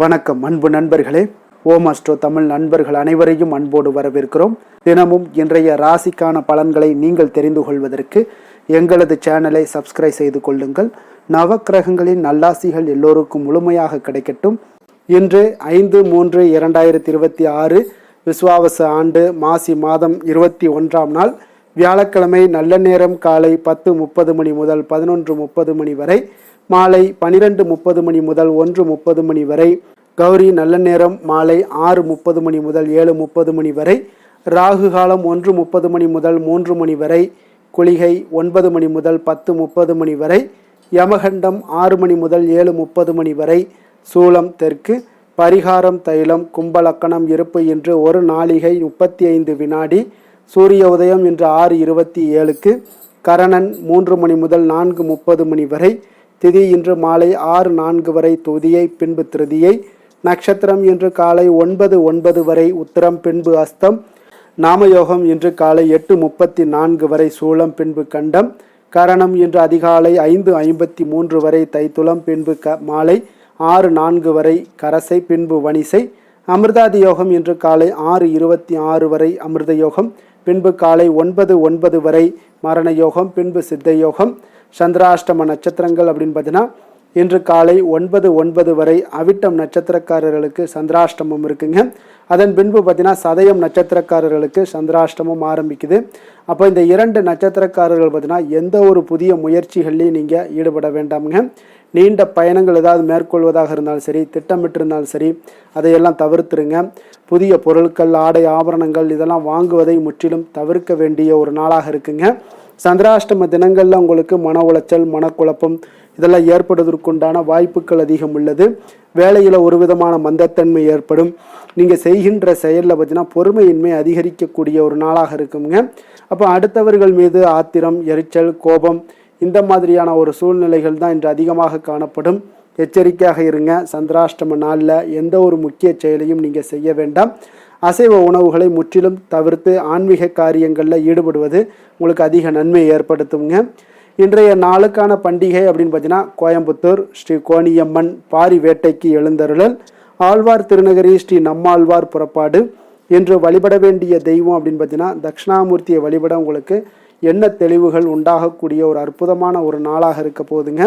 வணக்கம் அன்பு நண்பர்களே. ஓம் அஸ்ட்ரோ தமிழ் நண்பர்கள் அனைவரையும் அன்போடு வரவேற்கிறோம். தினமும் இன்றைய ராசிக்கான பலன்களை நீங்கள் தெரிந்து கொள்வதற்கு எங்களது சேனலை சப்ஸ்கிரைப் செய்து கொள்ளுங்கள். நவக்கிரகங்களின் நல்லாசிகள் எல்லோருக்கும் முழுமையாக கிடைக்கட்டும். இன்று 5/3/2026 விஸ்வாவச ஆண்டு மாசி மாதம் 21ஆம் நாள் வியாழக்கிழமை. நல்ல நேரம் காலை 10:30 மணி முதல் 11:30 மணி வரை, மாலை 12:30 மணி முதல் 1:30 மணி வரை. கௌரி நல்ல நேரம் மாலை 6:30 மணி முதல் 7:30 மணி வரை. ராகு காலம் 1:30 மணி முதல் 3 மணி வரை. குளிகை 9 மணி முதல் 10:30 மணி வரை. யமகண்டம் 6 மணி முதல் 7:30 மணி வரை. சூலம் தெற்கு. பரிகாரம் தைலம். கும்பலக்கணம் இருப்பு இன்று 1 நாளிகை 35 வினாடி. சூரிய உதயம் இன்று 6:27க்கு. கரணன் 3 மணி முதல் 4:30 மணி வரை. திதி இன்று மாலை 6:04 வரை துதியை, பின்பு திருதியை. நட்சத்திரம் இன்று காலை 9:09 வரை உத்திரம், பின்பு அஸ்தம். நாமயோகம் இன்று காலை 8:34 வரை சூலம், பின்பு கண்டம். கரணம் இன்று அதிகாலை 5:53 வரை தைத்துளம், பின்பு மாலை 6:04 வரை கரசை, பின்பு வணிசை. அமிர்தாதி யோகம் இன்று காலை 6:26 வரை அமிர்த யோகம், பின்பு காலை 9:09 வரை மரண யோகம், பின்பு சித்த யோகம். சந்திராஷ்டம நட்சத்திரங்கள் அப்படின்னு பார்த்தீங்கன்னா இன்று காலை 9:09 வரை அவிட்டம் நட்சத்திரக்காரர்களுக்கு சந்திராஷ்டமம் இருக்குங்க. அதன் பின்பு பார்த்தீங்கன்னா சதயம் நட்சத்திரக்காரர்களுக்கு சந்திராஷ்டமம் ஆரம்பிக்குது. அப்போ இந்த 2 நட்சத்திரக்காரர்கள் பார்த்தீங்கன்னா எந்த ஒரு புதிய முயற்சிகள்லையும் நீங்கள் ஈடுபட வேண்டாமுங்க. நீண்ட பயணங்கள் ஏதாவது மேற்கொள்வதாக இருந்தாலும் சரி, திட்டமிட்டிருந்தாலும் சரி, அதையெல்லாம் தவிர்த்துருங்க. புதிய பொருட்கள், ஆடை, ஆபரணங்கள் இதெல்லாம் வாங்குவதை முற்றிலும் தவிர்க்க வேண்டிய ஒரு நாளாக இருக்குங்க. சந்திராஷ்டம தினங்களில் உங்களுக்கு மன உளைச்சல், மனக்குழப்பம் இதெல்லாம் ஏற்படுவதற்குண்டான வாய்ப்புகள் அதிகம் உள்ளது. வேலையில் ஒரு விதமான மந்தத்தன்மை ஏற்படும். நீங்கள் செய்கின்ற செயலில் பார்த்தீங்கன்னா பொறுமையின்மை அதிகரிக்கக்கூடிய ஒரு நாளாக இருக்குங்க. அப்போ அடுத்தவர்கள் மீது ஆத்திரம், எரிச்சல், கோபம் இந்த மாதிரியான ஒரு சூழ்நிலைகள் தான் இன்று அதிகமாக காணப்படும். எச்சரிக்கையாக இருங்க. சந்திராஷ்டம நாளில் எந்த ஒரு முக்கிய செயலையும் நீங்கள் செய்ய வேண்டாம். அசைவ உணவுகளை முற்றிலும் தவிர்த்து ஆன்மீக காரியங்களில் ஈடுபடுவது உங்களுக்கு அதிக நன்மை ஏற்படுத்துங்க. இன்றைய நாளுக்கான பண்டிகை அப்படின்னு பார்த்தீங்கன்னா கோயம்புத்தூர் ஸ்ரீ கோணியம்மன் பாரி வேட்டைக்கு எழுந்தருளல். ஆழ்வார் திருநகரி ஸ்ரீ நம்மாழ்வார் புறப்பாடு. இன்று வழிபட வேண்டிய தெய்வம் அப்படின்னு பார்த்தீங்கன்னா தட்சிணாமூர்த்தியை வழிபட உங்களுக்கு எண்ண தெளிவுகள் உண்டாகக்கூடிய ஒரு அற்புதமான ஒரு நாளாக இருக்க போகுதுங்க.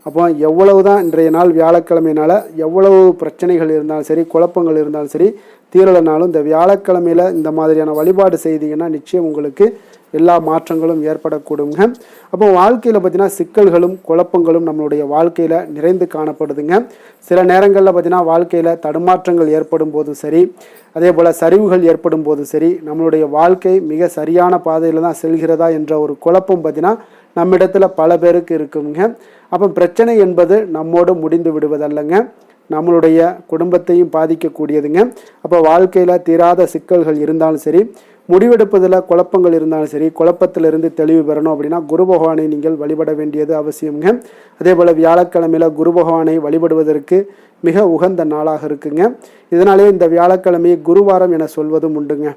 அப்போ எவ்வளவு தான் இன்றைய நாள் வியாழக்கிழமையினால் எவ்வளவு பிரச்சனைகள் இருந்தாலும் சரி, குழப்பங்கள் இருந்தாலும் சரி, தீரலைனாலும் இந்த வியாழக்கிழமையில் இந்த மாதிரியான வழிபாடு செய்தீங்கன்னா நிச்சயம் உங்களுக்கு எல்லா மாற்றங்களும் ஏற்படக்கூடுங்க. அப்போ வாழ்க்கையில் பார்த்தீங்கன்னா சிக்கல்களும் குழப்பங்களும் நம்மளுடைய வாழ்க்கையில் நிறைந்து காணப்படுதுங்க. சில நேரங்களில் பார்த்தீங்கன்னா வாழ்க்கையில் தடுமாற்றங்கள் ஏற்படும் போதும் சரி, அதே போல் சரிவுகள் ஏற்படும் போதும் சரி, நம்மளுடைய வாழ்க்கை மிக சரியான பாதையில் தான் செல்கிறதா என்ற ஒரு குழப்பம் பார்த்தீங்கன்னா நம்மிடத்தில் பல பேருக்கு இருக்குங்க. அப்போ பிரச்சனை என்பது நம்மோடு முடிந்து விடுவதல்லங்க, நம்மளுடைய குடும்பத்தையும் பாதிக்கக்கூடியதுங்க. அப்போ வாழ்க்கையில் தீராத சிக்கல்கள் இருந்தாலும் சரி, முடிவெடுப்பதில் குழப்பங்கள் இருந்தாலும் சரி, குழப்பத்திலிருந்து தெளிவு பெறணும் அப்படின்னா குரு பகவானை நீங்கள் வழிபட வேண்டியது அவசியம்ங்க. அதே போல் வியாழக்கிழமையில் குரு பகவானை வழிபடுவதற்கு மிக உகந்த நாளாக இருக்குங்க. இதனாலே இந்த வியாழக்கிழமையை குருவாரம் என சொல்வதும் உண்டுங்க.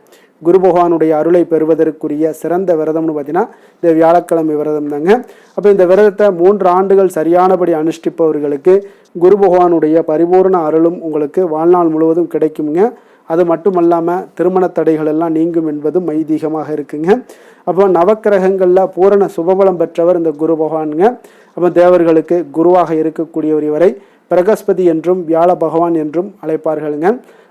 குரு பகவானுடைய அருளை பெறுவதற்குரிய சிறந்த விரதம்னு பார்த்தீங்கன்னா இந்த வியாழக்கிழமை விரதம் தாங்க. அப்போ இந்த விரதத்தை 3 ஆண்டுகள் சரியானபடி அனுஷ்டிப்பவர்களுக்கு குரு பகவானுடைய பரிபூர்ண அருளும் உங்களுக்கு வாழ்நாள் முழுவதும் கிடைக்குங்க. அது மட்டுமல்லாமல் திருமண தடைகள் எல்லாம் நீங்கும் என்பதும் ஐதீகமாக இருக்குங்க. அப்போ நவக்கிரகங்களில் பூரண சுபபலம் பெற்றவர் இந்த குரு பகவானுங்க. அப்போ தேவர்களுக்கு குருவாக இருக்கக்கூடியவர் இவரை பிரகஸ்பதி என்றும் வியாழ பகவான் என்றும் அழைப்பார்களுங்க.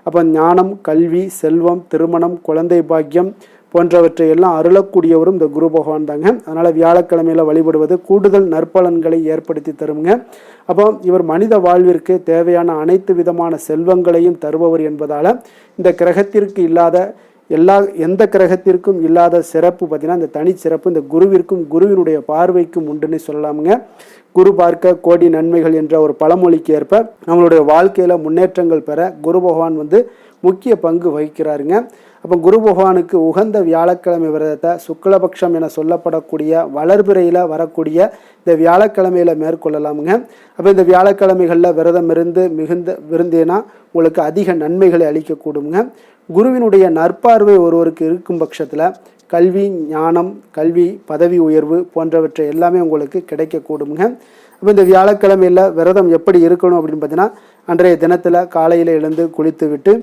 அப்போ ஞானம், கல்வி, செல்வம், திருமணம், குழந்தை பாக்கியம் போன்றவற்றை எல்லாம் அருளக்கூடியவரும் இந்த குரு பகவான் தாங்க. அதனால் வியாழக்கிழமையில் வழிபடுவது கூடுதல் நற்பலன்களை ஏற்படுத்தி தருங்க. அப்போ இவர் மனித வாழ்விற்கு தேவையான அனைத்து விதமான செல்வங்களையும் தருபவர் என்பதால் இந்த கிரகத்திற்கு இல்லாத எந்த கிரகத்திற்கும் இல்லாத சிறப்பு பார்த்தீங்கன்னா இந்த தனி சிறப்பு இந்த குருவிற்கும் குருவினுடைய பார்வைக்கும் உண்டுன்னு சொல்லலாமுங்க. குரு பார்க்க கோடி நன்மைகள் என்ற ஒரு பழமொழிக்கு ஏற்ப நம்மளுடைய வாழ்க்கையில் முன்னேற்றங்கள் பெற குரு பகவான் முக்கிய பங்கு வகிக்கிறாருங்க. அப்போ குரு பகவானுக்கு உகந்த வியாழக்கிழமை விரதத்தை சுக்லபக்ஷம் என சொல்லப்படக்கூடிய வளர்பிறையில் வரக்கூடிய இந்த வியாழக்கிழமையில் மேற்கொள்ளலாமுங்க. அப்போ இந்த வியாழக்கிழமைகளில் விரதம் இருந்து மிகுந்த விருந்தேனா உங்களுக்கு அதிக நன்மைகளை அளிக்கக்கூடுங்க. குருவினுடைய நற்பார்வை ஒருவருக்கு இருக்கும் பட்சத்தில் கல்வி ஞானம், கல்வி பதவி உயர்வு போன்றவற்றை எல்லாமே உங்களுக்கு கிடைக்கக்கூடுங்க. அப்போ இந்த வியாழக்கிழமையில் விரதம் எப்படி இருக்கணும் அப்படின்னு பார்த்தீங்கன்னா, அன்றைய தினத்தில் காலையில் எழுந்து குளித்து விட்டு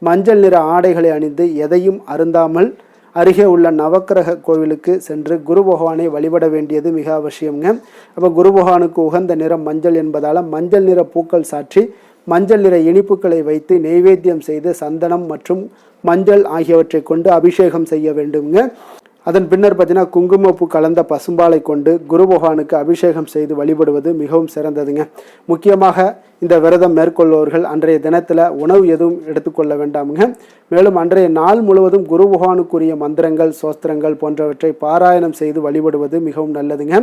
மஞ்சள் நிற ஆடைகளை அணிந்து எதையும் அருந்தாமல் அருகே உள்ள நவக்கிரக கோவிலுக்கு சென்று குரு பகவானை வழிபட வேண்டியது மிக அவசியம்ங்க. அப்போ குரு பகவானுக்கு உகந்த நிறம் மஞ்சள் என்பதால் மஞ்சள் நிற பூக்கள் சாற்றி மஞ்சள் நிற இனிப்புகளை வைத்து நெய்வேத்தியம் செய்து சந்தனம் மற்றும் மஞ்சள் ஆகியவற்றை கொண்டு அபிஷேகம் செய்ய வேண்டுங்க. அதன் பின்னர் பார்த்தீங்கன்னா குங்குமப்பூ கலந்த பசும்பாலை கொண்டு குரு பகவானுக்கு அபிஷேகம் செய்து வழிபடுவது மிகவும் சிறந்ததுங்க. முக்கியமாக இந்த விரதம் மேற்கொள்பவர்கள் அன்றைய தினத்தில் உணவு எதுவும் எடுத்துக்கொள்ள வேண்டாமுங்க. மேலும் அன்றைய நாள் முழுவதும் குரு பகவானுக்குரிய மந்திரங்கள், சோஸ்திரங்கள் போன்றவற்றை பாராயணம் செய்து வழிபடுவது மிகவும் நல்லதுங்க.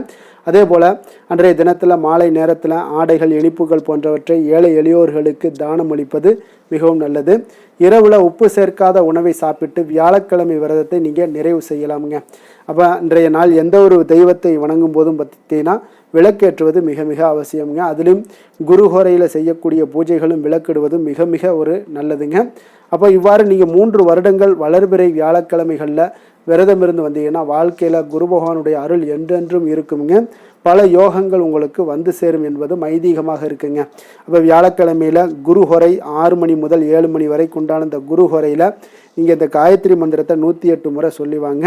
அதே போல் அன்றைய தினத்தில் மாலை நேரத்தில் ஆடைகள், இனிப்புகள் போன்றவற்றை ஏழை எளியோர்களுக்கு தானம் அளிப்பது மிகவும் நல்லது. இரவில் உப்பு சேர்க்காத உணவை சாப்பிட்டு வியாழக்கிழமை விரதத்தை நீங்கள் நிறைவு செய்யலாமுங்க. அப்போ இன்றைய நாள் எந்த ஒரு தெய்வத்தை வணங்கும் போதும் பார்த்தீங்கன்னா விளக்கேற்றுவது மிக மிக அவசியம்ங்க. அதிலும் குருஹோரையில் செய்யக்கூடிய பூஜைகளும் விளக்கிடுவதும் மிக மிக ஒரு நல்லதுங்க. அப்போ இவ்வாறு நீங்கள் 3 வருடங்கள் வளர்பிறை வியாழக்கிழமைகளில் விரதம் இருந்து வந்தீங்கன்னா வாழ்க்கையில் குரு பகவானுடைய அருள் என்றென்றும் இருக்குங்க. பல யோகங்கள் உங்களுக்கு வந்து சேரும் என்பதும் ஐதீகமாக இருக்குங்க. அப்போ வியாழக்கிழமையில் குருஹொரை 6 மணி முதல் 7 மணி வரைக்கு உண்டான இந்த குருஹொரையில் நீங்கள் இந்த காயத்ரி மந்திரத்தை 108 முறை சொல்லிவாங்க.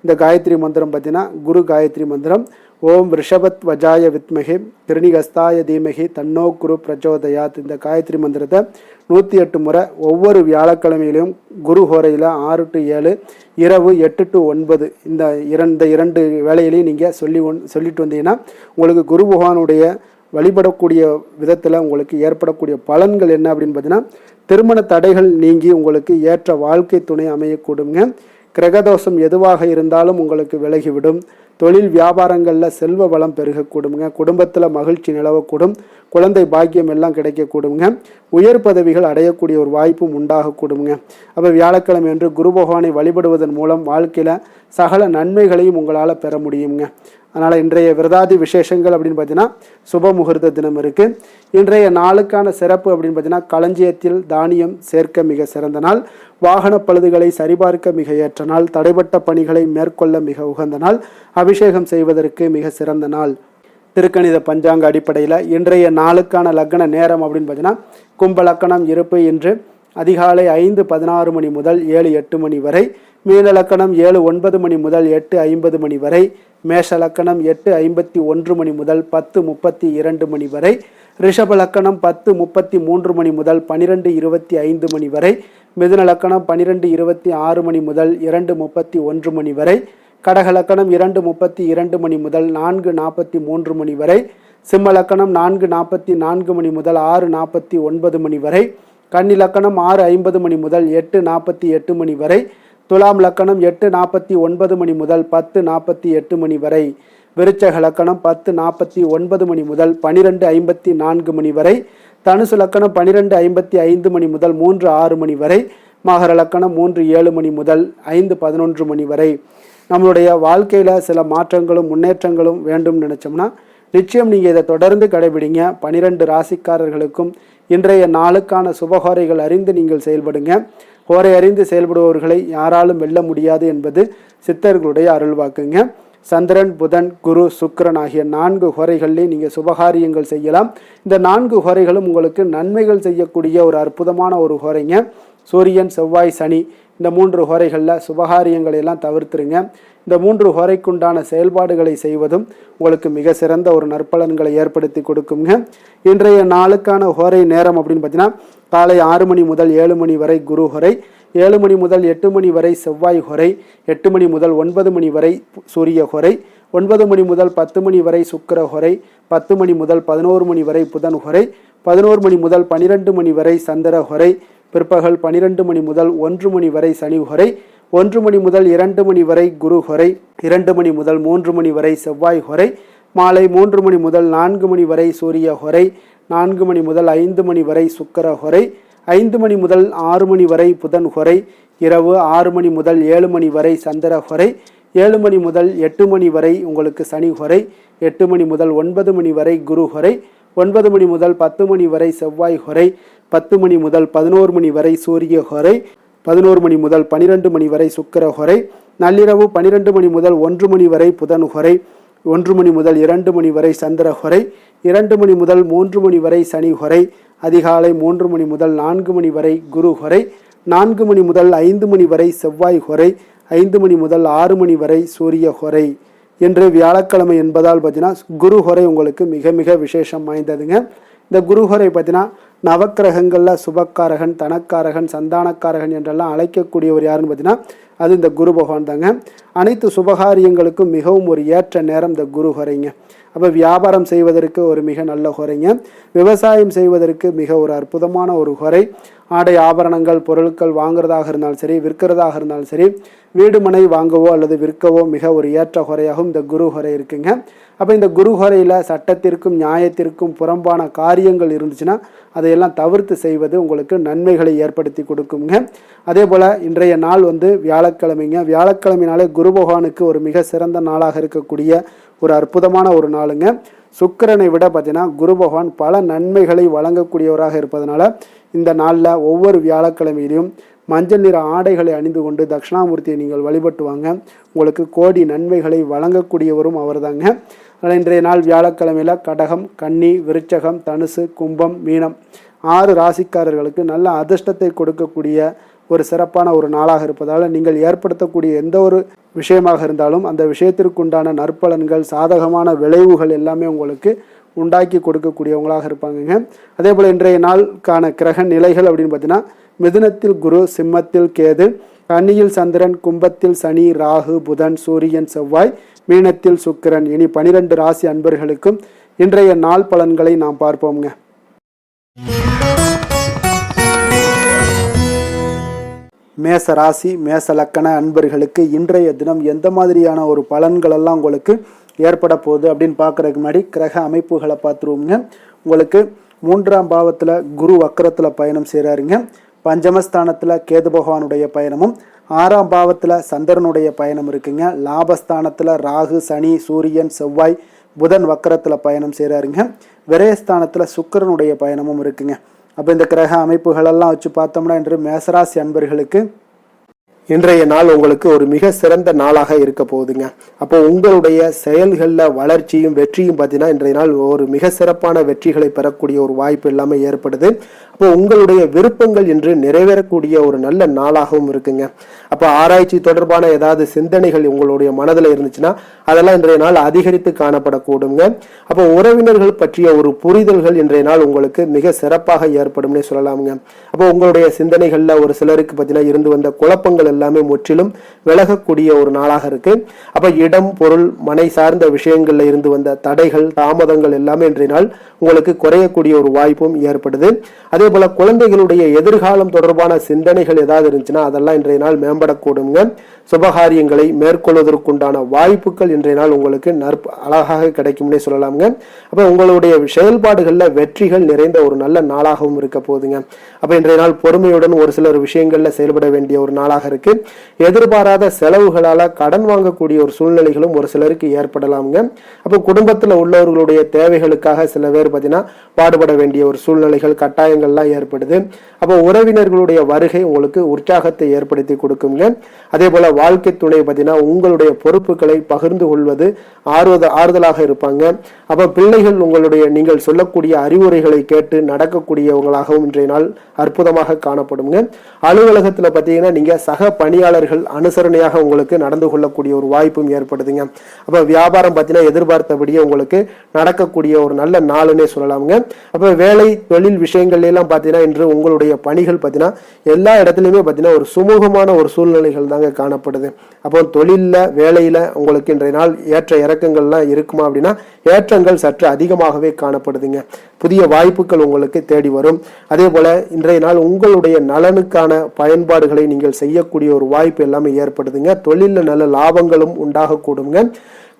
இந்த காயத்ரி மந்திரம் பார்த்தீங்கன்னா குரு காயத்ரி மந்திரம். ஓம் ரிஷபத் வஜாய வித்மகே கிருணிகஸ்தாய தீமகி தன்னோ குரு பிரச்சோதயாத். இந்த காயத்ரி மந்திரத்தை 108 முறை ஒவ்வொரு வியாழக்கிழமையிலையும் குரு ஹோரையில் 6 to 7, இரவு 8 to 9 இந்த இரண்டு வேளையிலையும் நீங்கள் சொல்லிட்டு வந்தீங்கன்னா உங்களுக்கு குரு பகவானுடைய வழிபடக்கூடிய விதத்தில் உங்களுக்கு ஏற்படக்கூடிய பலன்கள் என்ன அப்படின்னு பார்த்தீங்கன்னா, திருமண தடைகள் நீங்கி உங்களுக்கு ஏற்ற வாழ்க்கை துணை அமையக்கூடுங்க. கிரகதோஷம் எதுவாக இருந்தாலும் உங்களுக்கு விலகிவிடும். தொழில் வியாபாரங்களில் செல்வ வளம் பெருகக்கூடுங்க. குடும்பத்தில் மகிழ்ச்சி நிலவக்கூடும். குழந்தை பாக்கியம் எல்லாம் கிடைக்கக்கூடுங்க. உயர் பதவிகள் அடையக்கூடிய ஒரு வாய்ப்பும் உண்டாகக்கூடுங்க. அப்போ வியாழக்கிழமை என்று குரு பகவானை வழிபடுவதன் மூலம் வாழ்க்கையில் சகல நன்மைகளையும் உங்களால் பெற முடியுங்க. அதனால் இன்றைய விரதாதி விசேஷங்கள் அப்படின்னு பார்த்தீங்கன்னா சுப முகூர்த்த தினம் இருக்குது. இன்றைய நாளுக்கான சிறப்பு அப்படின்னு பார்த்தீங்கன்னா களஞ்சியத்தில் தானியம் சேர்க்க மிக சிறந்த நாள், வாகன பழுதுகளை சரிபார்க்க மிக ஏற்ற நாள், தடைப்பட்ட பணிகளை மேற்கொள்ள மிக உகந்த நாள், அபிஷேகம் செய்வதற்கு மிக சிறந்த நாள். திருக்கணித பஞ்சாங்க அடிப்படையில் இன்றைய நாளுக்கான லக்ன நேரம் அப்படின்னு பார்த்தீங்கன்னா கும்ப லக்கணம் இருப்பு இன்று அதிகாலை 5:16 மணி முதல் 7:08 மணி வரை, மீன லக்கணம் 7:09 மணி முதல் 8:50 மணி வரை, மேஷ லக்கணம் 8:51 மணி முதல் 10:32 மணி வரை, ரிஷப லக்கணம் 10:33 மணி முதல் 12:25 மணி வரை, மிதுன லக்கணம் 12:26 மணி முதல் 2:31 மணி வரை, கடக லக்கணம் 2:32 மணி முதல் 4:43 மணி வரை, சிம்ம லக்கணம் 4:44 மணி முதல் 6:49 மணி வரை, கன்னி லக்கணம் 6:50 மணி முதல் 8:48 மணி வரை, துலாம் லக்கணம் 8:49 மணி முதல் 10:48 மணி வரை, விருச்சக லக்கணம் 10:49 மணி முதல் 12:54 மணி வரை, தனுசு லக்கணம் 12:55 மணி முதல் 3:06 மணி வரை, மகர லக்கணம் 3:07 மணி முதல் 5:11 மணி வரை. நம்மளுடைய வாழ்க்கையில் சில மாற்றங்களும் முன்னேற்றங்களும் வேண்டும் நினச்சோம்னா நிச்சயம் நீங்கள் இதை தொடர்ந்து கடைபிடிங்க. 12 ராசிக்காரர்களுக்கும் இன்றைய நாளுக்கான சுபஹோரைகள் அறிந்து நீங்கள் செயல்படுங்க. ஹோரை அறிந்து செயல்படுபவர்களை யாராலும் வெல்ல முடியாது என்பது சித்தர்களுடைய அருள்வாக்குங்க. சந்திரன், புதன், குரு, சுக்கிரன் ஆகிய 4 ஹோரைகளிலே நீங்கள் சுபகாரியங்கள் செய்யலாம். இந்த 4 ஹோரைகளும் உங்களுக்கு நன்மைகள் செய்யக்கூடிய ஒரு அற்புதமான ஒரு ஹோரைங்க. சூரியன், செவ்வாய், சனி இந்த 3 ஹோரைகளில் சுபகாரியங்களை எல்லாம் தவிர்த்துருங்க. இந்த 3 ஹோரைக்குண்டான செயல்பாடுகளை செய்வதும் உங்களுக்கு மிக சிறந்த ஒரு நற்பலன்களை ஏற்படுத்தி கொடுக்குங்க. இன்றைய நாளுக்கான ஹோரை நேரம் அப்படின்னு பார்த்தீங்கன்னா காலை 6 மணி முதல் 7 மணி வரை குரு ஹோரை, 7 மணி முதல் 8 மணி வரை செவ்வாய் ஹோரை, 8 மணி முதல் 9 மணி வரை சூரிய ஹோரை, 9 மணி முதல் 10 மணி வரை சுக்கிர ஹோரை, 10 மணி முதல் 11 மணி வரை புதன் ஹோரை, 11 மணி முதல் 12 மணி வரை சந்திர ஹோரை, பிற்பகல் 12 மணி முதல் 1 மணி வரை சனி ஹோரை, 1 மணி முதல் 2 மணி வரை குரு ஹோரை, 2 மணி முதல் 3 மணி வரை செவ்வாய் ஹோரை, மாலை 3 மணி முதல் 4 மணி வரை சூரிய ஹோரை, 4 மணி முதல் 5 மணி வரை சுக்கிர ஹோரை, 5 மணி முதல் 6 மணி வரை புதன் ஹோரை, இரவு 6 மணி முதல் 7 மணி வரை சந்திர ஹோரை, 7 மணி முதல் 8 மணி வரை உங்களுக்கு சனி ஹோரை, 8 மணி முதல் 9 மணி வரை குரு ஹோரை, 9 மணி முதல் 10 மணி வரை செவ்வாய் ஹோரை, 10 மணி முதல் 11 மணி வரை சூரிய ஹோரை, 11 மணி முதல் 12 மணி வரை சுக்கிர ஹோரை, நள்ளிரவு 12 மணி முதல் 1 மணி வரை புதன் ஹொரை, 1 மணி முதல் 2 மணி வரை சந்திர ஹொரை, 2 மணி முதல் 3 மணி வரை சனி ஹொரை, அதிகாலை 3 மணி முதல் 4 மணி வரை குரு ஹொரை, 4 மணி முதல் 5 மணி வரை செவ்வாய் ஹொரை, 5 மணி முதல் 6 மணி வரை சூரிய ஹொரை என்று வியாழக்கிழமை என்பதால் பார்த்தீங்கன்னா குரு ஹொரை உங்களுக்கு மிக மிக விசேஷம் வாய்ந்ததுங்க. இந்த குரு ஹொரை பார்த்தீங்கன்னா நவக்கிரகங்களில் சுபக்காரகன், தனக்காரகன், சந்தானக்காரகன் என்றெல்லாம் அழைக்கக்கூடியவர் யாருன்னு பார்த்தீங்கன்னா அது இந்த குரு பகவான் தாங்க. அனைத்து சுபகாரியங்களுக்கும் மிகவும் ஒரு ஏற்ற நேரம் இந்த குரு ஹொரைங்க. அப்போ வியாபாரம் செய்வதற்கு ஒரு மிக நல்ல ஹொரைங்க. விவசாயம் செய்வதற்கு மிக ஒரு அற்புதமான ஒரு ஹொரை. ஆடை ஆபரணங்கள் பொருட்கள் வாங்குறதாக இருந்தாலும் சரி, விற்கிறதாக இருந்தாலும் சரி, வீடு மனை வாங்கவோ அல்லது விற்கவோ மிக ஒரு ஏற்ற ஹொரையாகவும் இந்த குரு ஹொரை இருக்குங்க. அப்போ இந்த குரு ஹொரையில் சட்டத்திற்கும் நியாயத்திற்கும் புறம்பான காரியங்கள் இருந்துச்சுன்னா அதையெல்லாம் தவிர்த்து செய்வது உங்களுக்கு நன்மைகளை ஏற்படுத்தி கொடுக்குங்க. அதே போல் இன்றைய நாள் வியாழக்கிழமைங்க. வியாழக்கிழமைனாலே குரு பகவானுக்கு ஒரு மிக சிறந்த நாளாக இருக்கக்கூடிய ஒரு அற்புதமான ஒரு நாளுங்க. சுக்கிரனை விட பார்த்தீங்கன்னா குரு பகவான் பல நன்மைகளை வழங்கக்கூடியவராக இருப்பதனால இந்த நாளில் ஒவ்வொரு வியாழக்கிழமையிலையும் மஞ்சள் நிற ஆடைகளை அணிந்து கொண்டு தட்சிணாமூர்த்தியை நீங்கள் வழிபட்டு வாங்க. உங்களுக்கு கோடி நன்மைகளை வழங்கக்கூடியவரும் அவர் தாங்க. அதனால் இன்றைய நாள் வியாழக்கிழமையில் கடகம், கன்னி, விருச்சகம், தனுசு, கும்பம், மீனம் 6 ராசிக்காரர்களுக்கு நல்ல அதிர்ஷ்டத்தை கொடுக்கக்கூடிய ஒரு சிறப்பான ஒரு நாளாக இருப்பதால் நீங்கள் ஏற்படுத்தக்கூடிய எந்த ஒரு விஷயமாக இருந்தாலும் அந்த விஷயத்திற்குண்டான நற்பலன்கள், சாதகமான விளைவுகள் எல்லாமே உங்களுக்கு உண்டாக்கி கொடுக்கக்கூடியவங்களாக இருப்பாங்க. அதே போல் இன்றைய நாளுக்கான கிரக நிலைகள் அப்படின்னு பார்த்தீங்கன்னா மிதுனத்தில் குரு, சிம்மத்தில் கேது, கன்னியில் சந்திரன், கும்பத்தில் சனி, ராகு, புதன், சூரியன், செவ்வாய், மீனத்தில் சுக்கிரன். இனி 12 ராசி அன்பர்களுக்கும் இன்றைய நாள் பலன்களை நாம் பார்ப்போம்ங்க. மேச ராசி மேச லக்கண அன்பர்களுக்கு இன்றைய தினம் எந்த மாதிரியான ஒரு பலன்கள் எல்லாம் உங்களுக்கு ஏற்பட போகுது அப்படின்னு பார்க்குறதுக்கு முன்னாடி கிரக அமைப்புகளை பார்த்துருவோங்க. உங்களுக்கு 3ஆம் பாவத்தில் குரு வக்கரத்தில் பயணம் செய்கிறாருங்க. பஞ்சமஸ்தானத்தில் கேது பகவானுடைய பயணமும், 6ஆம் பாவத்தில் சந்திரனுடைய பயணம் இருக்குங்க. லாபஸ்தானத்தில் ராகு, சனி, சூரியன், செவ்வாய், புதன் வக்கரத்தில் பயணம் செய்கிறாருங்க. விரயஸ்தானத்தில் சுக்கிரனுடைய பயணமும் இருக்குங்க. அப்போ இந்த கிரக அமைப்புகளெல்லாம் வச்சு பார்த்தோம்னா இன்று மேசராசி அன்பர்களுக்கு இன்றைய நாள் உங்களுக்கு ஒரு மிக சிறந்த நாளாக இருக்க போகுதுங்க. அப்போ உங்களுடைய செயல்களில் வளர்ச்சியும் வெற்றியும் பார்த்தீங்கன்னா இன்றைய நாள் ஒரு மிக சிறப்பான வெற்றிகளை பெறக்கூடிய ஒரு வாய்ப்பு எல்லாமே ஏற்படுது. அப்போ உங்களுடைய விருப்பங்கள் இன்று நிறைவேறக்கூடிய ஒரு நல்ல நாளாகவும் இருக்குங்க. அப்போ ஆராய்ச்சி தொடர்பான ஏதாவது சிந்தனைகள் உங்களுடைய மனதில் இருந்துச்சுன்னா அதெல்லாம் இன்றைய நாள் அதிகரித்து காணப்படக்கூடுங்க. அப்போ உறவினர்கள் பற்றிய ஒரு புரிதல்கள் இன்றைய நாள் உங்களுக்கு மிக சிறப்பாக ஏற்படும்னே சொல்லலாமுங்க. அப்போ உங்களுடைய சிந்தனைகளில் ஒரு சிலருக்கு பார்த்தீங்கன்னா இருந்து வந்த குழப்பங்கள் எல்லாமே முற்றிலும் விலகக்கூடிய ஒரு நாளாக இருக்கு. அப்ப இடம், பொருள், மனை சார்ந்த விஷயங்கள்ல இருந்து வந்த தடைகள், தாமதங்கள் எல்லாமே இன்றைய நாள் உங்களுக்கு குறையக்கூடிய ஒரு வாய்ப்பும் ஏற்படுது. அதே போல குழந்தைகளுடைய எதிர்காலம் தொடர்பான சிந்தனைகள் ஏதாவது இருந்துச்சுன்னா அதெல்லாம் இன்றைய நாள் மேம்படக்கூடுங்க. சுபகாரியங்களை மேற்கொள்வதற்குண்டான வாய்ப்புகள் இன்றைய நாள் உங்களுக்கு அழகாக கிடைக்கும்னே சொல்லலாமுங்க. அப்ப உங்களுடைய செயல்பாடுகள்ல வெற்றிகள் நிறைந்த ஒரு நல்ல நாளாகவும் இருக்க போகுதுங்க. அப்ப இன்றைய நாள் பொறுமையுடன் ஒரு சிலர் விஷயங்கள்ல செயல்பட வேண்டிய ஒரு நாளாக இருக்கு. எதிர்பாராத செலவுகளால கடன் வாங்கக்கூடிய ஒரு சூழ்நிலைகளும் ஒரு சிலருக்கு ஏற்படலாமுங்க. அப்ப குடும்பத்துல உள்ளவர்களுடைய தேவைகளுக்காக சில பேர் பார்த்தீங்கன்னா பாடுபட வேண்டிய ஒரு சூழ்நிலைகள், கட்டாயங்கள்லாம் ஏற்படுது. அப்போ உறவினர்களுடைய வருகை உங்களுக்கு உற்சாகத்தை ஏற்படுத்தி கொடுக்குங்க. அதே போல வாழ்க்கை துணை பார்த்தீங்கன்னா உங்களுடைய பொறுப்புகளை பகிர்ந்து கொள்வது ஆறுதலாக இருப்பாங்க. அப்ப பிள்ளைகள் உங்களுடைய நீங்கள் சொல்லக்கூடிய அறிவுரைகளை கேட்டு நடக்கக்கூடியவங்களாகவும் இன்றைய நாள் அற்புதமாக காணப்படுங்க. அலுவலகத்துல பார்த்தீங்கன்னா நீங்க சக பணியாளர்கள் அனுசரணையாக உங்களுக்கு நடந்து கொள்ளக்கூடிய ஒரு வாய்ப்பும் ஏற்படுதுங்க. அப்ப வியாபாரம் பார்த்தீங்கன்னா எதிர்பார்த்தபடியே உங்களுக்கு நடக்கக்கூடிய ஒரு நல்ல நாளுன்னே சொல்லலாமுங்க. அப்ப வேலை தொழில் விஷயங்கள்ல எல்லாம் பார்த்தீங்கன்னா இன்று உங்களுடைய பணிகள் பார்த்தீங்கன்னா எல்லா இடத்துலையுமே பார்த்தீங்கன்னா ஒரு சுமூகமான ஒரு சூழ்நிலைகள் தாங்க காணப்படுது. அப்போ தொழில்ல வேலையில உங்களுக்கு இன்றைய நாள் ஏற்ற இறக்கங்கள்லாம் இருக்குமா அப்படின்னா ஏற்றங்கள் சற்று அதிகமாகவே காணப்படுதுங்க. புதிய வாய்ப்புகள் உங்களுக்கு தேடி வரும். அதே போல இன்றைய நாள் உங்களுடைய நலனுக்கான பயன்பாடுகளை நீங்கள் செய்யக்கூடிய ஒரு வாய்ப்பு எல்லாமே ஏற்படுதுங்க. தொழிலில் நல்ல லாபங்களும் உண்டாகக்கூடுங்க.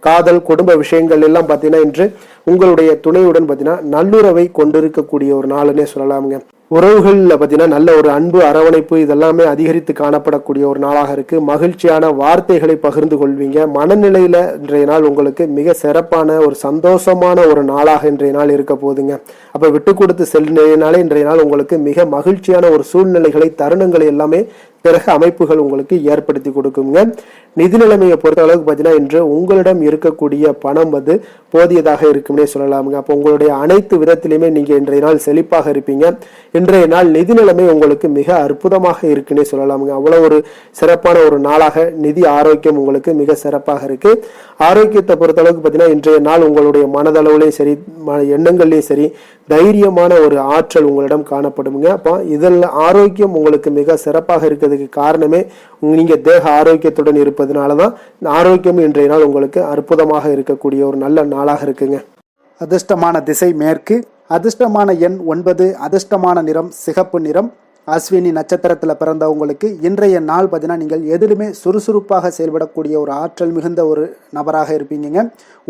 காதல், குடும்ப விஷயங்கள் எல்லாம் பார்த்தீங்கன்னா இன்று உங்களுடைய துணையுடன் பார்த்தீங்கன்னா நல்லுறவை கொண்டிருக்கக்கூடிய ஒரு நாளுன்னே சொல்லலாமுங்க. உறவுகளில் பார்த்தீங்கன்னா நல்ல ஒரு அன்பு, அரவணைப்பு இதெல்லாமே அதிகரித்து காணப்படக்கூடிய ஒரு நாளாக இருக்கு. மகிழ்ச்சியான வார்த்தைகளை பகிர்ந்து கொள்வீங்க. மனநிலையில இன்றைய நாள் உங்களுக்கு மிக சிறப்பான ஒரு சந்தோஷமான ஒரு நாளாக இன்றைய நாள் இருக்க போகுதுங்க. அப்ப விட்டு கொடுத்து செல்லினாலே இன்றைய நாள் உங்களுக்கு மிக மகிழ்ச்சியான ஒரு சூழ்நிலைகளை, தருணங்களை எல்லாமே கிரக அமைப்புகள் உங்களுக்கு ஏற்படுத்தி கொடுக்குங்க. நிதி நிலைமையை பொறுத்த அளவுக்கு பார்த்தீங்கன்னா இன்று உங்களிடம் இருக்கக்கூடிய பணம் போதியதாக இருக்கும்னே சொல்லலாமுங்க. அப்போ உங்களுடைய அனைத்து விதத்திலுமே நீங்க இன்றைய நாள் செழிப்பாக இருப்பீங்க. இன்றைய நாள் நிதி நிலைமை உங்களுக்கு மிக அற்புதமாக இருக்குன்னே சொல்லலாமுங்க. அவ்வளவு ஒரு சிறப்பான ஒரு நாளாக நிதி ஆரோக்கியம் உங்களுக்கு மிக சிறப்பாக இருக்கு. ஆரோக்கியத்தை பொறுத்த அளவுக்கு பார்த்தீங்கன்னா இன்றைய நாள் உங்களுடைய மனதளவுலையும் சரி எண்ணங்கள்லையும் சரி தைரியமான ஒரு ஆற்றல் உங்களிடம் காணப்படுங்க. அப்போ இதில் ஆரோக்கியம் உங்களுக்கு மிக சிறப்பாக இருக்கிறதுக்கு காரணமே நீங்க தேக ஆரோக்கியத்துடன் இருப்பதனாலதான் ஆரோக்கியம் இன்றைய நாள் உங்களுக்கு அற்புதமாக இருக்கக்கூடிய ஒரு நல்ல நாளாக இருக்குங்க. அதிர்ஷ்டமான திசை மேற்கு, அதிர்ஷ்டமான எண் 9, அதிர்ஷ்டமான நிறம் சிகப்பு நிறம். அஸ்வினி நட்சத்திரத்தில் பிறந்தவங்களுக்கு இன்றைய நாள் பார்த்தீங்கன்னா நீங்கள் எதிலுமே சுறுசுறுப்பாக செயல்படக்கூடிய ஒரு ஆற்றல் மிகுந்த ஒரு நபராக இருப்பீங்க.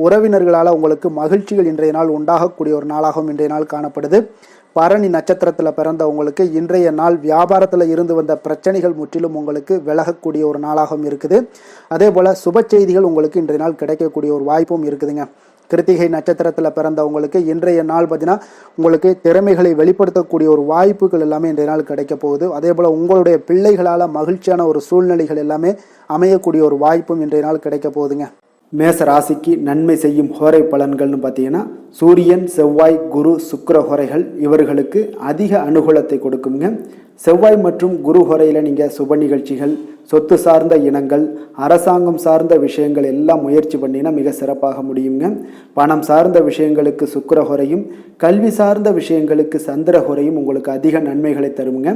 உறவினர்களால் உங்களுக்கு மகிழ்ச்சிகள் இன்றைய நாள் உண்டாகக்கூடிய ஒரு நாளாகவும் இன்றைய நாள் காணப்படுது. பரணி நட்சத்திரத்தில் பிறந்தவங்களுக்கு இன்றைய நாள் வியாபாரத்தில் இருந்து வந்த பிரச்சனைகள் முற்றிலும் உங்களுக்கு விலகக்கூடிய ஒரு நாளாகவும் இருக்குது. அதே போல் சுப செய்திகள் உங்களுக்கு இன்றைய நாள் கிடைக்கக்கூடிய ஒரு வாய்ப்பும் இருக்குதுங்க. கிருத்திகை நட்சத்திரத்தில் பிறந்தவங்களுக்கு இன்றைய நாள் பார்த்தீங்கன்னா உங்களுக்கு திறமைகளை வெளிப்படுத்தக்கூடிய ஒரு வாய்ப்புகள் எல்லாமே இன்றைய நாள் கிடைக்க போகுது. அதே போல் உங்களுடைய பிள்ளைகளால் மகிழ்ச்சியான ஒரு சூழ்நிலைகள் எல்லாமே அமையக்கூடிய ஒரு வாய்ப்பும் இன்றைய நாள் கிடைக்க போகுதுங்க. மேச ராசிக்கு நன்மை செய்யும் ஹோரை பலன்கள்னு பார்த்தீங்கன்னா சூரியன், செவ்வாய், குரு, சுக்கிர ஹோரைகள் இவர்களுக்கு அதிக அனுகூலத்தை கொடுக்குங்க. செவ்வாய் மற்றும் குரு ஹோரையில் நீங்கள் சுப நிகழ்ச்சிகள், சொத்து சார்ந்த இனங்கள், அரசாங்கம் சார்ந்த விஷயங்கள் எல்லாம் முயற்சி பண்ணினா மிக சிறப்பாக முடியுங்க. பணம் சார்ந்த விஷயங்களுக்கு சுக்கிர ஹோரையும், கல்வி சார்ந்த விஷயங்களுக்கு சந்திர ஹோரையும் உங்களுக்கு அதிக நன்மைகளை தருங்க.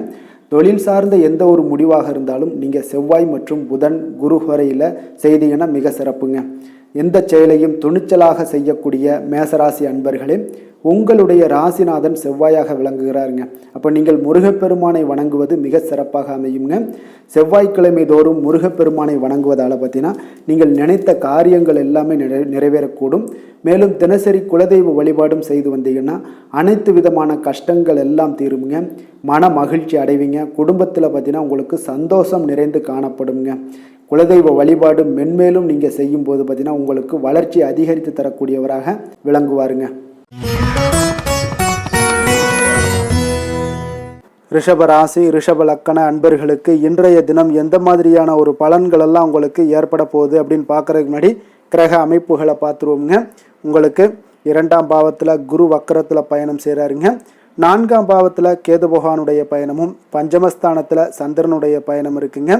தொழில் சார்ந்த எந்த ஒரு முடிவாக இருந்தாலும் நீங்கள் செவ்வாய் மற்றும் புதன், குரு ஹோரையில் செய்தீங்கன்னா மிக சிறப்புங்க. எந்த செயலையும் துணிச்சலாக செய்யக்கூடிய மேசராசி அன்பர்களே, உங்களுடைய ராசிநாதன் செவ்வாயாக விளங்குகிறாருங்க. அப்போ நீங்கள் முருகப்பெருமானை வணங்குவது மிக சிறப்பாக அமையுங்க. செவ்வாய்க்கிழமை தோறும் முருகப்பெருமானை வணங்குவதால் பார்த்தீங்கன்னா நீங்கள் நினைத்த காரியங்கள் எல்லாமே நிறைவேறக்கூடும். மேலும் தினசரி குலதெய்வ வழிபாடும் செய்து வந்தீங்கன்னா அனைத்து விதமான கஷ்டங்கள் எல்லாம் தீருங்க. மன மகிழ்ச்சி அடைவீங்க. குடும்பத்தில் பார்த்தீங்கன்னா உங்களுக்கு சந்தோஷம் நிறைந்து காணப்படுங்க. குலதெய்வ வழிபாடு மென்மேலும் நீங்கள் செய்யும்போது பார்த்தீங்கன்னா உங்களுக்கு வளர்ச்சி அதிகரித்து தரக்கூடியவராக விளங்குவாருங்க. ரிஷப ராசி, ரிஷப லக்கண அன்பர்களுக்கு இன்றைய தினம் எந்த மாதிரியான ஒரு பலன்கள் எல்லாம் உங்களுக்கு ஏற்பட போகுது அப்படின்னு பார்க்கறதுக்கு முன்னாடி கிரக அமைப்புகளை பார்த்துருவோங்க. உங்களுக்கு 2ஆம் பாவத்தில் குரு வக்கரத்தில் பயணம் செய்கிறாருங்க. 4ஆம் பாவத்தில் கேது பகவானுடைய பயணமும், பஞ்சமஸ்தானத்தில் சந்திரனுடைய பயணம் இருக்குங்க.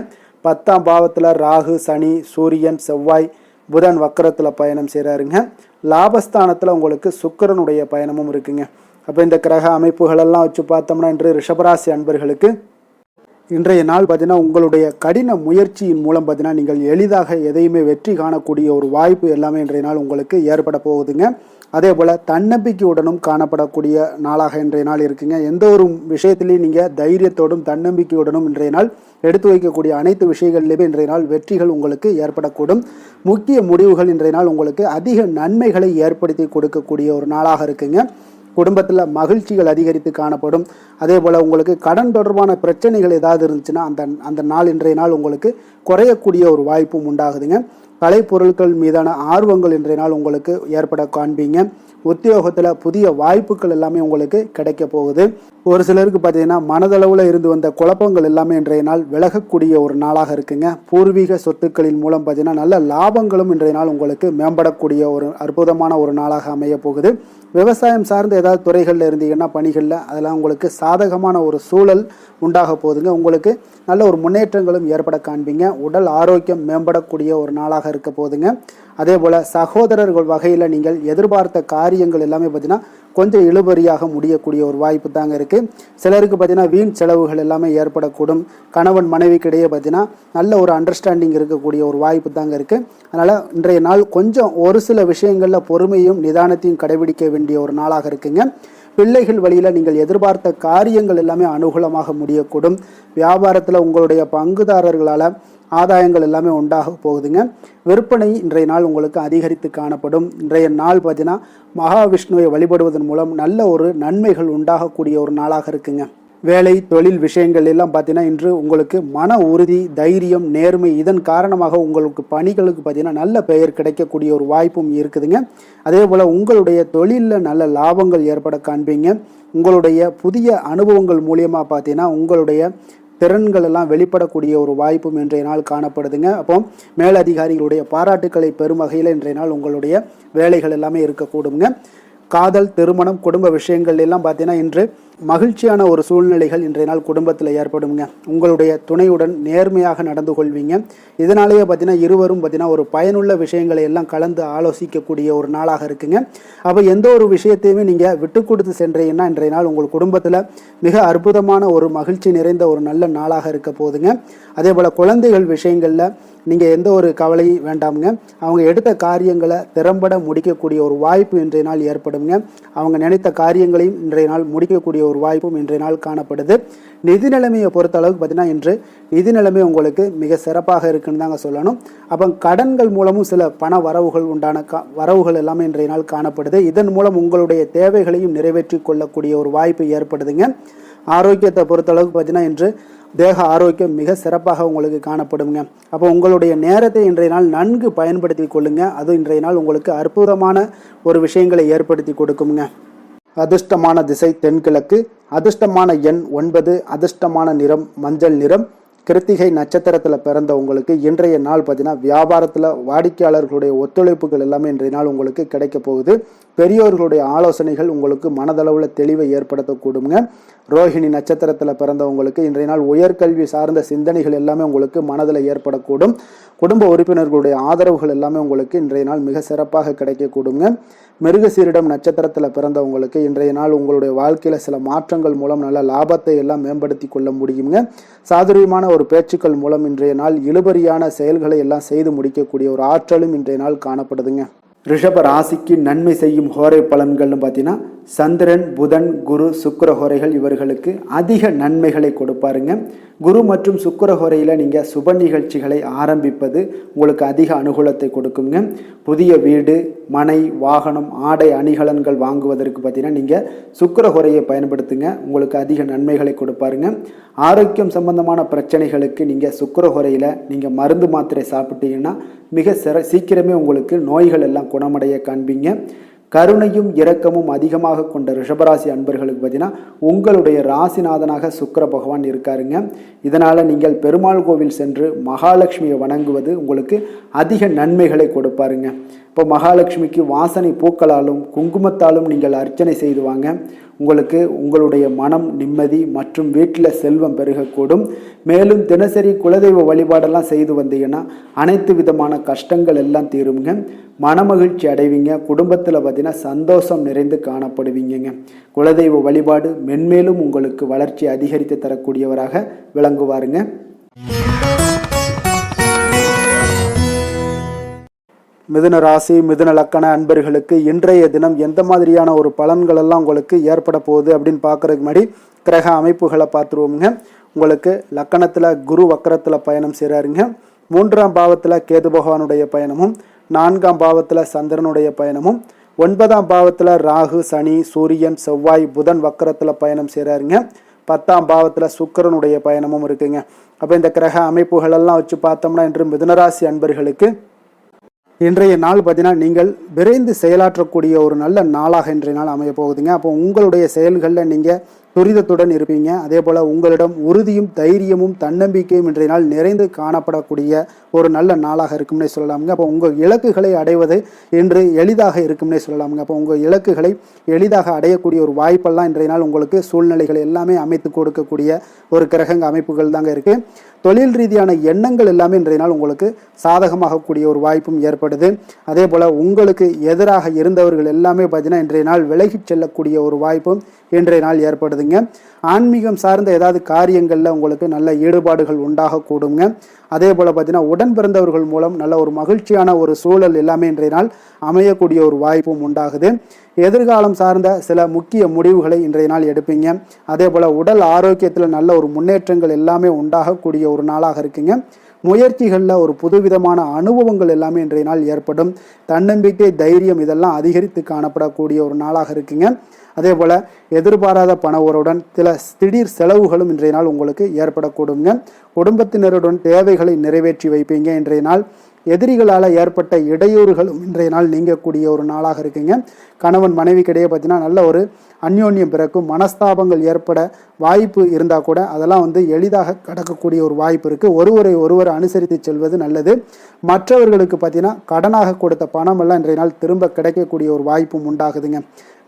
10ஆம் பாவத்தில் ராகு, சனி, சூரியன், செவ்வாய், புதன் வக்கரத்தில் பயணம் செய்கிறாருங்க. லாபஸ்தானத்தில் உங்களுக்கு சுக்கிரனுடைய பயணமும் இருக்குங்க. அப்போ இந்த கிரக அமைப்புகளெல்லாம் வச்சு பார்த்தோம்னா இன்று ரிஷபராசி அன்பர்களுக்கு இன்றைய நாள் பார்த்தீங்கன்னா உங்களுடைய கடின முயற்சியின் மூலம் பார்த்தீங்கன்னா நீங்கள் எளிதாக எதையுமே வெற்றி காணக்கூடிய ஒரு வாய்ப்பு எல்லாமே இன்றைய நாள் உங்களுக்கு ஏற்பட போகுதுங்க. அதே போல் தன்னம்பிக்கையுடனும் காணப்படக்கூடிய நாளாக இன்றைய நாள் இருக்குங்க. எந்த ஒரு விஷயத்திலையும் நீங்கள் தைரியத்தோடும் தன்னம்பிக்கையுடனும் இன்றைய நாள் எடுத்து வைக்கக்கூடிய அனைத்து விஷயங்களிலுமே இன்றைய நாள் வெற்றிகள் உங்களுக்கு ஏற்படக்கூடும். முக்கிய முடிவுகள் இன்றைய நாள் உங்களுக்கு அதிக நன்மைகளை ஏற்படுத்தி கொடுக்கக்கூடிய ஒரு நாளாக இருக்குங்க. குடும்பத்தில் மகிழ்ச்சிகள் அதிகரித்து காணப்படும். அதே போல் உங்களுக்கு கடன் தொடர்பான பிரச்சனைகள் ஏதாவது இருந்துச்சுன்னா அந்த நாள் இன்றைய நாள் உங்களுக்கு குறையக்கூடிய ஒரு வாய்ப்பும் உண்டாகுதுங்க. கலைப்பொருட்கள் மீதான ஆர்வங்கள் இன்றைய நாள் உங்களுக்கு ஏற்பட காண்பீங்க. உத்தியோகத்தில் புதிய வாய்ப்புகள் எல்லாமே உங்களுக்கு கிடைக்க போகுது. ஒரு சிலருக்கு பார்த்தீங்கன்னா மனதளவில் இருந்து வந்த குழப்பங்கள் எல்லாமே இன்றைய நாள் விலகக்கூடிய ஒரு நாளாக இருக்குங்க. பூர்வீக சொத்துக்களின் மூலம் பார்த்தீங்கன்னா நல்ல லாபங்களும் இன்றைய நாள் உங்களுக்கு மேம்படக்கூடிய ஒரு அற்புதமான ஒரு நாளாக அமைய போகுது. விவசாயம் சார்ந்த ஏதாவது துறைகளில் இருந்தீங்கன்னா பணிகளில் அதெல்லாம் உங்களுக்கு சாதகமான ஒரு சூழல் உண்டாக போகுதுங்க. உங்களுக்கு நல்ல ஒரு முன்னேற்றங்களும் ஏற்பட காண்பீங்க. உடல் ஆரோக்கியம் மேம்படக்கூடிய ஒரு நாளாக இருக்க போகுதுங்க. அதே போல் சகோதரர்கள் வகையில் நீங்கள் எதிர்பார்த்த காரியங்கள் எல்லாமே பார்த்தீங்கன்னா கொஞ்சம் இழுபறியாக முடியக்கூடிய ஒரு வாய்ப்பு தாங்க இருக்குது. சிலருக்கு பார்த்தீங்கன்னா வீண் செலவுகள் எல்லாமே ஏற்படக்கூடும். கணவன் மனைவிக்கிடையே பார்த்தீங்கன்னா நல்ல ஒரு அண்டர்ஸ்டாண்டிங் இருக்கக்கூடிய ஒரு வாய்ப்பு தாங்க இருக்குது. அதனால் இன்றைய நாள் கொஞ்சம் ஒரு சில விஷயங்களில் பொறுமையும் நிதானத்தையும் கடைபிடிக்க வேண்டிய ஒரு நாளாக இருக்குங்க. பிள்ளைகள் வழியில் நீங்கள் எதிர்பார்த்த காரியங்கள் எல்லாமே அனுகூலமாக முடியக்கூடும். வியாபாரத்தில் உங்களுடைய பங்குதாரர்களால் ஆதாயங்கள் எல்லாமே உண்டாக போகுதுங்க. விற்பனை இன்றைய நாள் உங்களுக்கு அதிகரித்து காணப்படும். இன்றைய நாள் பார்த்தீங்கன்னா மகாவிஷ்ணுவை வழிபடுவதன் மூலம் நல்ல ஒரு நன்மைகள் உண்டாகக்கூடிய ஒரு நாளாக இருக்குங்க. வேலை தொழில் விஷயங்கள் எல்லாம் பார்த்தீங்கன்னா இன்று உங்களுக்கு மன உறுதி, தைரியம், நேர்மை இதன் காரணமாக உங்களுக்கு பணிகளுக்கு பார்த்தீங்கன்னா நல்ல பெயர் கிடைக்கக்கூடிய ஒரு வாய்ப்பும் இருக்குதுங்க. அதே போல் உங்களுடைய தொழிலில் நல்ல லாபங்கள் ஏற்பட காண்பீங்க. உங்களுடைய புதிய அனுபவங்கள் மூலியமாக பார்த்தீங்கன்னா உங்களுடைய திறன்கள் எல்லாம் வெளிப்படக்கூடிய ஒரு வாய்ப்பும் இன்றைய நாள் காணப்படுதுங்க. அப்போ மேலதிகாரிகளுடைய பாராட்டுக்களை பெறும் வகையில் இன்றைய நாள் உங்களுடைய வேலைகள் எல்லாமே இருக்கக்கூடுங்க. காதல், திருமணம், குடும்ப விஷயங்கள் எல்லாம் பார்த்தீங்கன்னா இன்று மகிழ்ச்சியான ஒரு சூழ்நிலைகள் இன்றைய நாள் குடும்பத்தில் ஏற்படுங்க. உங்களுடைய துணையுடன் நேர்மையாக நடந்து கொள்வீங்க. இதனாலேயே பார்த்தீங்கன்னா இருவரும் பார்த்தீங்கன்னா ஒரு பயனுள்ள விஷயங்களை எல்லாம் கலந்து ஆலோசிக்கக்கூடிய ஒரு நாளாக இருக்குங்க. அப்போ எந்த ஒரு விஷயத்தையுமே நீங்கள் விட்டு கொடுத்து சென்றீங்கன்னா இன்றைய நாள் உங்கள் குடும்பத்தில் மிக அற்புதமான ஒரு மகிழ்ச்சி நிறைந்த ஒரு நல்ல நாளாக இருக்க போகுதுங்க. அதே போல் குழந்தைகள் விஷயங்களில் நீங்கள் எந்த ஒரு கவலையும் வேண்டாமுங்க. அவங்க எடுத்த காரியங்களை திறம்பட முடிக்கக்கூடிய ஒரு வாய்ப்பு இன்றைய நாள் ஏற்படுங்க. அவங்க நினைத்த காரியங்களையும் இன்றைய நாள் முடிக்கக்கூடிய ஒரு வாய்ப்பும் இன்றைய நாள் காணப்படுது. நிதி நிலைமையை பொறுத்த அளவுக்கு பார்த்தீங்கன்னா இன்று நிதி நிலைமை உங்களுக்கு மிக சிறப்பாக இருக்குன்னு தாங்க சொல்லணும். அப்போ கடன்கள் மூலமும் சில பண வரவுகள் உண்டான வரவுகள் எல்லாமே இன்றைய நாள் காணப்படுது. இதன் மூலம் உங்களுடைய தேவைகளையும் நிறைவேற்றி கொள்ளக்கூடிய ஒரு வாய்ப்பு ஏற்படுதுங்க. ஆரோக்கியத்தை பொறுத்த அளவுக்கு பார்த்தீங்கன்னா இன்று தேக ஆரோக்கியம் மிக சிறப்பாக உங்களுக்கு காணப்படுங்க. அப்போ உங்களுடைய நேரத்தை இன்றைய நாள் நன்கு பயன்படுத்தி கொள்ளுங்க. அது இன்றைய நாள் உங்களுக்கு அற்புதமான ஒரு விஷயங்களை ஏற்படுத்தி கொடுக்குங்க. அதிர்ஷ்டமான திசை தென்கிழக்கு, அதிர்ஷ்டமான எண் 9, அதிர்ஷ்டமான நிறம் மஞ்சள் நிறம். கிருத்திகை நட்சத்திரத்தில் பிறந்த உங்களுக்கு இன்றைய நாள் பார்த்தீங்கன்னா வியாபாரத்தில் வாடிக்கையாளர்களுடைய ஒத்துழைப்புகள் எல்லாமே இன்றைய நாள் உங்களுக்கு கிடைக்க போகுது. பெரியோர்களுடைய ஆலோசனைகள் உங்களுக்கு மனதளவில் தெளிவை ஏற்படுத்தக்கூடுங்க. ரோஹிணி நட்சத்திரத்தில் பிறந்தவங்களுக்கு இன்றைய நாள் உயர்கல்வி சார்ந்த சிந்தனைகள் எல்லாமே உங்களுக்கு மனதில் ஏற்படக்கூடும். குடும்ப உறுப்பினர்களுடைய ஆதரவுகள் எல்லாமே உங்களுக்கு இன்றைய நாள் மிக சிறப்பாக கிடைக்கக்கூடுங்க. மிருகசீரிடம் நட்சத்திரத்தில் பிறந்தவங்களுக்கு இன்றைய நாள் உங்களுடைய வாழ்க்கையில் சில மாற்றங்கள் மூலம் நல்ல லாபத்தை எல்லாம் மேம்படுத்தி கொள்ள முடியுங்க. சாதுரியமான ஒரு பேச்சுக்கள் மூலம் இன்றைய நாள் இழுபறியான செயல்களை எல்லாம் செய்து முடிக்கக்கூடிய ஒரு ஆற்றலும் இன்றைய நாள் காணப்படுதுங்க. ரிஷப ராசிக்கு நன்மை செய்யும் ஹோரை பலன்கள்னு பார்த்தீங்கன்னா சந்திரன், புதன், குரு, சுக்கிர ஹோரைகள் இவர்களுக்கு அதிக நன்மைகளை கொடுப்பாருங்க. குரு மற்றும் சுக்கிர ஹோரையில் நீங்கள் சுப நிகழ்ச்சிகளை ஆரம்பிப்பது உங்களுக்கு அதிக அனுகூலத்தை கொடுக்குங்க. புதிய வீடு, மனை, வாகனம், ஆடை அணிகலன்கள் வாங்குவதற்கு பார்த்தீங்கன்னா நீங்கள் சுக்கிர ஹோரையை பயன்படுத்துங்க. உங்களுக்கு அதிக நன்மைகளை கொடுப்பாருங்க. ஆரோக்கியம் சம்பந்தமான பிரச்சனைகளுக்கு நீங்கள் சுக்கிர ஹோரையில் நீங்கள் மருந்து மாத்திரை சாப்பிட்டீங்கன்னா மிக சீக்கிரமே உங்களுக்கு நோய்கள் எல்லாம் குணமடைய காண்பீங்க. கருணையும் இரக்கமும் அதிகமாக கொண்ட ரிஷபராசி அன்பர்களுக்கு பார்த்தீங்கன்னா உங்களுடைய ராசிநாதனாக சுக்கிர பகவான் இருக்காருங்க. இதனால் நீங்கள் பெருமாள் கோவில் சென்று மகாலட்சுமியை வணங்குவது உங்களுக்கு அதிக நன்மைகளை கொடுப்பாருங்க. இப்போ மகாலட்சுமிக்கு வாசனை பூக்களாலும் குங்குமத்தாலும் நீங்கள் அர்ச்சனை செய்து வாங்க. உங்களுக்கு உங்களுடைய மனம் நிம்மதி மற்றும் வீட்டில் செல்வம் பெருகக்கூடும். மேலும் தினசரி குலதெய்வ வழிபாடெல்லாம் செய்து வந்தீங்கன்னா அனைத்து விதமான கஷ்டங்கள் எல்லாம் தீருங்க. மனமகிழ்ச்சி அடைவீங்க. குடும்பத்தில் பார்த்தீங்கன்னா சந்தோஷம் நிறைந்து காணப்படுவீங்க. குலதெய்வ வழிபாடு மென்மேலும் உங்களுக்கு வளர்ச்சி அதிகரித்து தரக்கூடியவராக விளங்குவாருங்க. மிதுன ராசி, மிதுன லக்கண அன்பர்களுக்கு இன்றைய தினம் எந்த மாதிரியான ஒரு பலன்கள் எல்லாம் உங்களுக்கு ஏற்பட போகுது அப்படின்னு பார்க்கறதுக்கு முன்னாடி கிரக அமைப்புகளை பார்த்துருவோங்க. உங்களுக்கு லக்கணத்தில் குரு வக்கரத்தில் பயணம் செய்கிறாருங்க. 3ஆம் பாவத்தில் கேது பகவானுடைய பயணமும், 4ஆம் பாவத்தில் சந்திரனுடைய பயணமும், 9ஆம் பாவத்தில் ராகு, சனி, சூரியன், செவ்வாய், புதன் வக்கரத்தில் பயணம் செய்கிறாருங்க. 10ஆம் பாவத்தில் சுக்கிரனுடைய பயணமும் இருக்குங்க. அப்போ இந்த கிரக அமைப்புகள் எல்லாம் வச்சு பார்த்தோம்னா இன்று மிதுனராசி அன்பர்களுக்கு இன்றைய நாள் பார்த்தீங்கன்னா நீங்கள் விரைந்து செயலாற்றக்கூடிய ஒரு நல்ல நாளாக இன்றைய நாள் அமைய போகுதுங்க. அப்போ உங்களுடைய செயல்களில் நீங்கள் துரிதத்துடன் இருப்பீங்க. அதே போல் உங்களிடம் உறுதியும் தைரியமும் தன்னம்பிக்கையும் இன்றைய நாள் நிறைந்து காணப்படக்கூடிய ஒரு நல்ல நாளாக இருக்கும்னே சொல்லலாமுங்க. அப்போ உங்கள் இலக்குகளை அடைவது இன்று எளிதாக இருக்கும்னே சொல்லலாமுங்க. அப்போ உங்கள் இலக்குகளை எளிதாக அடையக்கூடிய ஒரு வாய்ப்பெல்லாம் இன்றைய நாள் உங்களுக்கு சூழ்நிலைகள் எல்லாமே அமைத்து கொடுக்கக்கூடிய ஒரு கிரகங்க அமைப்புகள் தாங்க இருக்குது. தொழில் ரீதியான எண்ணங்கள் எல்லாமே இன்றைய நாள் உங்களுக்கு சாதகமாகக்கூடிய ஒரு வாய்ப்பும் ஏற்படுது. அதே போல் உங்களுக்கு எதிராக இருந்தவர்கள் எல்லாமே பார்த்தீங்கன்னா இன்றைய நாள் விலகிச் செல்லக்கூடிய ஒரு வாய்ப்பும் இன்றைய நாள் ஏற்படுதுங்க. ஆன்மீகம் சார்ந்த ஏதாவது காரியங்களில் உங்களுக்கு நல்ல ஈடுபாடுகள் உண்டாகக்கூடுங்க. அதே போல் பார்த்தீங்கன்னா உடன் பிறந்தவர்கள் மூலம் நல்ல ஒரு மகிழ்ச்சியான ஒரு சூழல் எல்லாமே இன்றைய நாள் அமையக்கூடிய ஒரு வாய்ப்பும் உண்டாகுது. எதிர்காலம் சார்ந்த சில முக்கிய முடிவுகளை இன்றைய நாள் எடுப்பீங்க. அதே போல் உடல் ஆரோக்கியத்தில் நல்ல ஒரு முன்னேற்றங்கள் எல்லாமே உண்டாகக்கூடிய ஒரு நாளாக இருக்குங்க. முயற்சிகளில் ஒரு புதுவிதமான அனுபவங்கள் எல்லாமே இன்றைய நாள் ஏற்படும். தன்னம்பிக்கை, தைரியம் இதெல்லாம் அதிகரித்து காணப்படக்கூடிய ஒரு நாளாக இருக்குங்க. அதே போல் எதிர்பாராத பண உறவுடன் சில திடீர் செலவுகளும் இன்றைய நாள் உங்களுக்கு ஏற்படக்கூடுங்க. குடும்பத்தினருடன் தேவைகளை நிறைவேற்றி வைப்பீங்க. இன்றைய நாள் எதிரிகளால் ஏற்பட்ட இடையூறுகளும் இன்றைய நாள் நீங்கக்கூடிய ஒரு நாளாக இருக்குங்க. கணவன் மனைவிக்கிடையே பார்த்தீங்கன்னா நல்ல ஒரு அந்யோன்யம் பிறக்கும். மனஸ்தாபங்கள் ஏற்பட வாய்ப்பு இருந்தால் கூட அதெல்லாம் எளிதாக கடக்கக்கூடிய ஒரு வாய்ப்பு இருக்குது. ஒருவரை அனுசரித்து செல்வது நல்லது. மற்றவர்களுக்கு பார்த்தீங்கன்னா கடனாக கொடுத்த பணம் எல்லாம் இன்றைய நாள் திரும்ப கிடைக்கக்கூடிய ஒரு வாய்ப்பும் உண்டாகுதுங்க.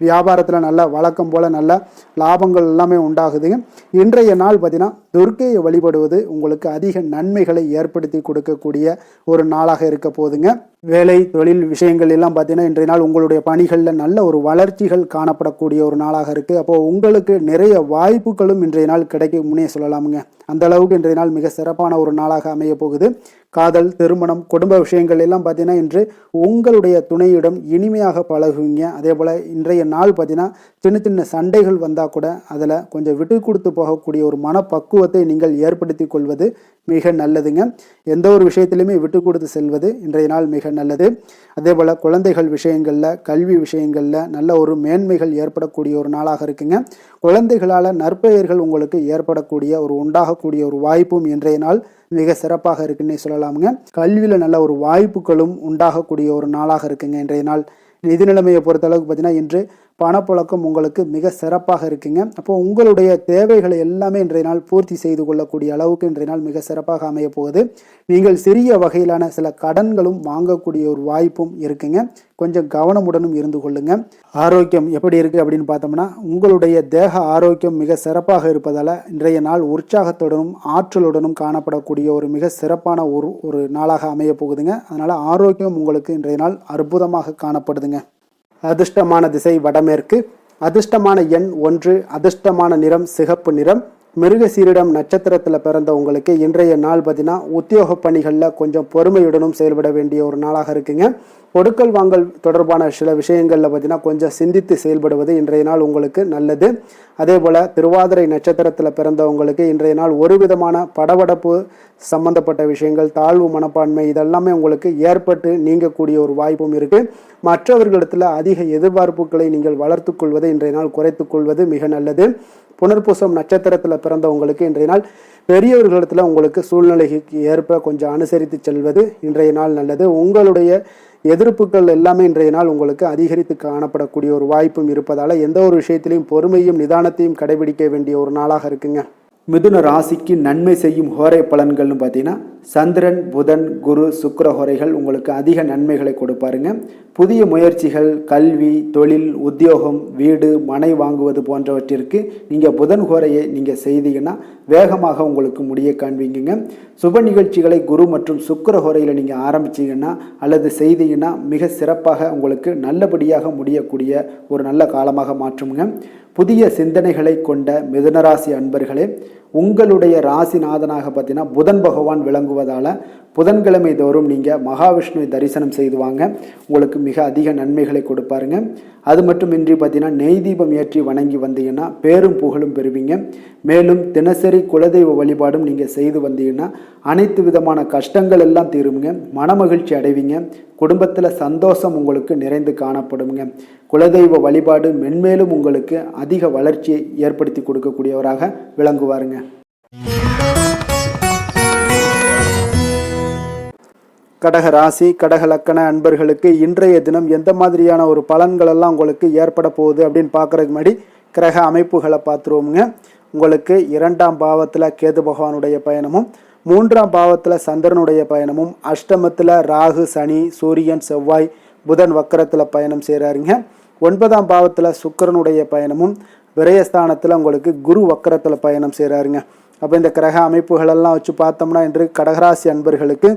வியாபாரத்தில் நல்ல வழக்கம் போல் நல்ல லாபங்கள் எல்லாமே உண்டாகுதுங்க. இன்றைய நாள் பார்த்தீங்கன்னா துர்க்கையை வழிபடுவது உங்களுக்கு அதிக நன்மைகளை ஏற்படுத்தி கொடுக்கக்கூடிய ஒரு நாளாக இருக்க போகுதுங்க. வேலை தொழில் விஷயங்கள் எல்லாம் பார்த்தீங்கன்னா இன்றைய நாள் உங்களுடைய பணிகளில் நல்ல ஒரு வளர்ச்சிகள் காணப்படக்கூடிய ஒரு நாளாக இருக்குது. அப்போது உங்களுக்கு நிறைய வாய்ப்புகளும் இன்றைய நாள் கிடைக்க முன்னே சொல்லலாமுங்க. அந்த அளவுக்கு இன்றைய நாள் மிக சிறப்பான ஒரு நாளாக அமைய போகுது. காதல், திருமணம், குடும்ப விஷயங்கள் எல்லாம் பார்த்தீங்கன்னா இன்று உங்களுடைய துணையிடம் இனிமையாக பழகுவீங்க. அதே போல் இன்றைய நாள் பார்த்தீங்கன்னா சின்ன சின்ன சண்டைகள் வந்தால் கூட அதில் கொஞ்சம் விட்டு கொடுத்து போகக்கூடிய ஒரு மனப்பக்குவத்தை நீங்கள் ஏற்படுத்தி கொள்வது மிக நல்லதுங்க. எந்த ஒரு விஷயத்திலுமே விட்டு கொடுத்து செல்வது இன்றைய நாள் மிக நல்லது. அதே போல் குழந்தைகள் விஷயங்களில், கல்வி விஷயங்களில் நல்ல ஒரு மேன்மைகள் ஏற்படக்கூடிய ஒரு நாளாக இருக்குங்க. குழந்தைகளால் நற்பெயர்கள் உங்களுக்கு ஏற்படக்கூடிய உண்டாகக்கூடிய ஒரு வாய்ப்பும் இன்றைய நாள் மிக சிறப்பாக இருக்குன்னே சொல்லலாமுங்க. கல்வியில் நல்ல ஒரு வாய்ப்புகளும் உண்டாகக்கூடிய ஒரு நாளாக இருக்குங்க இன்றைய நாள். நிதி நிலைமையை பொறுத்தளவுக்கு பார்த்தீங்கன்னா இன்று பணப்புழக்கம் உங்களுக்கு மிக சிறப்பாக இருக்குங்க. அப்போ உங்களுடைய தேவைகளை எல்லாமே இன்றைய நாள் பூர்த்தி செய்து கொள்ளக்கூடிய அளவுக்கு இன்றைய நாள் மிக சிறப்பாக அமைய போகுது. நீங்கள் சிறிய வகையிலான சில கடன்களும் வாங்கக்கூடிய ஒரு வாய்ப்பும் இருக்குங்க. கொஞ்சம் கவனமுடனும் இருந்து கொள்ளுங்க. ஆரோக்கியம் எப்படி இருக்கு அப்படின்னு பார்த்தோம்னா உங்களுடைய தேக ஆரோக்கியம் மிக சிறப்பாக இருப்பதால் இன்றைய நாள் உற்சாகத்துடனும் ஆற்றலுடனும் காணப்படக்கூடிய ஒரு மிக சிறப்பான ஒரு நாளாக அமைய போகுதுங்க. அதனால ஆரோக்கியம் உங்களுக்கு இன்றைய நாள் அற்புதமாக காணப்படுதுங்க. அதிர்ஷ்டமான திசை வடமேற்கு. அதிர்ஷ்டமான எண் 1. அதிர்ஷ்டமான நிறம் சிகப்பு நிறம். மிருகசீரிடம் நட்சத்திரத்தில் பிறந்த உங்களுக்கு இன்றைய நாள் பார்த்தீங்கன்னா உத்தியோக பணிகளில் கொஞ்சம் பொறுமையுடனும் செயல்பட வேண்டிய ஒரு நாளாக இருக்குங்க. கொடுக்கல் வாங்கல் தொடர்பான சில விஷயங்களில் பார்த்தீங்கன்னா கொஞ்சம் சிந்தித்து செயல்படுவது இன்றைய நாள் உங்களுக்கு நல்லது. அதே போல் திருவாதிரை நட்சத்திரத்தில் பிறந்தவங்களுக்கு இன்றைய நாள் ஒரு விதமான படபடப்பு சம்பந்தப்பட்ட விஷயங்கள், தாழ்வு மனப்பான்மை இதெல்லாமே உங்களுக்கு ஏற்பட்டு நீங்கக்கூடிய ஒரு வாய்ப்பும் இருக்குது. மற்றவர்களிடத்தில் அதிக எதிர்பார்ப்புகளை நீங்கள் வளர்த்து கொள்வதை இன்றைய நாள் குறைத்து கொள்வது மிக நல்லது. புனர்பூசம் நட்சத்திரத்தில் பிறந்தவங்களுக்கு இன்றைய நாள் பெரியவர்களிடத்தில் உங்களுக்கு சூழ்நிலைக்கு ஏற்ப கொஞ்சம் அனுசரித்து செல்வது இன்றைய நாள் நல்லது. உங்களுடைய எதிர்ப்புகள் எல்லாமே இன்றைய நாள் உங்களுக்கு அதிகரித்து காணப்படக்கூடிய ஒரு வாய்ப்பும் இருப்பதால் எந்த ஒரு விஷயத்திலையும் பொறுமையும் நிதானத்தையும் கடைபிடிக்க வேண்டிய ஒரு நாளாக இருக்குங்க. மிதுன ராசிக்கு நன்மை செய்யும் ஹோரை பலன்கள்னு பார்த்தீங்கன்னா சந்திரன், புதன், குரு, சுக்கிர ஹோரைகள் உங்களுக்கு அதிக நன்மைகளை கொடுப்பாருங்க. புதிய முயற்சிகள், கல்வி, தொழில், உத்தியோகம், வீடு, மனை வாங்குவது போன்றவற்றிற்கு நீங்கள் புதன் ஹோரையை நீங்கள் செய்தீங்கன்னா வேகமாக உங்களுக்கு முடிய காண்பீங்க. சுப நிகழ்ச்சிகளை குரு மற்றும் சுக்கிர ஹோரையில் நீங்கள் ஆரம்பிச்சிங்கன்னா அல்லது செய்தீங்கன்னா மிக சிறப்பாக உங்களுக்கு நல்லபடியாக முடியக்கூடிய ஒரு நல்ல காலமாக மாற்றுங்க. புதிய சிந்தனைகளை கொண்ட மிதுனராசி அன்பர்களே, உங்களுடைய ராசிநாதனாக பார்த்தீங்கன்னா புதன் பகவான் விளங்குவதால் புதன்கிழமை தோறும் நீங்கள் மகாவிஷ்ணுவை தரிசனம் செய்து வாங்க. உங்களுக்கு மிக அதிக நன்மைகளை கொடுப்பாருங்க. அது மட்டுமின்றி பார்த்தீங்கன்னா நெய் தீபம் ஏற்றி வணங்கி வந்தீங்கன்னா பேரும் புகழும் பெறுவீங்க. மேலும் தினசரி குலதெய்வ வழிபாடும் நீங்கள் செய்து வந்தீங்கன்னா அனைத்து விதமான கஷ்டங்கள் எல்லாம் தீருங்க. மனமகிழ்ச்சி அடைவீங்க. குடும்பத்தில் சந்தோஷம் உங்களுக்கு நிறைந்து காணப்படுங்க. குலதெய்வ வழிபாடு மென்மேலும் உங்களுக்கு அதிக வளர்ச்சியை ஏற்படுத்தி கொடுக்கக்கூடியவராக விளங்குவாருங்க. கடக ராசி, கடக லக்கண அன்பர்களுக்கு இன்றைய தினம் எந்த மாதிரியான ஒரு பலன்கள் எல்லாம் உங்களுக்கு ஏற்பட போகுது அப்படின்னு பார்க்கறதுக்கு முன்னாடி கிரக அமைப்புகளை பார்த்துருவோமுங்க. உங்களுக்கு 2ஆம் பாவத்தில் கேது பகவானுடைய பயணமும், 3ஆம் பாவத்தில் சந்திரனுடைய பயணமும், அஷ்டமத்தில் ராகு, சனி, சூரியன், செவ்வாய், புதன் வக்கரத்தில் பயணம் செய்கிறாருங்க. 9ஆம் பாவத்தில் சுக்கிரனுடைய பயணமும், விரயஸ்தானத்தில் உங்களுக்கு குரு வக்கரத்தில் பயணம் செய்கிறாருங்க. அப்போ இந்த கிரக அமைப்புகளெல்லாம் வச்சு பார்த்தோம்னா இன்று கடகராசி அன்பர்களுக்கு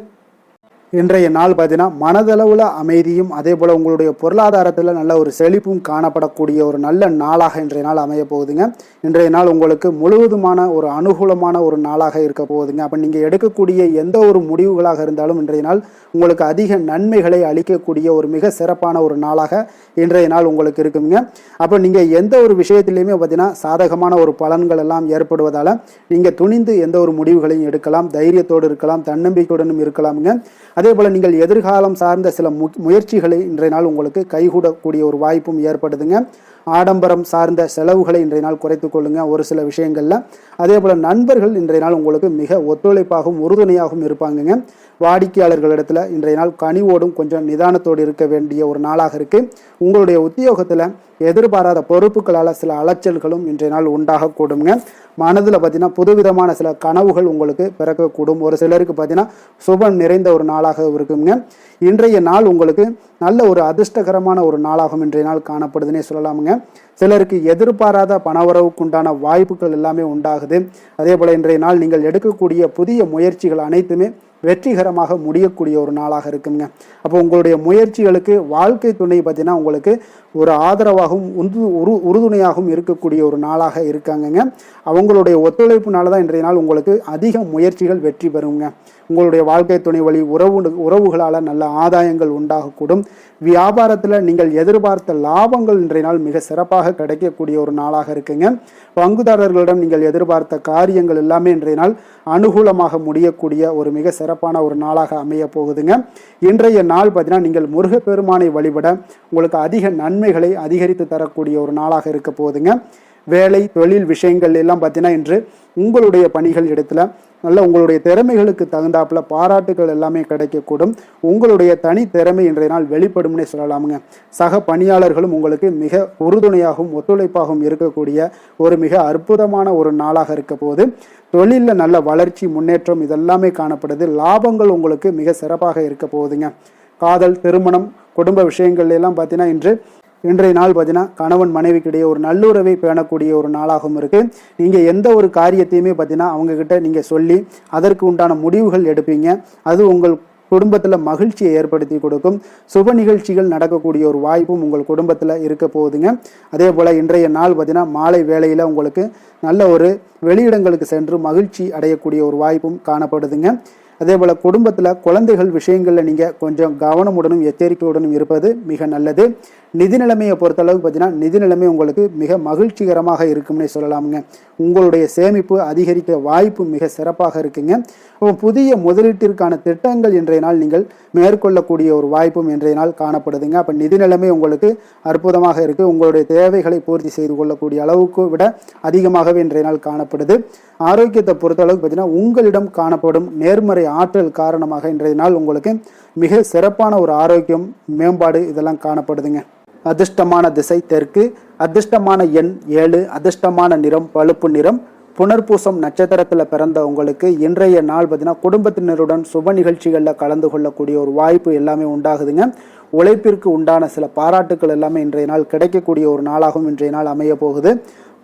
இன்றைய நாள் பார்த்தீங்கன்னா மனதளவில் அமைதியும் அதே போல் உங்களுடைய பொருளாதாரத்தில் நல்ல ஒரு செழிப்பும் காணப்படக்கூடிய ஒரு நல்ல நாளாக இன்றைய நாள் அமைய போகுதுங்க. இன்றைய நாள் உங்களுக்கு முழுவதுமான ஒரு அனுகூலமான ஒரு நாளாக இருக்க போகுதுங்க. அப்போ நீங்கள் எடுக்கக்கூடிய எந்த ஒரு முடிவுகளாக இருந்தாலும் இன்றைய நாள் உங்களுக்கு அதிக நன்மைகளை அளிக்கக்கூடிய ஒரு மிக சிறப்பான ஒரு நாளாக இன்றைய நாள் உங்களுக்கு இருக்குங்க. அப்போ நீங்கள் எந்த ஒரு விஷயத்திலையுமே பார்த்தீங்கன்னா சாதகமான ஒரு பலன்கள் எல்லாம் ஏற்படுவதால் நீங்கள் துணிந்து எந்த ஒரு முடிவுகளையும் எடுக்கலாம், தைரியத்தோடு இருக்கலாம், தன்னம்பிக்கையுடனும் இருக்கலாமுங்க. அதே போல் நீங்கள் எதிர்காலம் சார்ந்த சில முயற்சிகளை இன்றைய நாள் உங்களுக்கு கைகூடக்கூடிய ஒரு வாய்ப்பும் ஏற்படுதுங்க. ஆடம்பரம் சார்ந்த செலவுகளை இன்றைய நாள் குறைத்து கொள்ளுங்க ஒரு சில விஷயங்கள்ல. அதே போல் நண்பர்கள் இன்றைய நாள் உங்களுக்கு மிக ஒத்துழைப்பாகவும் உறுதுணையாகவும் இருப்பாங்கங்க. வாடிக்கையாளர்களிடத்துல இன்றைய நாள் கனிவோடும் கொஞ்சம் நிதானத்தோடு இருக்க வேண்டிய ஒரு நாளாக இருக்கு. உங்களுடைய உத்தியோகத்தில் எதிர்பாராத பொறுப்புகளால் சில அலைச்சல்களும் இன்றைய நாள் உண்டாகக்கூடுங்க. மனதில் பார்த்தீங்கன்னா புதுவிதமான சில கனவுகள் உங்களுக்கு பிறக்கக்கூடும். ஒரு சிலருக்கு பார்த்தீங்கன்னா சுபம் நிறைந்த ஒரு நாளாக இருக்குங்க. இன்றைய நாள் உங்களுக்கு நல்ல ஒரு அதிர்ஷ்டகரமான ஒரு நாளாகவும் இன்றைய நாள் காணப்படுதுன்னே சொல்லலாமுங்க. சிலருக்கு எதிர்பாராத பணவரவுக்கு உண்டான வாய்ப்புகள் எல்லாமே உண்டாகுது. அதே போல் இன்றைய நாள் நீங்கள் எடுக்கக்கூடிய புதிய முயற்சிகள் அனைத்துமே வெற்றிகரமாக முடியக்கூடிய ஒரு நாளாக இருக்குங்க. அப்போ உங்களுடைய முயற்சிகளுக்கு வாழ்க்கை துணை பார்த்தீங்கன்னா உங்களுக்கு ஒரு ஆதரவாகவும் உறுதுணையாகவும் இருக்கக்கூடிய ஒரு நாளாக இருக்காங்கங்க. அவங்களுடைய ஒத்துழைப்புனால தான் இன்றைய நாள் உங்களுக்கு அதிக முயற்சிகள் வெற்றி பெறுங்க. உங்களுடைய வாழ்க்கை துணை வழி உறவுகளால் நல்ல ஆதாயங்கள் உண்டாகக்கூடும். வியாபாரத்தில் நீங்கள் எதிர்பார்த்த லாபங்கள் இன்றைய நாள் மிக சிறப்பாக கிடைக்கக்கூடிய ஒரு நாளாக இருக்குங்க. பங்குதாரர்களிடம் நீங்கள் எதிர்பார்த்த காரியங்கள் எல்லாமே இன்றைய நாள் அனுகூலமாக முடியக்கூடிய ஒரு மிக சிறப்பான ஒரு நாளாக அமைய போகுதுங்க. இன்றைய நாள் பார்த்தீங்கன்னா நீங்கள் முருகப்பெருமானை வழிபட உங்களுக்கு அதிக நன்மைகளை அதிகரித்து தரக்கூடிய ஒரு நாளாக இருக்க போகுதுங்க. வேலை தொழில் விஷயங்கள் எல்லாம் பார்த்தீங்கன்னா இன்று உங்களுடைய பணிகள் இடத்துல நல்ல உங்களுடைய திறமைகளுக்கு தகுந்தாப்புல பாராட்டுகள் எல்லாமே கிடைக்கக்கூடும். உங்களுடைய தனி திறமை இன்றைய நாள் வெளிப்படும்னே சொல்லலாமுங்க. சக பணியாளர்களும் உங்களுக்கு மிக உறுதுணையாகவும் ஒத்துழைப்பாகவும் இருக்கக்கூடிய ஒரு மிக அற்புதமான ஒரு நாளாக இருக்க போது. தொழிலில் நல்ல வளர்ச்சி முன்னேற்றம் இதெல்லாமே காணப்படுது. லாபங்கள் உங்களுக்கு மிக சிறப்பாக இருக்க போகுதுங்க. காதல் திருமணம் குடும்ப விஷயங்கள் எல்லாம் பார்த்தீங்கன்னா இன்றைய நாள் பார்த்தீங்கன்னா கணவன் மனைவிக்கிடையே ஒரு நல்லுறவை பேணக்கூடிய ஒரு நாளாகவும் இருக்கு. நீங்கள் எந்த ஒரு காரியத்தையுமே பார்த்தீங்கன்னா அவங்கக்கிட்ட நீங்கள் சொல்லி அதற்கு உண்டான முடிவுகள் எடுப்பீங்க. அது உங்கள் குடும்பத்தில் மகிழ்ச்சியை ஏற்படுத்தி கொடுக்கும். சுப நிகழ்ச்சிகள் நடக்கக்கூடிய ஒரு வாய்ப்பும் உங்கள் குடும்பத்தில் இருக்க போகுதுங்க. அதே போல் இன்றைய நாள் பார்த்தீங்கன்னா மாலை வேளையில் உங்களுக்கு நல்ல ஒரு வெளியிடங்களுக்கு சென்று மகிழ்ச்சி அடையக்கூடிய ஒரு வாய்ப்பும் காணப்படுதுங்க. அதே போல் குடும்பத்தில் குழந்தைகள் விஷயங்களில் நீங்கள் கொஞ்சம் கவனமுடனும் எச்சரிக்கையுடனும் இருப்பது மிக நல்லது. நிதி நிலைமையை பொறுத்தளவுக்கு பார்த்தீங்கன்னா நிதி நிலைமை உங்களுக்கு மிக மகிழ்ச்சிகரமாக இருக்கும்னே சொல்லலாமுங்க. உங்களுடைய சேமிப்பு அதிகரிக்க வாய்ப்பு மிக சிறப்பாக இருக்குங்க. புதிய முதலீட்டிற்கான திட்டங்கள் இன்றைய நாள் நீங்கள் மேற்கொள்ளக்கூடிய ஒரு வாய்ப்பும் இன்றைய நாள் காணப்படுதுங்க. அப்போ நிதி நிலைமை உங்களுக்கு அற்புதமாக இருக்குது. உங்களுடைய தேவைகளை பூர்த்தி செய்து கொள்ளக்கூடிய அளவுக்கு விட அதிகமாகவே இன்றைய நாள் காணப்படுது. ஆரோக்கியத்தை பொறுத்தளவுக்கு பார்த்தீங்கன்னா உங்களிடம் காணப்படும் நேர்மறை ஆற்றல் காரணமாக இன்றைய நாள் உங்களுக்கு மிக சிறப்பான ஒரு ஆரோக்கியம் மேம்பாடு இதெல்லாம் காணப்படுதுங்க. அதிர்ஷ்டமான திசை தெற்கு, அதிர்ஷ்டமான எண் 7, அதிர்ஷ்டமான நிறம் பழுப்பு நிறம். புனர்பூசம் நட்சத்திரத்தில் பிறந்த உங்களுக்கு இன்றைய நாள் பார்த்தீங்கன்னா குடும்பத்தினருடன் சுப நிகழ்ச்சிகளில் கலந்து கொள்ளக்கூடிய ஒரு வாய்ப்பு எல்லாமே உண்டாகுதுங்க. உழைப்பிற்கு உண்டான சில பாராட்டுக்கள் எல்லாமே இன்றைய நாள் கிடைக்கக்கூடிய ஒரு நாளாகவும் இன்றைய நாள் அமைய போகுது.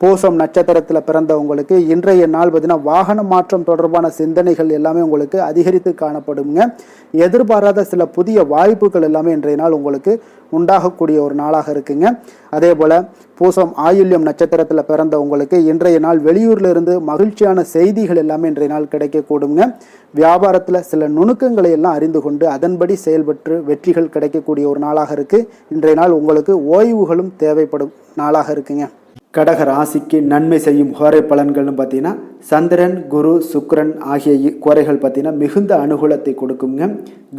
பூசம் நட்சத்திரத்தில் பிறந்த உங்களுக்கு இன்றைய நாள் பார்த்தீங்கன்னா வாகன மாற்றம் தொடர்பான சிந்தனைகள் எல்லாமே உங்களுக்கு அதிகரித்து காணப்படுங்க. எதிர்பாராத சில புதிய வாய்ப்புகள் எல்லாமே இன்றைய நாள் உங்களுக்கு உண்டாகக்கூடிய ஒரு நாளாக இருக்குங்க. அதே போல் பூசம் ஆயுள்யம் நட்சத்திரத்தில் பிறந்த உங்களுக்கு இன்றைய நாள் வெளியூர்ல இருந்து மகிழ்ச்சியான செய்திகள் எல்லாமே இன்றைய நாள் கிடைக்கக்கூடுங்க. வியாபாரத்தில் சில நுணுக்கங்களை எல்லாம் அறிந்து கொண்டு அதன்படி செயல்பட்டு வெற்றிகள் கிடைக்கக்கூடிய ஒரு நாளாக இருக்குது. இன்றைய நாள் உங்களுக்கு ஓய்வுகளும் தேவைப்படும் நாளாக இருக்குங்க. கடக ராசிக்கு நன்மை செய்யும் ஹோரை பலன்கள்னு பார்த்தீங்கன்னா சந்திரன் குரு சுக்கிரன் ஆகிய குறைகள் பார்த்தீங்கன்னா மிகுந்த அனுகூலத்தை கொடுக்குங்க.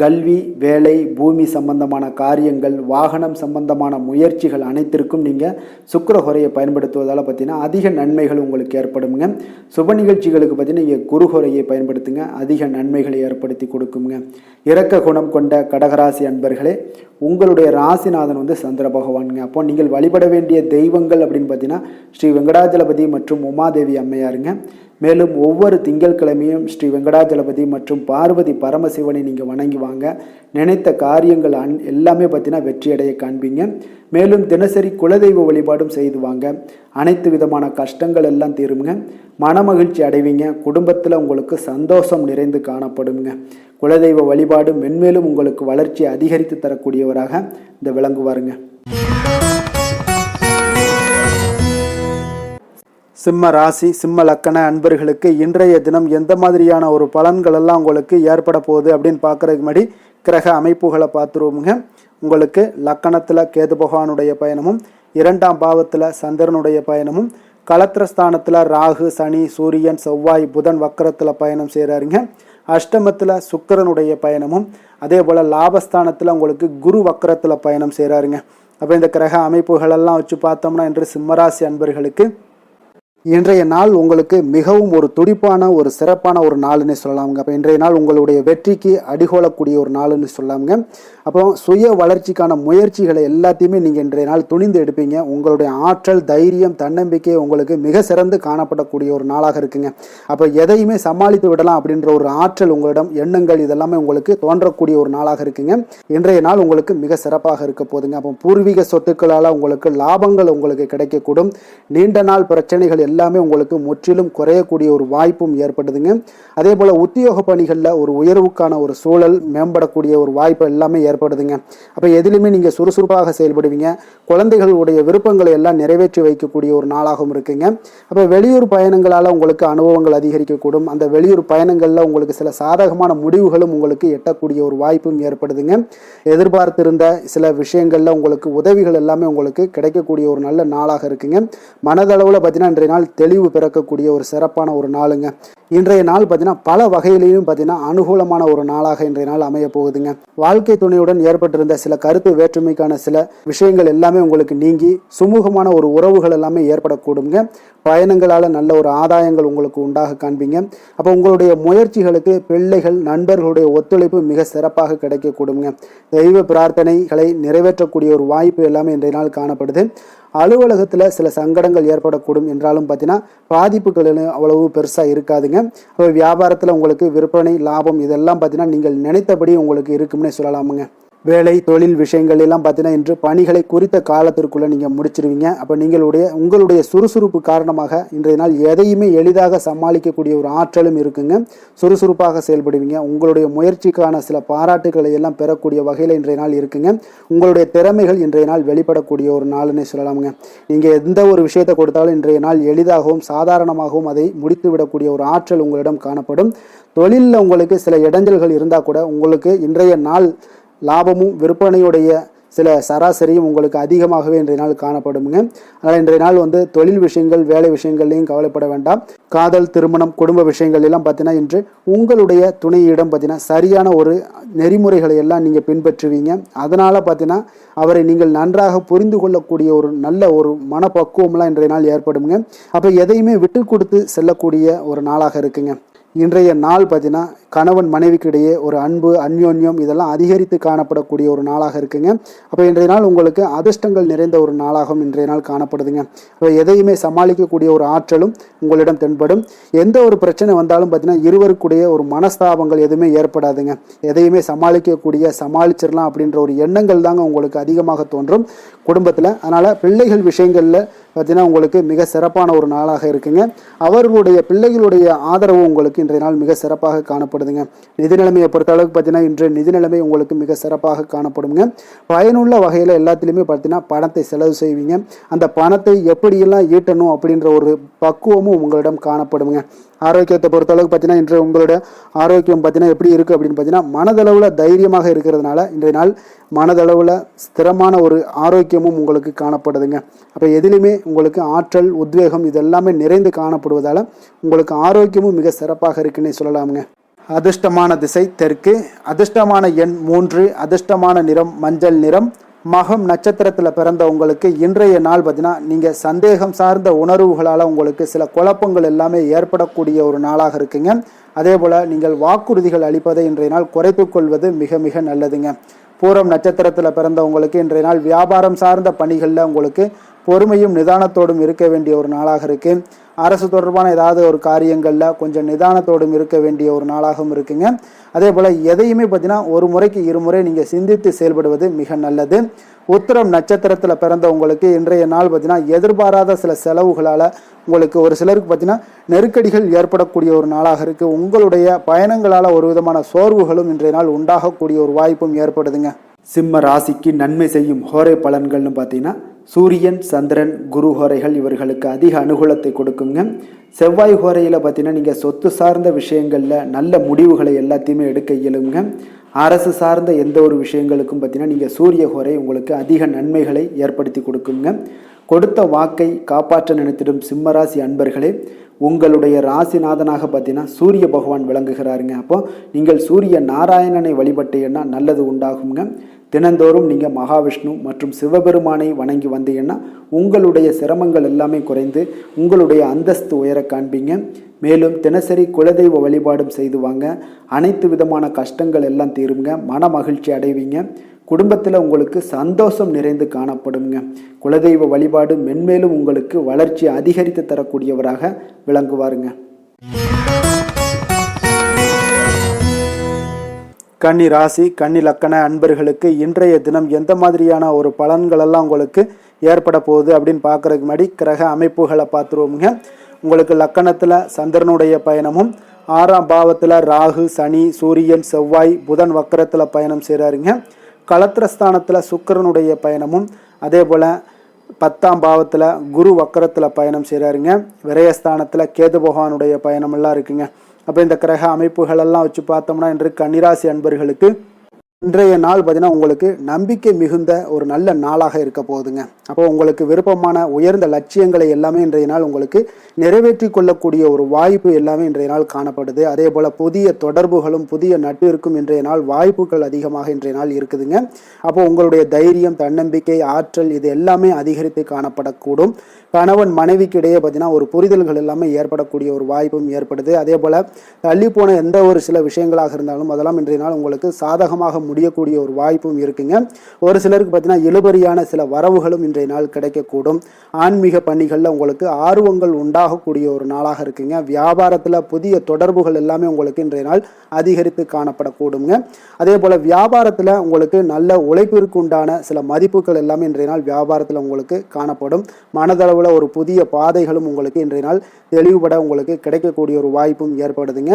கல்வி வேலை பூமி சம்பந்தமான காரியங்கள் வாகனம் சம்பந்தமான முயற்சிகள் அனைத்திற்கும் நீங்கள் சுக்கிர ஹோரையை பயன்படுத்துவதால் பார்த்தீங்கன்னா அதிக நன்மைகள் உங்களுக்கு ஏற்படுங்க. சுப நிகழ்ச்சிகளுக்கு பார்த்தீங்கன்னா நீங்கள் குரு ஹோரையை பயன்படுத்துங்க, அதிக நன்மைகளை ஏற்படுத்தி கொடுக்குங்க. இரக்க குணம் கொண்ட கடகராசி அன்பர்களே, உங்களுடைய ராசிநாதன் சந்திர பகவானுங்க. அப்போ நீங்கள் வழிபட வேண்டிய தெய்வங்கள் அப்படின்னு பார்த்தீங்கன்னா ஸ்ரீ வெங்கடாஜலபதி மற்றும் உமாதேவி அம்மையாருங்க. மேலும் ஒவ்வொரு திங்கட்கிழமையும் ஸ்ரீ வெங்கடாஜலபதி மற்றும் பார்வதி பரமசிவனை நீங்கள் வணங்கி வாங்க. நினைத்த காரியங்கள் எல்லாமே பார்த்தீங்கன்னா வெற்றியடைய காண்பீங்க. மேலும் தினசரி குலதெய்வ வழிபாடும் செய்து வாங்க. அனைத்து விதமான கஷ்டங்கள் எல்லாம் தீருங்க. மனமகிழ்ச்சி அடைவீங்க. குடும்பத்தில் உங்களுக்கு சந்தோஷம் நிறைந்து காணப்படுங்க. குலதெய்வ வழிபாடு மென்மேலும் உங்களுக்கு வளர்ச்சி அதிகரித்து தரக்கூடியவராக இந்த விளங்குவாருங்க. சிம்ம ராசி சிம்ம லக்கண அன்பர்களுக்கு இன்றைய தினம் எந்த மாதிரியான ஒரு பலன்கள் எல்லாம் உங்களுக்கு ஏற்பட போகுது அப்படின்னு பார்க்கறதுக்கு முன்னாடி கிரக அமைப்புகளை பார்த்துருவோமுங்க. உங்களுக்கு லக்கணத்தில் கேது பகவானுடைய பயணமும் 2ஆம் பாவத்தில் சந்திரனுடைய பயணமும் களத்திரஸ்தானத்தில் ராகு சனி சூரியன் செவ்வாய் புதன் வக்கரத்தில் பயணம் செய்கிறாருங்க. அஷ்டமத்தில் சுக்கிரனுடைய பயணமும், அதே போல் லாபஸ்தானத்தில் உங்களுக்கு குரு வக்கரத்தில் பயணம் செய்கிறாருங்க. அப்போ இந்த கிரக அமைப்புகளெல்லாம் வச்சு பார்த்தோம்னா இன்று சிம்மராசி அன்பர்களுக்கு இன்றைய நாள் உங்களுக்கு மிகவும் ஒரு துடிப்பான ஒரு சிறப்பான ஒரு நாள்னு சொல்லலாமுங்க. அப்போ இன்றைய நாள் உங்களுடைய வெற்றிக்கு அடிகோலக்கூடிய ஒரு நாள்னு சொல்லலாமுங்க. அப்போ சுய வளர்ச்சிக்கான முயற்சிகளை எல்லாத்தையுமே நீங்கள் இன்றைய நாள் துணிந்து எடுப்பீங்க. உங்களுடைய ஆற்றல், தைரியம், தன்னம்பிக்கை உங்களுக்கு மிக சிறந்து காணப்படக்கூடிய ஒரு நாளாக இருக்குங்க. அப்போ எதையுமே சமாளித்து விடலாம் அப்படின்ற ஒரு ஆற்றல் உங்களிடம், எண்ணங்கள் இதெல்லாமே உங்களுக்கு தோன்றக்கூடிய ஒரு நாளாக இருக்குங்க. இன்றைய நாள் உங்களுக்கு மிக சிறப்பாக இருக்க போதுங்க. அப்போ பூர்வீக சொத்துக்களால் உங்களுக்கு லாபங்கள் உங்களுக்கு கிடைக்கக்கூடும். நீண்ட நாள் பிரச்சனைகள் எல்லாமே உங்களுக்கு முற்றிலும் குறையக்கூடிய ஒரு வாய்ப்பும் ஏற்படுதுங்க. அதே போல உத்தியோக பணிகளில் ஒரு உயர்வுக்கான ஒரு சூழல், மேம்படக்கூடிய ஒரு வாய்ப்பு எல்லாமே ஏற்படுதுங்க. அப்போ எதிலுமே நீங்கள் சுறுசுறுப்பாக செயல்படுவீங்க. குழந்தைகளுடைய விருப்பங்களை எல்லாம் நிறைவேற்றி வைக்கக்கூடிய ஒரு நாளாகவும் இருக்குங்க. அப்போ வெளியூர் பயணங்களால் உங்களுக்கு அனுபவங்கள் அதிகரிக்கக்கூடும். அந்த வெளியூர் பயணங்களில் உங்களுக்கு சில சாதகமான முடிவுகளும் உங்களுக்கு எட்டக்கூடிய ஒரு வாய்ப்பும் ஏற்படுதுங்க. எதிர்பார்த்திருந்த சில விஷயங்களில் உங்களுக்கு உதவிகள் எல்லாமே உங்களுக்கு கிடைக்கக்கூடிய ஒரு நல்ல நாளாக இருக்குங்க. மனதளவில் பார்த்தீங்கன்னா இன்றைய நாள் தெளிவு பிறக்கக்கூடிய ஒரு சிறப்பான ஒரு நாளுங்க. இன்றைய நாள் பார்த்தீங்கன்னா பல வகையிலையும் பார்த்தீங்கன்னா அனுகூலமான ஒரு நாளாக இன்றைய நாள் அமைய போகுதுங்க. வாழ்க்கை துணையுடன் ஏற்பட்டிருந்த சில கருத்து வேற்றுமைக்கான சில விஷயங்கள் எல்லாமே உங்களுக்கு நீங்கி சுமூகமான ஒரு உறவுகள் எல்லாமே ஏற்படக்கூடுங்க. பயணங்களால் நல்ல ஒரு ஆதாயங்கள் உங்களுக்கு உண்டாக காண்பீங்க. அப்போ உங்களுடைய முயற்சிகளுக்கு பிள்ளைகள், நண்பர்களுடைய ஒத்துழைப்பு மிக சிறப்பாக கிடைக்கக்கூடுங்க. தெய்வ பிரார்த்தனைகளை நிறைவேற்றக்கூடிய ஒரு வாய்ப்பு எல்லாமே இன்றைய நாள் காணப்படுது. அலுவலகத்தில் சில சங்கடங்கள் ஏற்படக்கூடும் என்றாலும் பார்த்தீங்கன்னா பாதிப்புகள் அவ்வளவு பெருசாக இருக்காதுங்க. அப்போ வியாபாரத்தில் உங்களுக்கு விற்பனை, லாபம் இதெல்லாம் பார்த்தீங்கன்னா நீங்கள் நினைத்தபடி உங்களுக்கு இருக்கும்னே சொல்லலாமுங்க. வேலை, தொழில் விஷயங்கள் எல்லாம் பார்த்தீங்கன்னா இன்று பணிகளை குறித்த காலத்திற்குள்ளே நீங்கள் முடிச்சிருவீங்க. அப்போ உங்களுடைய சுறுசுறுப்பு காரணமாக இன்றைய நாள் எதையுமே எளிதாக சமாளிக்கக்கூடிய ஒரு ஆற்றலும் இருக்குங்க. சுறுசுறுப்பாக செயல்படுவீங்க. உங்களுடைய முயற்சிக்கான சில பாராட்டுகளை எல்லாம் பெறக்கூடிய வகையில் இன்றைய நாள் இருக்குங்க. உங்களுடைய திறமைகள் இன்றைய நாள் வெளிப்படக்கூடிய ஒரு நாள்னே சொல்லலாமுங்க. நீங்கள் எந்த ஒரு விஷயத்தை கொடுத்தாலும் இன்றைய நாள் எளிதாகவும் சாதாரணமாகவும் அதை முடித்து விடக்கூடிய ஒரு ஆற்றல் உங்களிடம் காணப்படும். தொழிலில் உங்களுக்கு சில இடைஞ்சல்கள் இருந்தால் கூட உங்களுக்கு இன்றைய நாள் லாபமும் விற்பனையுடைய சில சராசரியும் உங்களுக்கு அதிகமாகவே இன்றைய நாள் காணப்படுங்க. அதனால் இன்றைய நாள் தொழில் விஷயங்கள், வேலை விஷயங்கள்லையும் கவலைப்பட வேண்டாம். காதல், திருமணம், குடும்ப விஷயங்கள் எல்லாம் பார்த்தீங்கன்னா இன்று உங்களுடைய துணையிடம் பார்த்தீங்கன்னா சரியான ஒரு நெறிமுறைகளை எல்லாம் நீங்கள் பின்பற்றுவீங்க. அதனால் பார்த்தீங்கன்னா அவரை நீங்கள் நன்றாக புரிந்து கொள்ளக்கூடிய ஒரு நல்ல ஒரு மனப்பக்குவம்லாம் இன்றைய நாள் ஏற்படுங்க. அப்போ எதையுமே விட்டு கொடுத்து செல்லக்கூடிய ஒரு நாளாக இருக்குங்க. இன்றைய நாள் பார்த்தீங்கன்னா கணவன் மனைவிக்கு இடையே ஒரு அன்பு, அந்யோன்யம் இதெல்லாம் அதிகரித்து காணப்படக்கூடிய ஒரு நாளாக இருக்குங்க. அப்போ இன்றைய நாள் உங்களுக்கு அதிர்ஷ்டங்கள் நிறைந்த ஒரு நாளாகவும் இன்றைய நாள் காணப்படுதுங்க. அப்போ எதையுமே சமாளிக்கக்கூடிய ஒரு ஆற்றலும் உங்களிடம் தென்படும். எந்த ஒரு பிரச்சனை வந்தாலும் பார்த்தீங்கன்னா இருவருக்குடைய ஒரு மனஸ்தாபங்கள் எதுவுமே ஏற்படாதுங்க. எதையுமே சமாளிச்சிடலாம் அப்படின்ற ஒரு எண்ணங்கள் தாங்க உங்களுக்கு அதிகமாக தோன்றும் குடும்பத்தில். அதனால் பிள்ளைகள் விஷயங்களில் பார்த்தீங்கன்னா உங்களுக்கு மிக சிறப்பான ஒரு நாளாக இருக்குங்க. அவர்களுடைய பிள்ளைகளுடைய ஆதரவு உங்களுக்கு இன்றைய நாள் மிக சிறப்பாக காணப்படுதுங்க. நிதி நிலைமையை பொறுத்த அளவுக்கு பார்த்தீங்கன்னா இன்று நிதி நிலைமை உங்களுக்கு மிக சிறப்பாக காணப்படுங்க. பயனுள்ள வகையில் எல்லாத்திலையுமே பார்த்தீங்கன்னா பணத்தை செலவு செய்வீங்க. அந்த பணத்தை எப்படியெல்லாம் ஈட்டணும் அப்படின்ற ஒரு பக்குவமும் உங்களிடம் காணப்படுங்க. ஆரோக்கியத்தை பொறுத்தளவுக்கு பார்த்தீங்கன்னா இன்று உங்களோட ஆரோக்கியம் பார்த்தீங்கன்னா எப்படி இருக்குது அப்படின்னு பார்த்தீங்கன்னா மனதளவில் தைரியமாக இருக்கிறதுனால இன்றைய நாள் மனதளவில் ஸ்திரமான ஒரு ஆரோக்கியமும் உங்களுக்கு காணப்படுதுங்க. அப்போ எதிலுமே உங்களுக்கு ஆற்றல், உத்வேகம் இதெல்லாமே நிறைந்து காணப்படுவதால் உங்களுக்கு ஆரோக்கியமும் மிக சிறப்பாக இருக்குன்னே சொல்லலாமுங்க. அதிர்ஷ்டமான திசை தெற்கு, அதிர்ஷ்டமான எண் 3, அதிர்ஷ்டமான நிறம் மஞ்சள் நிறம். மகம் நட்சத்திரத்தில் பிறந்த உங்களுக்கு இன்றைய நாள் பார்த்தீங்கன்னா நீங்கள் சந்தேகம் சார்ந்த உணர்வுகளால் உங்களுக்கு சில குழப்பங்கள் எல்லாமே ஏற்படக்கூடிய ஒரு நாளாக இருக்குங்க. அதே போல் நீங்கள் வாக்குறுதிகள் அளிப்பதை இன்றைய நாள் குறைத்து கொள்வது மிக மிக நல்லதுங்க. பூரம் நட்சத்திரத்தில் பிறந்த உங்களுக்கு இன்றைய நாள் வியாபாரம் சார்ந்த பணிகளில் உங்களுக்கு பொறுமையும் நிதானத்தோடும் இருக்க வேண்டிய ஒரு நாளாக இருக்குது. அரசு தொடர்பான ஏதாவது ஒரு காரியங்களில் கொஞ்சம் நிதானத்தோடும் இருக்க வேண்டிய ஒரு நாளாகவும் இருக்குங்க. அதே போல் எதையுமே பார்த்தீங்கன்னா ஒரு முறைக்கு இருமுறை நீங்கள் சிந்தித்து செயல்படுவது மிக நல்லது. உத்திரம் நட்சத்திரத்தில் பிறந்த உங்களுக்கு இன்றைய நாள் பார்த்தீங்கன்னா எதிர்பாராத சில செலவுகளால் உங்களுக்கு ஒரு சிலருக்கு பார்த்தீங்கன்னா நெருக்கடிகள் ஏற்படக்கூடிய ஒரு நாளாக இருக்குது. உங்களுடைய பயணங்களால் ஒரு விதமான சோர்வுகளும் இன்றைய நாள் உண்டாகக்கூடிய ஒரு வாய்ப்பும் ஏற்படுதுங்க. சிம்ம ராசிக்கு நன்மை செய்யும் ஹோரை பலன்கள்னு பார்த்தீங்கன்னா சூரியன், சந்திரன், குரு ஹோரைகள் இவர்களுக்கு அதிக அனுகூலத்தை கொடுக்குங்க. செவ்வாய் ஹோரையில் பார்த்தீங்கன்னா நீங்கள் சொத்து சார்ந்த விஷயங்களில் நல்ல முடிவுகளை எல்லாத்தையுமே எடுக்க இயலுங்க. அரசு சார்ந்த எந்த ஒரு விஷயங்களுக்கும் பார்த்தீங்கன்னா நீங்கள் சூரிய ஹோரை உங்களுக்கு அதிக நன்மைகளை ஏற்படுத்தி கொடுக்குங்க. கொடுத்த வாக்கை காப்பாற்ற நினைத்திடும் சிம்மராசி அன்பர்களே, உங்களுடைய ராசிநாதனாக பார்த்தீங்கன்னா சூரிய பகவான் விளங்குகிறாருங்க. அப்போ நீங்கள் சூரிய நாராயணனை வழிபட்டீங்கன்னா நல்லது உண்டாகுங்க. தினந்தோறும் நீங்கள் மகாவிஷ்ணு மற்றும் சிவபெருமானை வணங்கி வந்தீங்கன்னா உங்களுடைய சிரமங்கள் எல்லாமே குறைந்து உங்களுடைய அந்தஸ்து உயர காண்பீங்க. மேலும் தினசரி குலதெய்வ வழிபாடும் செய்து வாங்க. அனைத்து விதமான கஷ்டங்கள் எல்லாம் தீருங்க. மன மகிழ்ச்சி அடைவீங்க. குடும்பத்தில் உங்களுக்கு சந்தோஷம் நிறைந்து காணப்படுங்க. குலதெய்வ வழிபாடு மென்மேலும் உங்களுக்கு வளர்ச்சி அதிகரித்து தரக்கூடியவராக விளங்குவாருங்க. கன்னி ராசி கன்னி லக்கண அன்பர்களுக்கு இன்றைய தினம் எந்த மாதிரியான ஒரு பலன்களெல்லாம் உங்களுக்கு ஏற்பட போகுது அப்படின்னு பார்க்குறதுக்கு முன்னாடி கிரக அமைப்புகளை பார்த்துருவோமுங்க. உங்களுக்கு லக்கணத்தில் சந்திரனுடைய பயணமும், 6ஆம் பாவத்தில் ராகு, சனி, சூரியன், செவ்வாய், புதன் வக்கரத்தில் பயணம் செய்கிறாருங்க. களத்திரஸ்தானத்தில் சுக்கிரனுடைய பயணமும், அதே போல் 10ஆம் பாவத்தில் குரு வக்கரத்தில் பயணம் செய்கிறாருங்க. விரயஸ்தானத்தில் கேது பகவானுடைய பயணமெல்லாம் இருக்குங்க. அப்போ இந்த கிரக அமைப்புகளெல்லாம் வச்சு பார்த்தோம்னா இன்று கன்னிராசி அன்பர்களுக்கு இன்றைய நாள் பார்த்தீங்கன்னா உங்களுக்கு நம்பிக்கை மிகுந்த ஒரு நல்ல நாளாக இருக்க போகுதுங்க. அப்போ உங்களுக்கு விருப்பமான உயர்ந்த லட்சியங்களை எல்லாமே இன்றைய நாள் உங்களுக்கு நிறைவேற்றி கொள்ளக்கூடிய ஒரு வாய்ப்பு எல்லாமே இன்றைய நாள் காணப்படுது. அதே போல் புதிய தொடர்புகளும் புதிய நட்பிற்கும் இன்றைய நாள் வாய்ப்புகள் அதிகமாக இன்றைய நாள் இருக்குதுங்க. அப்போ உங்களுடைய தைரியம், தன்னம்பிக்கை, ஆற்றல் இது எல்லாமே அதிகரித்து காணப்படக்கூடும். கணவன் மனைவிக்கு இடையே பார்த்தீங்கன்னா ஒரு புரிதல்கள் எல்லாமே ஏற்படக்கூடிய ஒரு வாய்ப்பும் ஏற்படுது. அதே போல் தள்ளி போன எந்த ஒரு சில விஷயங்களாக இருந்தாலும் அதெல்லாம் இன்றைய நாள் உங்களுக்கு சாதகமாக முடியக்கூடிய ஒரு வாய்ப்பும் இருக்குங்க. ஒரு சிலருக்கு பார்த்தீங்கன்னா இழுபறியான சில வரவுகளும் இன்றைய நாள் கிடைக்கக்கூடும். ஆன்மீக பணிகளில் உங்களுக்கு ஆர்வங்கள் உண்டாகக்கூடிய ஒரு நாளாக இருக்குங்க. வியாபாரத்தில் புதிய தொடர்புகள் எல்லாமே உங்களுக்கு இன்றைய நாள் அதிகரித்து காணப்படக்கூடுங்க. அதே போல் வியாபாரத்தில் உங்களுக்கு நல்ல உழைப்பிற்கு உண்டான சில மதிப்புகள் எல்லாமே இன்றைய நாள் வியாபாரத்தில் உங்களுக்கு காணப்படும். மனதளவு ஒரு புதிய பாதைகளும் உங்களுக்கு இன்றைய நாள் தெளிவுபட உங்களுக்கு கிடைக்கக்கூடிய ஒரு வாய்ப்பும் ஏற்படுதுங்க.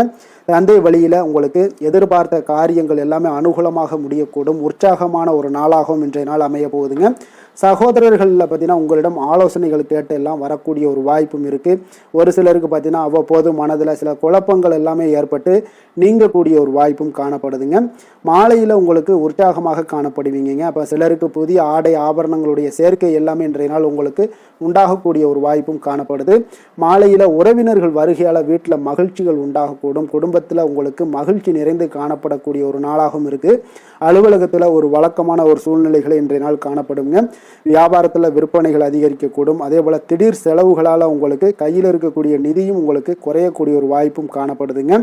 அந்த வழியில் உங்களுக்கு எதிர்பார்த்த காரியங்கள் எல்லாமே அனுகூலமாக முடியக்கூடும். உற்சாகமான ஒரு நாளாகவும் இன்றைய நாள் அமைய போகுதுங்க. சகோதரர்களில் பார்த்தீங்கன்னா உங்களிடம் ஆலோசனைகள் கேட்டு எல்லாம் வரக்கூடிய ஒரு வாய்ப்பும் இருக்குது. ஒரு சிலருக்கு பார்த்தீங்கன்னா அவ்வப்போது மனதில் சில குழப்பங்கள் எல்லாமே ஏற்பட்டு நீங்கக்கூடிய ஒரு வாய்ப்பும் காணப்படுதுங்க. மாலையில் உங்களுக்கு உற்சாகமாக காணப்படுவீங்க. அப்போ சிலருக்கு புதிய ஆடை ஆபரணங்களுடைய சேர்க்கை எல்லாமே இன்றைய நாள் உங்களுக்கு உண்டாகக்கூடிய ஒரு வாய்ப்பும் காணப்படுது. மாலையில் உறவினர்கள் வருகையால் வீட்டில் மகிழ்ச்சிகள் உண்டாகக்கூடும். குடும்பத்தில் உங்களுக்கு மகிழ்ச்சி நிறைந்து காணப்படக்கூடிய ஒரு நாளாகவும் இருக்குது. அலுவலகத்தில் ஒரு வழக்கமான ஒரு சூழ்நிலைகளை இன்றைய நாள் காணப்படுங்க. வியாபாரத்தில் விற்பனைகள் அதிகரிக்கக்கூடும். அதே போல் திடீர் செலவுகளால் உங்களுக்கு கையில் இருக்கக்கூடிய நிதியும் உங்களுக்கு குறையக்கூடிய ஒரு வாய்ப்பும் காணப்படுதுங்க.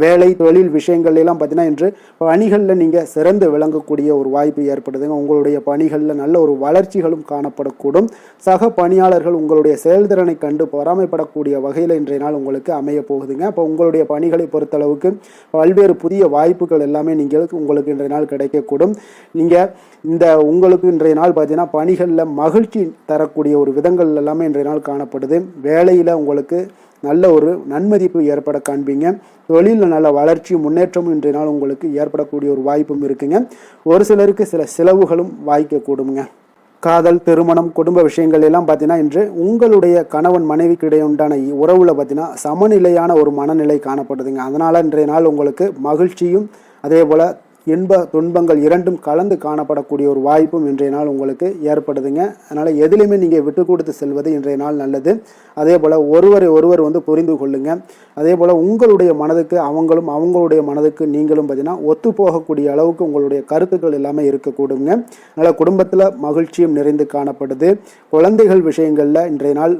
வேலை தொழில் விஷயங்கள் எல்லாம் பார்த்தீங்கன்னா இன்று பணிகளில் நீங்கள் சிறந்து விளங்கக்கூடிய ஒரு வாய்ப்பு ஏற்படுதுங்க. உங்களுடைய பணிகளில் நல்ல ஒரு வளர்ச்சிகளும் காணப்படக்கூடும். சக பணியாளர்கள் உங்களுடைய செயல்திறனை கண்டு பொறாமைப்படக்கூடிய வகையில் இன்றைய நாள் உங்களுக்கு அமைய போகுதுங்க. அப்போ உங்களுடைய பணிகளை பொறுத்தளவுக்கு பல்வேறு புதிய வாய்ப்புகள் எல்லாமே உங்களுக்கு இன்றைய நாள் கிடைக்கக்கூடும். நீங்கள் உங்களுக்கு இன்றைய நாள் பார்த்தீங்கன்னா பணிகளில் மகிழ்ச்சி தரக்கூடிய ஒரு விதங்கள் எல்லாமே இன்றைய நாள் காணப்படுது. வேலையில் உங்களுக்கு நல்ல ஒரு நன்மதிப்பு ஏற்பட காண்பீங்க. தொழிலில் நல்ல வளர்ச்சியும் முன்னேற்றமும் இன்றைய நாள் உங்களுக்கு ஏற்படக்கூடிய ஒரு வாய்ப்பும் இருக்குங்க. ஒரு சிலருக்கு சில செலவுகளும் வாய்க்கக்கூடுங்க. காதல், திருமணம், குடும்ப விஷயங்கள் எல்லாம் பார்த்தீங்கன்னா இன்று உங்களுடைய கணவன் மனைவிக்கு இடையே உண்டான உறவுல பார்த்தீங்கன்னா சமநிலையான ஒரு மனநிலை காணப்படுதுங்க. அதனால் இன்றைய நாள் உங்களுக்கு மகிழ்ச்சியும் அதே போல் இன்ப துன்பங்கள் இரண்டும் கலந்து காணப்படக்கூடிய ஒரு வாய்ப்பும் இன்றைய நாள் உங்களுக்கு ஏற்படுதுங்க. அதனால் எதிலுமே நீங்கள் விட்டு கொடுத்து செல்வது இன்றைய நாள் நல்லது. அதே போல் ஒருவர் புரிந்து கொள்ளுங்க. அதே போல் உங்களுடைய மனதுக்கு அவங்களுடைய மனதுக்கு நீங்களும் பார்த்தீங்கன்னா ஒத்து போகக்கூடிய அளவுக்கு உங்களுடைய கருத்துக்கள் எல்லாமே இருக்கக்கூடுங்க. அதனால் குடும்பத்தில் மகிழ்ச்சியும் நிறைந்து காணப்படுது. குழந்தைகள் விஷயங்களில் இன்றைய நாள்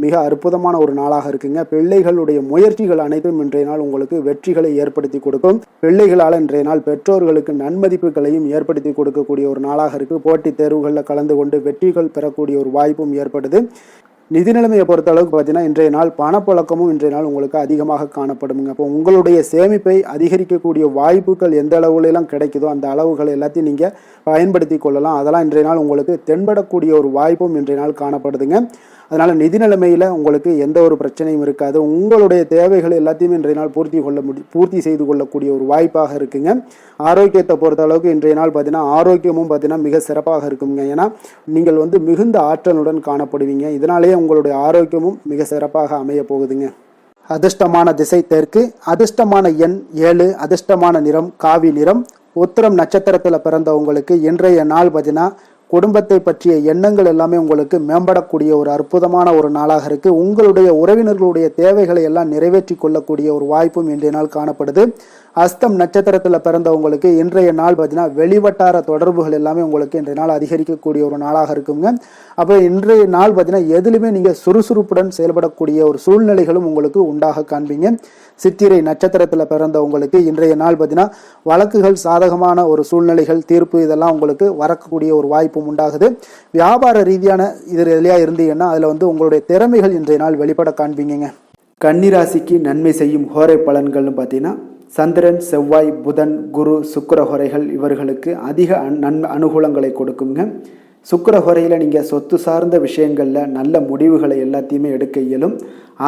மிக அற்புதமான ஒரு நாளாக இருக்குங்க. பிள்ளைகளுடைய முயற்சிகள் அனைத்தும் இன்றைய நாள் உங்களுக்கு வெற்றிகளை ஏற்படுத்தி கொடுக்கும். பிள்ளைகளால் இன்றைய நாள் பெற்றோர்களுக்கு நன்மதிப்புகளையும் ஏற்படுத்தி கொடுக்கக்கூடிய ஒரு நாளாக இருக்குது. போட்டித் தேர்வுகளில் கலந்து கொண்டு வெற்றிகள் பெறக்கூடிய ஒரு வாய்ப்பும் ஏற்படுது. நிதி நிலைமையை பொறுத்த அளவுக்கு பார்த்தீங்கன்னா இன்றைய நாள் பணப்புழக்கமும் இன்றைய நாள் உங்களுக்கு அதிகமாக காணப்படுங்க. அப்போ உங்களுடைய சேமிப்பை அதிகரிக்கக்கூடிய வாய்ப்புகள் எந்த அளவுலாம் கிடைக்குதோ அந்த அளவுகள் எல்லாத்தையும் நீங்கள் பயன்படுத்தி கொள்ளலாம். அதெல்லாம் இன்றைய நாள் உங்களுக்கு தென்படக்கூடிய ஒரு வாய்ப்பும் இன்றைய நாள் காணப்படுதுங்க. அதனால் நிதி நிலைமையில் உங்களுக்கு எந்த ஒரு பிரச்சனையும் இருக்காது. உங்களுடைய தேவைகள் எல்லாத்தையுமே இன்றைய நாள் பூர்த்தி செய்து கொள்ளக்கூடிய ஒரு வாய்ப்பாக இருக்குங்க. ஆரோக்கியத்தை பொறுத்த அளவுக்கு இன்றைய நாள் பார்த்தீங்கன்னா ஆரோக்கியமும் பார்த்தீங்கன்னா மிக சிறப்பாக இருக்குங்க. ஏன்னா நீங்கள் மிகுந்த ஆற்றலுடன் காணப்படுவீங்க. இதனாலேயே உங்களுடைய ஆரோக்கியமும் மிக சிறப்பாக அமைய போகுதுங்க. அதிர்ஷ்டமான திசை தெற்கு, அதிர்ஷ்டமான எண் 7, அதிர்ஷ்டமான நிறம் காவி நிறம். உத்திரம் நட்சத்திரத்தில் பிறந்தவங்களுக்கு இன்றைய நாள் பார்த்தீங்கன்னா குடும்பத்தை பற்றிய எண்ணங்கள் எல்லாமே உங்களுக்கு மேம்படக்கூடிய ஒரு அற்புதமான ஒரு நாளாக இருக்கு. உங்களுடைய உறவினர்களுடைய தேவைகளை எல்லாம் நிறைவேற்றி கொள்ளக்கூடிய ஒரு வாய்ப்பும் இன்றைய நாள் காணப்படுது. அஸ்தம் நட்சத்திரத்தில் பிறந்தவங்களுக்கு இன்றைய நாள் பார்த்தீங்கன்னா வெளிவட்டார தொடர்புகள் எல்லாமே உங்களுக்கு இன்றைய நாள் அதிகரிக்கக்கூடிய ஒரு நாளாக இருக்குங்க. அப்போ இன்றைய நாள் பார்த்தீங்கன்னா எதுலையுமே நீங்கள் சுறுசுறுப்புடன் செயல்படக்கூடிய ஒரு சூழ்நிலைகளும் உங்களுக்கு உண்டாக காண்பீங்க. சித்திரை நட்சத்திரத்தில் பிறந்தவங்களுக்கு இன்றைய நாள் பார்த்தீங்கன்னா வழக்குகள் சாதகமான ஒரு சூழ்நிலைகள் தீர்ப்பு இதெல்லாம் உங்களுக்கு வரக்கூடிய ஒரு வாய்ப்பும் உண்டாகுது. வியாபார ரீதியான எதுலையா இருந்தீங்கன்னா அதில் வந்து உங்களுடைய திறமைகள் இன்றைய நாள் வெளிப்பட காண்பீங்க. கன்னிராசிக்கு நன்மை செய்யும் ஹோரை பலன்கள்னு பார்த்தீங்கன்னா சந்திரன், செவ்வாய், புதன், குரு, சுக்கிர ஹோரைகள் இவர்களுக்கு அதிக அனுகூலங்களை கொடுக்குங்க. சுக்கிர ஹோரையில் நீங்கள் சொத்து சார்ந்த விஷயங்களில் நல்ல முடிவுகளை எல்லாத்தையுமே எடுக்க இயலும்.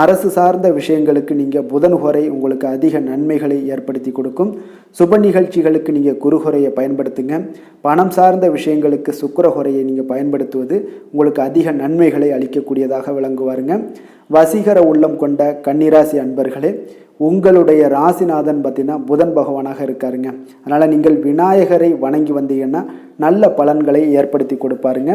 அரசு சார்ந்த விஷயங்களுக்கு நீங்கள் புதன் ஹோரை உங்களுக்கு அதிக நன்மைகளை ஏற்படுத்தி கொடுக்கும். சுப நிகழ்ச்சிகளுக்கு நீங்கள் குரு ஹோரையை பயன்படுத்துங்க. பணம் சார்ந்த விஷயங்களுக்கு சுக்கிர ஹோரையை நீங்கள் பயன்படுத்துவது உங்களுக்கு அதிக நன்மைகளை அளிக்கக்கூடியதாக விளங்குவாருங்க. வசீகர உள்ளம் கொண்ட கன்னிராசி அன்பர்களே, உங்களுடைய ராசிநாதன் பார்த்தீங்கன்னா புதன் பகவானாக இருக்காருங்க. அதனால் நீங்கள் விநாயகரை வணங்கி வந்தீங்கன்னா நல்ல பலன்களை ஏற்படுத்தி கொடுப்பாருங்க.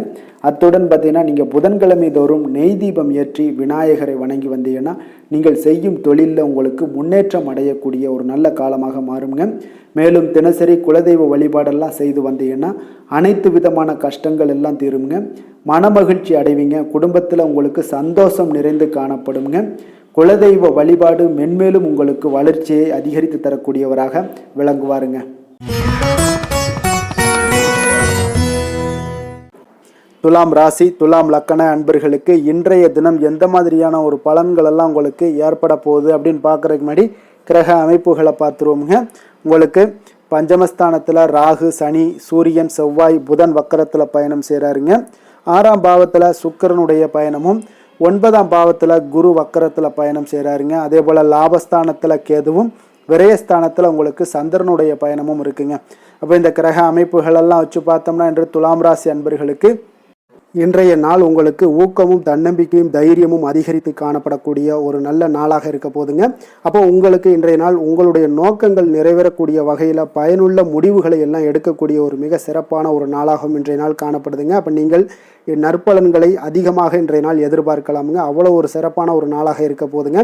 அத்துடன் பார்த்தீங்கன்னா நீங்கள் புதன்கிழமை தோறும் நெய் தீபம் ஏற்றி விநாயகரை வணங்கி வந்தீங்கன்னா நீங்கள் செய்யும் தொழிலில் உங்களுக்கு முன்னேற்றம் அடையக்கூடிய ஒரு நல்ல காலமாக மாறுங்க. மேலும் தினசரி குலதெய்வ வழிபாடெல்லாம் செய்து வந்தீங்கன்னா அனைத்து விதமான கஷ்டங்கள் எல்லாம் தீருங்க. மனமகிழ்ச்சி அடைவீங்க. குடும்பத்தில் உங்களுக்கு சந்தோஷம் நிறைந்து காணப்படுங்க. குலதெய்வ வழிபாடு மென்மேலும் உங்களுக்கு வளர்ச்சியை அதிகரித்து தரக்கூடியவராக விளங்குவாருங்க. துலாம் ராசி, துலாம் லக்கண அன்பர்களுக்கு இன்றைய தினம் எந்த மாதிரியான ஒரு பலன்கள் எல்லாம் உங்களுக்கு ஏற்பட போகுது அப்படின்னு பார்க்கறதுக்கு முன்னாடி கிரக அமைப்புகளை பார்த்துருவோமுங்க. உங்களுக்கு பஞ்சமஸ்தானத்தில் ராகு, சனி, சூரியன், செவ்வாய், புதன் வக்கரத்தில் பயணம் செய்கிறாருங்க. 6ஆம் பாவத்தில் சுக்கிரனுடைய பயணமும் 9ஆம் பாவத்தில் குரு வக்கரத்தில் பயணம் செய்கிறாருங்க. அதே போல் லாபஸ்தானத்தில் கேதுவும் விரயஸ்தானத்தில் உங்களுக்கு சந்திரனுடைய பயணமும் இருக்குங்க. அப்போ இந்த கிரக அமைப்புகளெல்லாம் வச்சு பார்த்தோம்னா இன்று துலாம் ராசி அன்பர்களுக்கு இன்றைய நாள் உங்களுக்கு ஊக்கமும் தன்னம்பிக்கையும் தைரியமும் அதிகரித்து காணப்படக்கூடிய ஒரு நல்ல நாளாக இருக்க போதுங்க. அப்போ உங்களுக்கு இன்றைய நாள் உங்களுடைய நோக்கங்கள் நிறைவேறக்கூடிய வகையில் பயனுள்ள முடிவுகளை எல்லாம் எடுக்கக்கூடிய ஒரு மிக சிறப்பான ஒரு நாளாகவும் இன்றைய நாள் காணப்படுதுங்க. அப்போ நீங்கள் நற்பலன்களை அதிகமாக இன்றைய நாள் எதிர்பார்க்கலாமுங்க. அவ்வளோ ஒரு சிறப்பான ஒரு நாளாக இருக்க போதுங்க.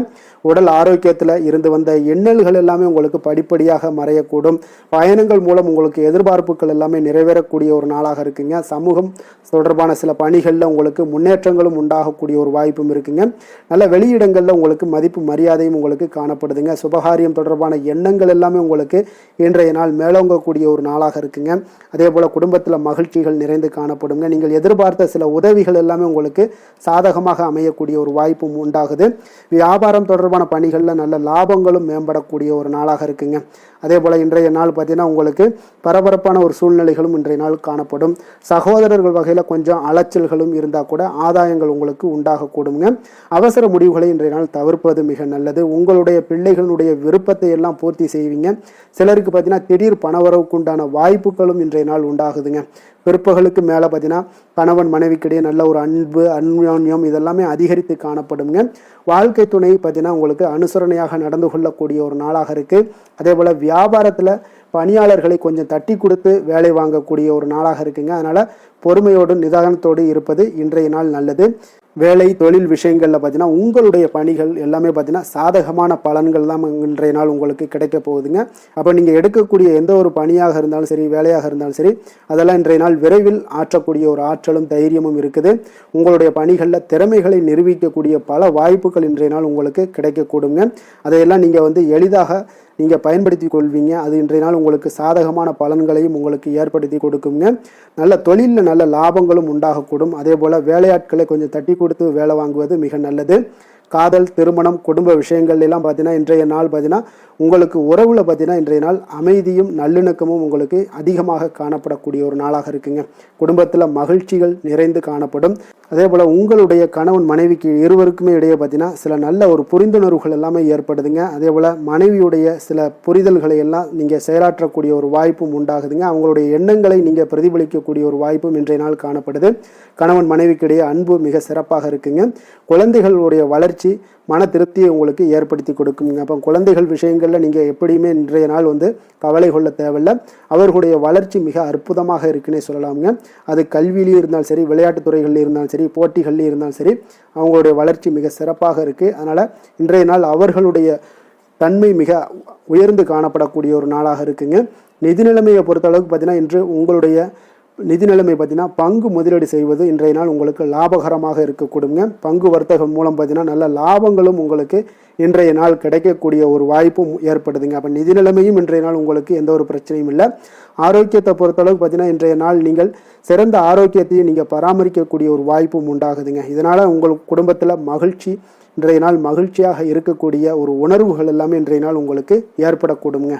உடல் ஆரோக்கியத்தில் இருந்து வந்த எண்ணல்கள் எல்லாமே உங்களுக்கு படிப்படியாக மறையக்கூடும். பயணங்கள் மூலம் உங்களுக்கு எதிர்பார்ப்புகள் எல்லாமே நிறைவேறக்கூடிய ஒரு நாளாக இருக்குங்க. சமூகம் தொடர்பான சில பணிகளில் உங்களுக்கு முன்னேற்றங்களும் உண்டாகக்கூடிய ஒரு வாய்ப்பும் இருக்குங்க. நல்ல வெளியிடங்களில் உங்களுக்கு மதிப்பு மரியாதையும் உங்களுக்கு காணப்படுதுங்க. சுபகாரியம் தொடர்பான எண்ணங்கள் எல்லாமே உங்களுக்கு இன்றைய நாள் மேலோங்கக்கூடிய ஒரு நாளாக இருக்குங்க. அதே போல் குடும்பத்தில் மகிழ்ச்சிகள் நிறைந்து காணப்படுங்க. நீங்கள் எதிர்பார்த்த சில உதவிகள் எல்லாமே உங்களுக்கு சாதகமாக அமையக்கூடிய ஒரு வாய்ப்பும் உண்டாகுது. வியாபாரம் தொடர்பான பணிகளில் நல்ல லாபங்களும் மேம்படக்கூடிய ஒரு நாளாக இருக்குங்க. அதே போல் இன்றைய நாள் பார்த்தீங்கன்னா உங்களுக்கு பரபரப்பான ஒரு சூழ்நிலைகளும் இன்றைய நாள் காணப்படும். சகோதரர்கள் வகையில் கொஞ்சம் அலைச்சல்களும் இருந்தால் கூட ஆதாயங்கள் உங்களுக்கு உண்டாகக்கூடுங்க. அவசர முடிவுகளை இன்றைய நாள் தவிர்ப்பது மிக நல்லது. உங்களுடைய பிள்ளைகளுடைய விருப்பத்தை எல்லாம் பூர்த்தி செய்வீங்க. சிலருக்கு பார்த்தீங்கன்னா திடீர் பணவரவுக்கு உண்டான வாய்ப்புகளும் இன்றைய நாள் உண்டாகுதுங்க. பிற்பகலுக்கு மேலே பார்த்தீங்கன்னா கணவன் மனைவிக்கிடையே நல்ல ஒரு அன்பு அந்யோன்யம் இதெல்லாமே அதிகரித்து காணப்படுங்க. வாழ்க்கை துணை பார்த்தீங்கன்னா உங்களுக்கு அனுசரணையாக நடந்து கொள்ளக்கூடிய ஒரு நாளாக இருக்குது. அதே போல் வியாபாரத்தில் பணியாளர்களை கொஞ்சம் தட்டி கொடுத்து வேலை வாங்கக்கூடிய ஒரு நாளாக இருக்குங்க. அதனால் பொறுமையோடு நிதானத்தோடு இருப்பது இன்றைய நாள் நல்லது. வேலை தொழில் விஷயங்களில் பார்த்தீங்கன்னா உங்களுடைய பணிகள் எல்லாமே பார்த்தீங்கன்னா சாதகமான பலன்கள் தான் இன்றைய நாள் உங்களுக்கு கிடைக்க போகுதுங்க. அப்போ நீங்கள் எடுக்கக்கூடிய எந்த ஒரு பணியாக இருந்தாலும் சரி, வேலையாக இருந்தாலும் சரி, அதெல்லாம் இன்றைய நாள் விரைவில் ஆற்றக்கூடிய ஒரு ஆற்றலும் தைரியமும் இருக்குது. உங்களுடைய பணிகளில் திறமைகளை நிரூபிக்கக்கூடிய பல வாய்ப்புகள் இன்றைய நாள் உங்களுக்கு கிடைக்கக்கூடுங்க. அதையெல்லாம் நீங்கள் எளிதாக நீங்கள் பயன்படுத்தி கொள்வீங்க. அது இன்றைய நாள் உங்களுக்கு சாதகமான பலன்களையும் உங்களுக்கு ஏற்படுத்தி கொடுக்குங்க. நல்ல தொழிலில் நல்ல லாபங்களும் உண்டாகக்கூடும். அதே போல் வேலையாட்களை கொஞ்சம் தட்டி கொடுத்து வேலை வாங்குவது மிக நல்லது. காதல், திருமணம், குடும்ப விஷயங்கள் எல்லாம் பார்த்தீங்கன்னா இன்றைய நாள் பார்த்தீங்கன்னா உங்களுக்கு உறவில் பார்த்தீங்கன்னா இன்றைய நாள் அமைதியும் நல்லிணக்கமும் உங்களுக்கு அதிகமாக காணப்படக்கூடிய ஒரு நாளாக இருக்குங்க. குடும்பத்தில் மகிழ்ச்சிகள் நிறைந்து காணப்படும். அதே போல் உங்களுடைய கணவன் மனைவிக்கு இருவருக்குமே இடையே பார்த்தீங்கன்னா சில நல்ல ஒரு புரிந்துணர்வுகள் எல்லாமே ஏற்படுதுங்க. அதே போல் மனைவியுடைய சில புரிதல்களை எல்லாம் நீங்கள் செயலாற்றக்கூடிய ஒரு வாய்ப்பும் உண்டாகுதுங்க. அவங்களுடைய எண்ணங்களை நீங்கள் பிரதிபலிக்கக்கூடிய ஒரு வாய்ப்பும் இன்றைய நாள் காணப்படுது. கணவன் மனைவிக்கிடையே அன்பு மிக சிறப்பாக இருக்குங்க. குழந்தைகளுடைய வளர்ச்சி வளர்ச்சி, மன திருப்தியை உங்களுக்கு ஏற்படுத்தி கொடுக்குங்க. அப்போ குழந்தைகள் விஷயங்களில் நீங்கள் எப்படியுமே இன்றைய நாள் வந்து கவலை கொள்ள தேவையில்லை. அவர்களுடைய வளர்ச்சி மிக அற்புதமாக இருக்குன்னே சொல்லலாமுங்க. அது கல்வியிலையும் இருந்தாலும் சரி, விளையாட்டுத் துறைகளில் இருந்தாலும் சரி, போட்டிகள்லையும் இருந்தாலும் சரி, அவங்களுடைய வளர்ச்சி மிக சிறப்பாக இருக்குது. அதனால் இன்றைய நாள் அவர்களுடைய தன்மை மிக உயர்ந்து காணப்படக்கூடிய ஒரு நாளாக இருக்குங்க. நிதி நிலைமையை பொறுத்த அளவுக்கு பார்த்தீங்கன்னா, இன்று உங்களுடைய நிதி நிலைமை பார்த்தீங்கன்னா பங்கு முதலீடு செய்வது இன்றைய நாள் உங்களுக்கு லாபகரமாக இருக்கக்கூடுங்க. பங்கு வர்த்தகம் மூலம் பார்த்தீங்கன்னா நல்ல லாபங்களும் உங்களுக்கு இன்றைய நாள் கிடைக்கக்கூடிய ஒரு வாய்ப்பும் ஏற்படுதுங்க. அப்போ நிதி நிலைமையும் இன்றைய நாள் உங்களுக்கு எந்த ஒரு பிரச்சனையும் இல்லை. ஆரோக்கியத்தை பொறுத்தளவுக்கு பார்த்தீங்கன்னா இன்றைய நாள் நீங்கள் சிறந்த ஆரோக்கியத்தையும் நீங்கள் பராமரிக்கக்கூடிய ஒரு வாய்ப்பும் உண்டாகுதுங்க. இதனால் உங்கள் குடும்பத்தில் மகிழ்ச்சி, இன்றைய நாள் மகிழ்ச்சியாக இருக்கக்கூடிய ஒரு உணர்வுகள் எல்லாமே இன்றைய நாள் உங்களுக்கு ஏற்படக்கூடுங்க.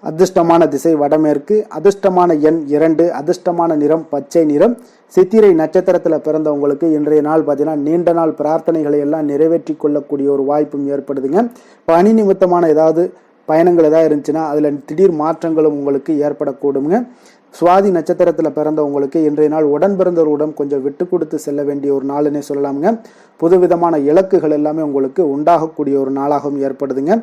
அதிர்ஷ்டமான திசை வடமேற்கு, அதிர்ஷ்டமான எண் 2, அதிர்ஷ்டமான நிறம் பச்சை நிறம். சித்திரை நட்சத்திரத்தில் பிறந்தவங்களுக்கு இன்றைய நாள் பார்த்தீங்கன்னா நீண்ட நாள் பிரார்த்தனைகளை எல்லாம் நிறைவேற்றி கொள்ளக்கூடிய ஒரு வாய்ப்பும் ஏற்படுதுங்க. பணி நிமித்தமான ஏதாவது பயணங்கள் ஏதாவது இருந்துச்சுன்னா அதில் திடீர் மாற்றங்களும் உங்களுக்கு ஏற்படக்கூடுங்க. சுவாதி நட்சத்திரத்தில் பிறந்தவங்களுக்கு இன்றைய நாள் உடன் பிறந்தவருடன் கொஞ்சம் விட்டு கொடுத்து செல்ல வேண்டிய ஒரு நாளுன்னே சொல்லலாமுங்க. புதுவிதமான இலக்குகள் எல்லாமே உங்களுக்கு உண்டாகக்கூடிய ஒரு நாளாகவும் ஏற்படுதுங்க.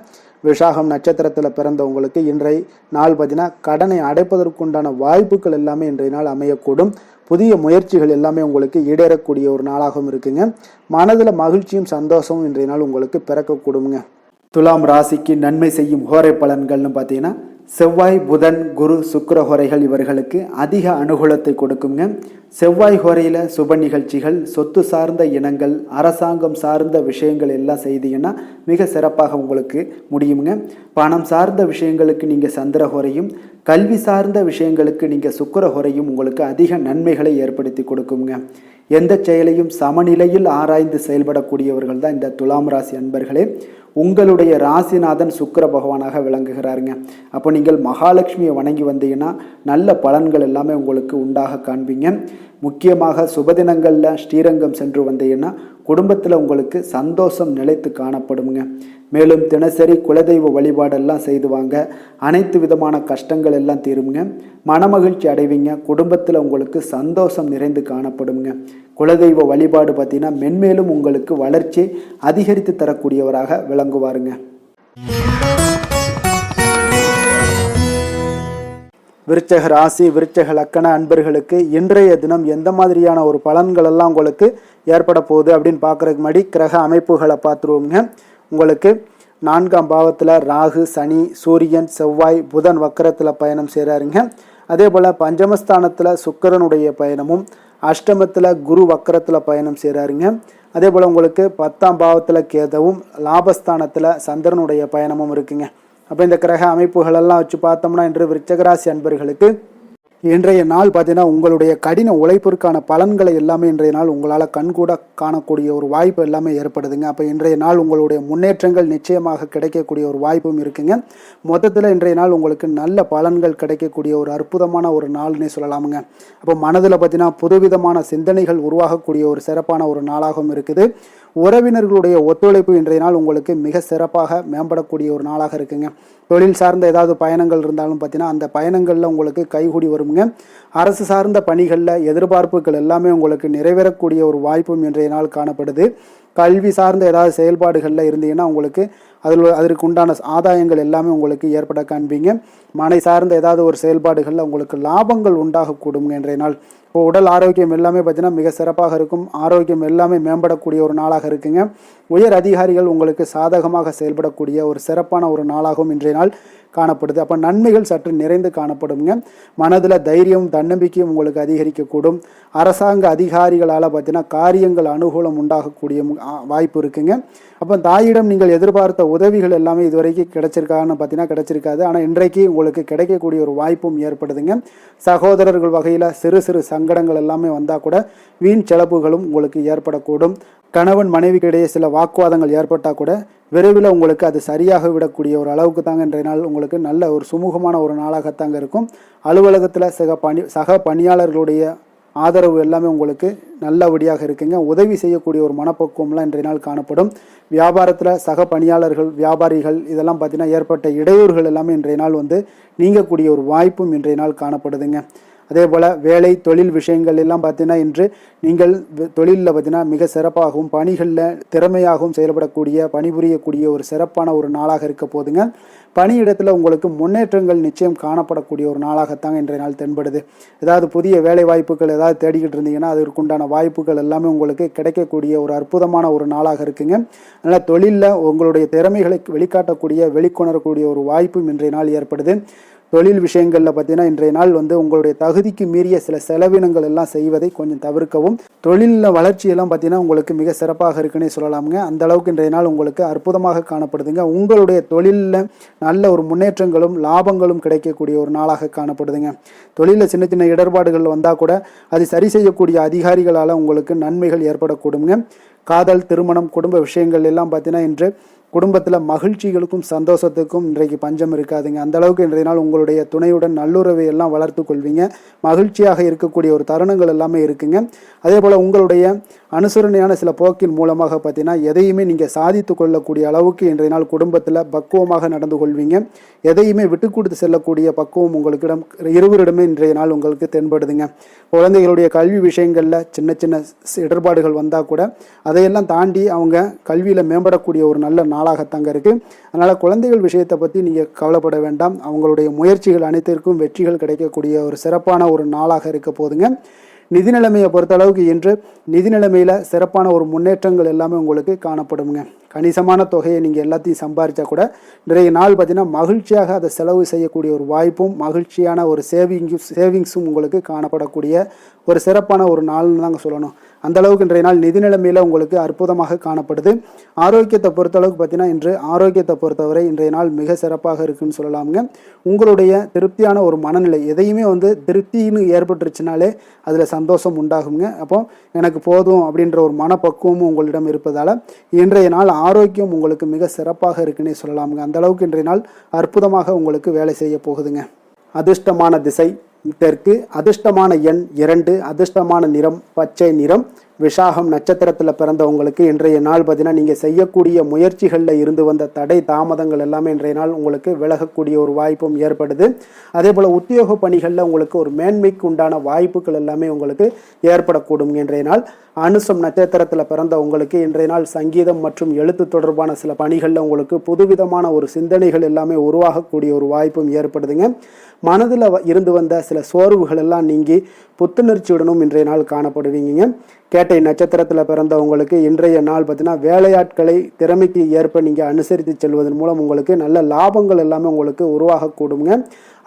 விஷாகம் நட்சத்திரத்தில் பிறந்தவங்களுக்கு இன்றைய நாள் பார்த்தீங்கன்னா கடனை அடைப்பதற்குண்டான வாய்ப்புகள் எல்லாமே இன்றைய நாள் அமையக்கூடும். புதிய முயற்சிகள் எல்லாமே உங்களுக்கு ஈடேறக்கூடிய ஒரு நாளாகவும் இருக்குங்க. மனதில் மகிழ்ச்சியும் சந்தோஷமும் இன்றைய நாள் உங்களுக்கு பிறக்கக்கூடுங்க. துலாம் ராசிக்கு நன்மை செய்யும் ஹோரை பலன்கள்னு பார்த்தீங்கன்னா, செவ்வாய், புதன், குரு, சுக்கிர ஹோரைகள் இவர்களுக்கு அதிக அனுகூலத்தை கொடுக்குங்க. செவ்வாய் ஹோரையில் சுப நிகழ்ச்சிகள், சொத்து சார்ந்த இனங்கள், அரசாங்கம் சார்ந்த விஷயங்கள் எல்லாம் செய்தீங்கன்னா மிக சிறப்பாக உங்களுக்கு முடியுங்க. பணம் சார்ந்த விஷயங்களுக்கு நீங்கள் சந்திர ஹோரையும், கல்வி சார்ந்த விஷயங்களுக்கு நீங்கள் சுக்கிர ஹோரையும் உங்களுக்கு அதிக நன்மைகளை ஏற்படுத்தி கொடுக்குங்க. எந்த செயலையும் சமநிலையில் ஆராய்ந்து செயல்படக்கூடியவர்கள் தான் இந்த துலாம் ராசி அன்பர்களே. உங்களுடைய ராசிநாதன் சுக்கிர பகவானாக விளங்குகிறாருங்க. அப்போ நீங்கள் மகாலட்சுமியை வணங்கி வந்தீங்கன்னா நல்ல பலன்கள் எல்லாமே உங்களுக்கு உண்டாக காண்பீங்க. முக்கியமாக சுபதினங்களில் ஸ்ரீரங்கம் சென்று வந்தீங்கன்னா குடும்பத்தில் உங்களுக்கு சந்தோஷம் நிலைத்து காணப்படுங்க. மேலும் தினசரி குலதெய்வ வழிபாடெல்லாம் செய்து வாங்க, அனைத்து விதமான கஷ்டங்கள் எல்லாம் தீருங்க, மனமகிழ்ச்சி அடைவீங்க, குடும்பத்தில் உங்களுக்கு சந்தோஷம் நிறைந்து காணப்படுங்க. குலதெய்வ வழிபாடு பார்த்தீங்கன்னா மென்மேலும் உங்களுக்கு வளர்ச்சியை அதிகரித்து தரக்கூடியவராக விளங்குவாருங்க. விருச்சக ராசி, விருச்சக லக்கண அன்பர்களுக்கு இன்றைய தினம் எந்த மாதிரியான ஒரு பலன்கள் எல்லாம் உங்களுக்கு ஏற்பட போகுது அப்படின்னு பார்க்குறதுக்கு முன்னாடி கிரக அமைப்புகளை பார்த்துருவோங்க. உங்களுக்கு 4ஆம் பாவத்தில் ராகு, சனி, சூரியன், செவ்வாய், புதன் வக்கரத்தில் பயணம் செய்கிறாருங்க. அதே போல் பஞ்சமஸ்தானத்தில் சுக்கிரனுடைய பயணமும், அஷ்டமத்தில் குரு வக்கரத்தில் பயணம் செய்கிறாருங்க. அதே போல் உங்களுக்கு 10ஆம் பாவத்தில் கேதுவும், லாபஸ்தானத்தில் சந்திரனுடைய பயணமும் இருக்குங்க. அப்போ இந்த கிரக அமைப்புகளெல்லாம் வச்சு பார்த்தோம்னா இன்று விருச்சகராசி அன்பர்களுக்கு இன்றைய நாள் பார்த்தீங்கன்னா உங்களுடைய கடின உழைப்பிற்கான பலன்களை எல்லாமே இன்றைய நாள் உங்களால் கண்கூட காணக்கூடிய ஒரு வாய்ப்பு எல்லாமே ஏற்படுதுங்க. அப்போ இன்றைய நாள் உங்களுடைய முன்னேற்றங்கள் நிச்சயமாக கிடைக்கக்கூடிய ஒரு வாய்ப்பும் இருக்குங்க. மொத்தத்தில் இன்றைய நாள் உங்களுக்கு நல்ல பலன்கள் கிடைக்கக்கூடிய ஒரு அற்புதமான ஒரு நாள்னே சொல்லலாமுங்க. அப்போ மனதில் பார்த்தீங்கன்னா புதுவிதமான சிந்தனைகள் உருவாகக்கூடிய ஒரு சிறப்பான ஒரு நாளாகவும் இருக்குது. உறவினர்களுடைய ஒத்துழைப்பு இன்றைய நாள் உங்களுக்கு மிக சிறப்பாக மேம்படக்கூடிய ஒரு நாளாக இருக்குங்க. தொழில் சார்ந்த ஏதாவது பயணங்கள் இருந்தாலும் பார்த்தீங்கன்னா அந்த பயணங்களில் உங்களுக்கு கைகூடி வருங்க. அரசு சார்ந்த பணிகளில் எதிர்பார்ப்புகள் எல்லாமே உங்களுக்கு நிறைவேறக்கூடிய ஒரு வாய்ப்பும் இன்றைய நாள் காணப்படுது. கல்வி சார்ந்த ஏதாவது செயல்பாடுகளில் இருந்தீங்கன்னா உங்களுக்கு அதற்கு உண்டான ஆதாயங்கள் எல்லாமே உங்களுக்கு ஏற்பட காண்பீங்க. மனை சார்ந்த ஏதாவது ஒரு செயல்பாடுகளில் உங்களுக்கு லாபங்கள் உண்டாகக்கூடுங்க இன்றைய நாள். இப்போ உடல் ஆரோக்கியம் எல்லாமே பார்த்தீங்கன்னா மிக சிறப்பாக இருக்கும். ஆரோக்கியம் எல்லாமே மேம்படக்கூடிய ஒரு நாளாக இருக்குங்க. உயர் அதிகாரிகள் உங்களுக்கு சாதகமாக செயல்படக்கூடிய ஒரு சிறப்பான ஒரு நாளாகவும் இன்றைய நாள் காணப்படுது. அப்போ நன்மைகள் சற்று நிறைந்து காணப்படுங்க. மனதில் தைரியமும் தன்னம்பிக்கையும் உங்களுக்கு அதிகரிக்கக்கூடும். அரசாங்க அதிகாரிகளால் பார்த்தீங்கன்னா காரியங்கள் அனுகூலம் உண்டாகக்கூடிய வாய்ப்பு இருக்குங்க. அப்போ தாயிடம் நீங்கள் எதிர்பார்த்த உதவிகள் எல்லாமே இதுவரைக்கும் கிடைச்சிருக்கான்னு பார்த்தீங்கன்னா கிடைச்சிருக்காது. ஆனால் இன்றைக்கு உங்களுக்கு கிடைக்கக்கூடிய ஒரு வாய்ப்பும் ஏற்படுதுங்க. சகோதரர்கள் வகையில் சிறு சிறு சங்கடங்கள் எல்லாமே வந்தால் கூட வீண் செலவுகளும் உங்களுக்கு ஏற்படக்கூடும். கணவன் மனைவிக்கு இடையே சில வாக்குவாதங்கள் ஏற்பட்டால் கூட விரைவில் உங்களுக்கு அது சரியாக விடக்கூடிய ஒரு அளவுக்கு தாங்க இன்றைய நாள் உங்களுக்கு நல்ல ஒரு சுமூகமான ஒரு நாளாகத்தாங்க இருக்கும். அலுவலகத்தில் சக பணியாளர்களுடைய ஆதரவு எல்லாமே உங்களுக்கு நல்லபடியாக இருக்குங்க. உதவி செய்யக்கூடிய ஒரு மனப்பக்குவம்லாம் இன்றைய நாள் காணப்படும். வியாபாரத்தில் சக பணியாளர்கள், வியாபாரிகள் இதெல்லாம் பார்த்தீங்கன்னா ஏற்பட்ட இடையூறுகள் எல்லாமே இன்றைய நாள் நீங்கக்கூடிய ஒரு வாய்ப்பும் இன்றைய நாள் காணப்படுதுங்க. அதே போல் வேலை தொழில் விஷயங்கள் எல்லாம் பார்த்தீங்கன்னா இன்று நீங்கள் தொழிலில் பார்த்தீங்கன்னா மிக சிறப்பாகவும் பணிகளில் திறமையாகவும் செயல்படக்கூடிய பணிபுரியக்கூடிய ஒரு சிறப்பான ஒரு நாளாக இருக்க போதுங்க. பணியிடத்தில் உங்களுக்கு முன்னேற்றங்கள் நிச்சயம் காணப்படக்கூடிய ஒரு நாளாகத்தாங்க இன்றைய நாள் தென்படுது. ஏதாவது புதிய வேலை வாய்ப்புகள் ஏதாவது தேடிக்கிட்டு இருந்தீங்கன்னா அதற்குண்டான வாய்ப்புகள் எல்லாமே உங்களுக்கு கிடைக்கக்கூடிய ஒரு அற்புதமான ஒரு நாளாக இருக்குங்க. அதனால் தொழிலில் உங்களுடைய திறமைகளை வெளிக்காட்டக்கூடிய வெளிக்கொணரக்கூடிய ஒரு வாய்ப்பும் இன்றைய நாள் ஏற்படுது. தொழில் விஷயங்களில் பார்த்தீங்கன்னா இன்றைய நாள் உங்களுடைய தகுதிக்கு மீறிய சில செலவினங்கள் எல்லாம் செய்வதை கொஞ்சம் தவிர்க்கவும். தொழிலில் வளர்ச்சியெல்லாம் பார்த்தீங்கன்னா உங்களுக்கு மிக சிறப்பாக இருக்குன்னே சொல்லலாமுங்க. அந்த அளவுக்கு இன்றைய நாள் உங்களுக்கு அற்புதமாக காணப்படுதுங்க. உங்களுடைய தொழிலில் நல்ல ஒரு முன்னேற்றங்களும் லாபங்களும் கிடைக்கக்கூடிய ஒரு நாளாக காணப்படுதுங்க. தொழிலில் சின்ன சின்ன இடர்பாடுகள் வந்தால் கூட அது சரி செய்யக்கூடிய அதிகாரிகளால் உங்களுக்கு நன்மைகள் ஏற்படக்கூடுங்க. காதல், திருமணம், குடும்ப விஷயங்கள் எல்லாம் பார்த்தீங்கன்னா இன்று குடும்பத்தில் மகிழ்ச்சிகளுக்கும் சந்தோஷத்துக்கும் இன்றைக்கு பஞ்சம் இருக்காதுங்க. அந்த அளவுக்கு இன்றைய நாள் உங்களுடைய துணையுடன் நல்லுறவை எல்லாம் வளர்த்து கொள்வீங்க. மகிழ்ச்சியாக இருக்கக்கூடிய ஒரு தருணங்கள் எல்லாமே இருக்குங்க. அதே போல் உங்களுடைய அனுசரணையான சில போக்கின் மூலமாக பார்த்தீங்கன்னா எதையுமே நீங்கள் சாதித்து கொள்ளக்கூடிய அளவுக்கு இன்றைய நாள் குடும்பத்தில் பக்குவமாக நடந்து கொள்வீங்க. எதையுமே விட்டு கொடுத்து செல்லக்கூடிய பக்குவம் உங்களுக்கிடம் இருவரிடமே இன்றைய நாள் உங்களுக்கு தென்படுதுங்க. குழந்தைகளுடைய கல்வி விஷயங்களில் சின்ன சின்ன இடர்பாடுகள் வந்தால் கூட அதையெல்லாம் தாண்டி அவங்க கல்வியில் மேம்படக்கூடிய ஒரு நல்ல நாளாகத்தாங்க இருக்குது. அதனால் குழந்தைகள் விஷயத்தை பற்றி நீங்கள் கவலைப்பட வேண்டாம். அவங்களுடைய முயற்சிகள் அனைத்திற்கும் வெற்றிகள் கிடைக்கக்கூடிய ஒரு சிறப்பான ஒரு நாளாக இருக்க போதுங்க. நிதி நிலைமையை பொறுத்தளவுக்கு இன்று நிதி நிலைமையில் சிறப்பான ஒரு முன்னேற்றங்கள் எல்லாமே உங்களுக்கு காணப்படுங்க. கணிசமான தொகையை நீங்கள் எல்லாத்தையும் சம்பாதிச்சா கூட நிறைய நாள் பார்த்தீங்கன்னா மகிழ்ச்சியாக அதை செலவு செய்யக்கூடிய ஒரு வாய்ப்பும் மகிழ்ச்சியான ஒரு சேவிங்ஸும் உங்களுக்கு காணப்படக்கூடிய ஒரு சிறப்பான ஒரு நாள்னு தாங்க சொல்லணும். அந்த அளவுக்கு இன்றைய நாள் நிதி நிலைமையில் உங்களுக்கு அற்புதமாக காணப்படுது. ஆரோக்கியத்தை பொறுத்தளவுக்கு பார்த்தீங்கன்னா இன்று ஆரோக்கியத்தை பொறுத்தவரை இன்றைய நாள் மிக சிறப்பாக இருக்குன்னு சொல்லலாமுங்க. உங்களுடைய திருப்தியான ஒரு மனநிலை எதையுமே திருப்தின்னு ஏற்பட்டுருச்சுனாலே அதில் சந்தோஷம் உண்டாகுங்க. அப்போ எனக்கு போதும் அப்படின்ற ஒரு மனப்பக்குவமும் உங்களிடம் இருப்பதால் இன்றைய நாள் ஆரோக்கியம் உங்களுக்கு மிக சிறப்பாக இருக்குன்னே சொல்லலாமுங்க. அந்த அளவுக்கு இன்றைய நாள் அற்புதமாக உங்களுக்கு வேலை செய்ய போகுதுங்க. அதிர்ஷ்டமான திசை தெற்கு, அதிர்ஷ்டமான எண் 2, அதிர்ஷ்டமான நிறம் பச்சை நிறம். விஷாகம் நட்சத்திரத்தில் பிறந்தவங்களுக்கு இன்றைய நாள் பார்த்தீங்கன்னா நீங்கள் செய்யக்கூடிய முயற்சிகளில் இருந்து வந்த தடை தாமதங்கள் எல்லாமே இன்றைய நாள் உங்களுக்கு விலகக்கூடிய ஒரு வாய்ப்பும் ஏற்படுது. அதே போல் உத்தியோக பணிகளில் உங்களுக்கு ஒரு மேன்மைக்கு உண்டான வாய்ப்புகள் எல்லாமே உங்களுக்கு ஏற்படக்கூடும். இன்றைய நாள் அனுசம் நட்சத்திரத்தில் பிறந்த உங்களுக்கு இன்றைய நாள் சங்கீதம் மற்றும் எழுத்து தொடர்பான சில பணிகளில் உங்களுக்கு புதுவிதமான ஒரு சிந்தனைகள் எல்லாமே உருவாகக்கூடிய ஒரு வாய்ப்பும் ஏற்படுதுங்க. மனதில் இருந்து வந்த சில சோர்வுகள் எல்லாம் நீங்கி புத்துணர்ச்சியுடனும் இன்றைய நாள் காணப்படுவீங்க. கேட்டை நட்சத்திரத்தில் பிறந்தவங்களுக்கு இன்றைய நாள் பார்த்தீங்கன்னா வேலையாட்களை திறமைக்கு ஏற்ப நீங்கள் அனுசரித்து செல்வதன் மூலம் உங்களுக்கு நல்ல லாபங்கள் எல்லாமே உங்களுக்கு உருவாகக்கூடுங்க.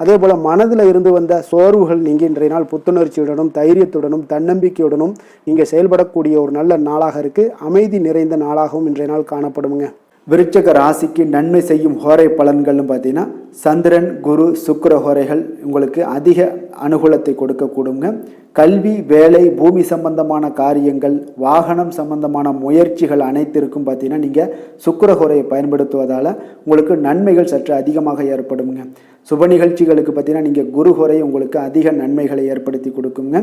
அதே போல் மனதில் இருந்து வந்த சோர்வுகள் நீங்கள் இன்றைய நாள் புத்துணர்ச்சியுடனும் தைரியத்துடனும் தன்னம்பிக்கையுடனும் நீங்கள் செயல்படக்கூடிய ஒரு நல்ல நாளாக இருக்குது. அமைதி நிறைந்த நாளாகவும் இன்றைய நாள் காணப்படுங்க. விருச்சக ராசிக்கு நன்மை செய்யும் ஹோரை பலன்கள்னு பார்த்தீங்கன்னா சந்திரன், குரு, சுக்கிர ஹோரைகள் உங்களுக்கு அதிக அனுகூலத்தை கொடுக்கக்கூடுங்க. கல்வி, வேலை, பூமி சம்பந்தமான காரியங்கள், வாகனம் சம்பந்தமான முயற்சிகள் அனைத்திற்கும் பார்த்தீங்கன்னா நீங்கள் சுக்கிர ஹோரையை பயன்படுத்துவதால் உங்களுக்கு நன்மைகள் சற்று அதிகமாக ஏற்படுங்க. சுப நிகழ்ச்சிகளுக்கு பார்த்தீங்கன்னா நீங்கள் குரு ஹோரை உங்களுக்கு அதிக நன்மைகளை ஏற்படுத்தி கொடுக்குங்க.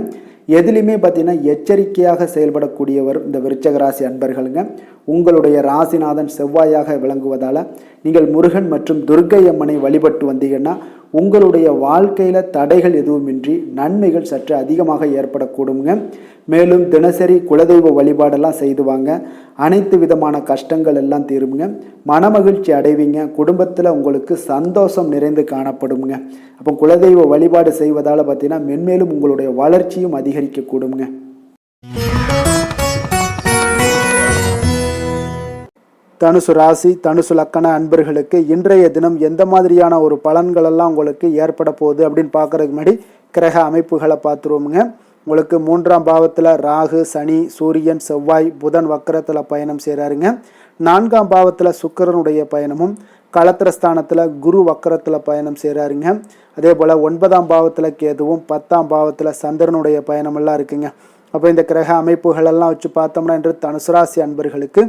எதுலையுமே பார்த்தீங்கன்னா எச்சரிக்கையாக செயல்படக்கூடியவர் இந்த விருச்சக ராசி அன்பர்களுங்க. உங்களுடைய ராசிநாதன் செவ்வாயாக விளங்குவதால் நீங்கள் முருகன் மற்றும் துர்க்கை அம்மனை வழிபட்டு வந்தீங்கன்னா உங்களுடைய வாழ்க்கையில் தடைகள் எதுவுமின்றி நன்மைகள் சற்று அதிகமாக ஏற்படக்கூடுங்க. மேலும் தினசரி குலதெய்வ வழிபாடெல்லாம் செய்து வாங்க. அனைத்து விதமான கஷ்டங்கள் எல்லாம் தீருங்க. மனமகிழ்ச்சி அடைவீங்க. குடும்பத்தில் உங்களுக்கு சந்தோஷம் நிறைந்து காணப்படுங்க. அப்போ குலதெய்வ வழிபாடு செய்வதால் பார்த்தீங்கன்னா மென்மேலும் உங்களுடைய வளர்ச்சியும் அதிகரிக்கக்கூடுங்க. தனுசு ராசி, தனுசு லக்கண அன்பர்களுக்கு இன்றைய தினம் எந்த மாதிரியான ஒரு பலன்கள் எல்லாம் உங்களுக்கு ஏற்பட போகுது அப்படின்னு பார்க்கறதுக்கு முன்னாடி கிரக அமைப்புகளை பார்த்துருவோமுங்க. உங்களுக்கு 3ஆம் பாவத்தில் ராகு, சனி, சூரியன், செவ்வாய், புதன் வக்கரத்தில் பயணம் செய்கிறாருங்க. 4ஆம் பாவத்தில் சுக்கிரனுடைய பயணமும், களத்திரஸ்தானத்தில் குரு வக்கரத்தில் பயணம் செய்கிறாருங்க. அதே போல் 9ஆம் பாவத்தில் கேதுவும், 10ஆம் பாவத்தில் சந்திரனுடைய பயணமெல்லாம் இருக்குங்க. அப்போ இந்த கிரக அமைப்புகளெல்லாம் வச்சு பார்த்தோம்னா இன்று தனுசு ராசி அன்பர்களுக்கு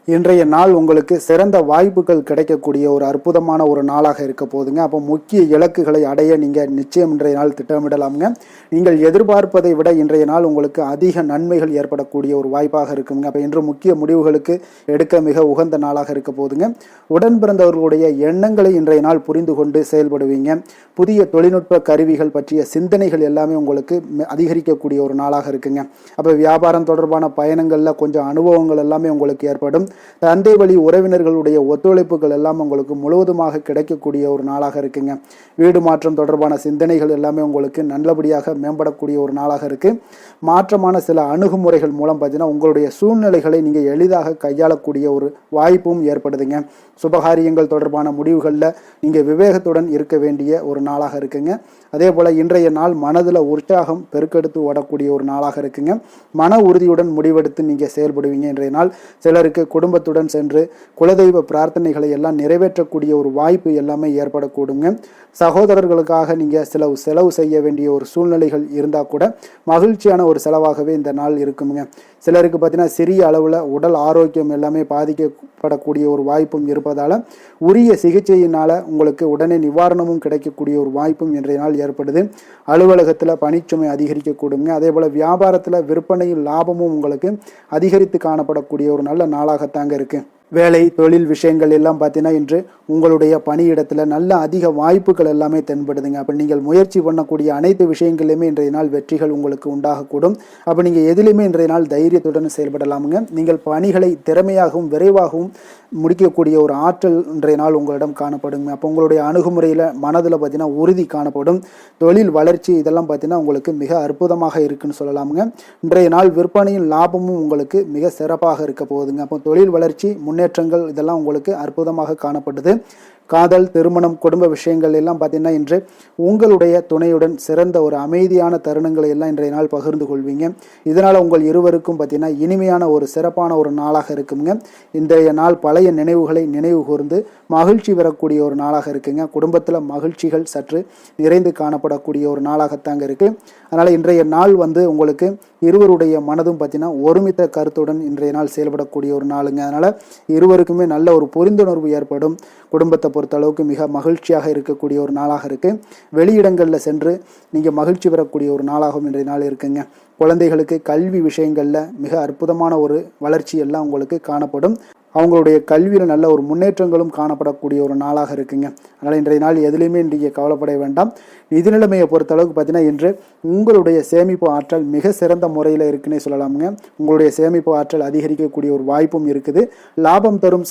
இன்றைய நாள் உங்களுக்கு சிறந்த வாய்ப்புகள் கிடைக்கக்கூடிய ஒரு அற்புதமான ஒரு நாளாக இருக்க போதுங்க. அப்போ முக்கிய இலக்குகளை அடைய நீங்கள் நிச்சயம் இன்றைய நாள் திட்டமிடலாமுங்க. நீங்கள் எதிர்பார்ப்பதை விட இன்றைய நாள் உங்களுக்கு அதிக நன்மைகள் ஏற்படக்கூடிய ஒரு வாய்ப்பாக இருக்குங்க. அப்போ இன்று முக்கிய முடிவுகளுக்கு எடுக்க மிக உகந்த நாளாக இருக்க போதுங்க. உடன் பிறந்தவர்களுடைய எண்ணங்களை இன்றைய நாள் புரிந்து கொண்டு செயல்படுவீங்க. புதிய தொழில்நுட்ப கருவிகள் பற்றிய சிந்தனைகள் எல்லாமே உங்களுக்கு அதிகரிக்கக்கூடிய ஒரு நாளாக இருக்குங்க. அப்போ வியாபாரம் தொடர்பான பயணங்களில் கொஞ்சம் அனுபவங்கள் எல்லாமே உங்களுக்கு ஏற்படும். தந்தை வழி உறவினர்களுடைய ஒத்துழைப்புகள் எல்லாம் உங்களுக்கு முழுவதுமாக கிடைக்கக்கூடிய ஒரு நாளாக இருக்குங்க. வீடு மாற்றம் தொடர்பான சிந்தனைகள் எல்லாமே உங்களுக்கு நல்லபடியாக மேம்படக்கூடிய ஒரு நாளாக இருக்கு. மாற்றமான சில அணுகுமுறைகள் மூலம் பார்த்தீங்கன்னா உங்களுடைய சூழ்நிலைகளை நீங்கள் எளிதாக கையாளக்கூடிய ஒரு வாய்ப்பும் ஏற்படுதுங்க. சுபகாரியங்கள் தொடர்பான முடிவுகளில் நீங்கள் விவேகத்துடன் இருக்க வேண்டிய ஒரு நாளாக இருக்குங்க. அதே போல் இன்றைய நாள் மனதில் உற்சாகம் பெருக்கெடுத்து ஓடக்கூடிய ஒரு நாளாக இருக்குங்க. மன உறுதியுடன் முடிவெடுத்து நீங்கள் செயல்படுவீங்க. இன்றைய நாள் சிலருக்கு குடும்பத்துடன் சென்று குலதெய்வ பிரார்த்தனைகளை எல்லாம் நிறைவேற்றக்கூடிய ஒரு வாய்ப்பு எல்லாமே ஏற்படக்கூடுங்க. சகோதரர்களுக்காக நீங்கள் செலவு செய்ய வேண்டிய ஒரு சூழ்நிலைகள் இருந்தால் கூட மகிழ்ச்சியான ஒரு செலவாகவே இந்த நாள் இருக்குங்க. சிலருக்கு பார்த்தீங்கன்னா சிறிய அளவில் உடல் ஆரோக்கியம் எல்லாமே பாதிக்கப்படக்கூடிய ஒரு வாய்ப்பும் இருப்பதால் உரிய சிகிச்சையினால் உங்களுக்கு உடனே நிவாரணமும் கிடைக்கக்கூடிய ஒரு வாய்ப்பும் இன்றைய நாள் ஏற்படுது. அலுவலகத்தில் பணிச்சுமை அதிகரிக்கக்கூடுங்க. அதே போல் வியாபாரத்தில் விற்பனையும் லாபமும் உங்களுக்கு அதிகரித்து காணப்படக்கூடிய ஒரு நல்ல நாளாகத்தாங்க இருக்குது. வேலை தொழில் விஷயங்கள் எல்லாம் பார்த்தீங்கன்னா இன்று உங்களுடைய பணியிடத்தில் நல்ல அதிக வாய்ப்புகள் எல்லாமே தென்படுதுங்க. அப்போ நீங்கள் முயற்சி பண்ணக்கூடிய அனைத்து விஷயங்களிலுமே இன்றைய நாள் வெற்றிகள் உங்களுக்கு உண்டாகக்கூடும். அப்போ நீங்கள் எதிலுமே இன்றைய நாள் தைரியத்துடன் செயல்படலாமுங்க. நீங்கள் பணிகளை திறமையாகவும் விரைவாகவும் முடிக்கக்கூடிய ஒரு ஆற்றல் இன்றைய நாள் உங்களிடம் காணப்படுங்க. அப்போ உங்களுடைய அணுகுமுறையில் மனதில் பார்த்தீங்கன்னா உறுதி காணப்படும். தொழில் வளர்ச்சி இதெல்லாம் பார்த்தீங்கன்னா உங்களுக்கு மிக அற்புதமாக இருக்குன்னு சொல்லலாமுங்க. இன்றைய நாள் விற்பனையும் லாபமும் உங்களுக்கு மிக சிறப்பாக இருக்க போகுதுங்க. அப்போ தொழில் வளர்ச்சி முன்னேற்றங்கள் இதெல்லாம் உங்களுக்கு அற்புதமாக காணப்படுது. காதல் திருமணம் குடும்ப விஷயங்கள் எல்லாம் பார்த்தீங்கன்னா இன்று உங்களுடைய துணையுடன் சிறந்த ஒரு அமைதியான தருணங்களை எல்லாம் இன்றைய நாள் பகிர்ந்து கொள்வீங்க. இதனால் உங்கள் இருவருக்கும் பார்த்தீங்கன்னா இனிமையான ஒரு சிறப்பான ஒரு நாளாக இருக்குங்க. இன்றைய நாள் பழைய நினைவுகளை நினைவு கூர்ந்து மகிழ்ச்சி பெறக்கூடிய ஒரு நாளாக இருக்குங்க. குடும்பத்தில் மகிழ்ச்சிகள் சற்று நிறைந்து காணப்படக்கூடிய ஒரு நாளாகத்தாங்க இருக்குது. அதனால் இன்றைய நாள் உங்களுக்கு இருவருடைய மனதும் பார்த்தீங்கன்னா ஒருமித்த கருத்துடன் இன்றைய நாள் செயல்படக்கூடிய ஒரு நாளுங்க. அதனால் இருவருக்குமே நல்ல ஒரு புரிந்துணர்வு ஏற்படும். குடும்பத்தை பொறுத்த அளவுக்கு மிக மகிழ்ச்சியாக இருக்கக்கூடிய ஒரு நாளாக இருக்குது. வெளியிடங்களில் சென்று நீங்கள் மகிழ்ச்சி பெறக்கூடிய ஒரு நாளாகவும் இன்றைய நாள் இருக்குங்க. குழந்தைகளுக்கு கல்வி விஷயங்களில் மிக அற்புதமான ஒரு வளர்ச்சி எல்லாம் உங்களுக்கு காணப்படும். அவங்களுடைய கல்வியில் நல்ல ஒரு முன்னேற்றங்களும் காணப்படக்கூடிய ஒரு நாளாக இருக்குங்க. அதனால் இன்றைய நாள் எதுலேயுமே நீங்கள் கவலைப்பட வேண்டாம். நிதி நிலைமையை பொறுத்தளவுக்கு பார்த்தீங்கன்னா இன்று உங்களுடைய சேமிப்பு ஆற்றல் மிக சிறந்த முறையில் இருக்குன்னே சொல்லலாமுங்க. உங்களுடைய சேமிப்பு ஆற்றல் அதிகரிக்கக்கூடிய ஒரு வாய்ப்பும் இருக்குது. லாபம் தரும்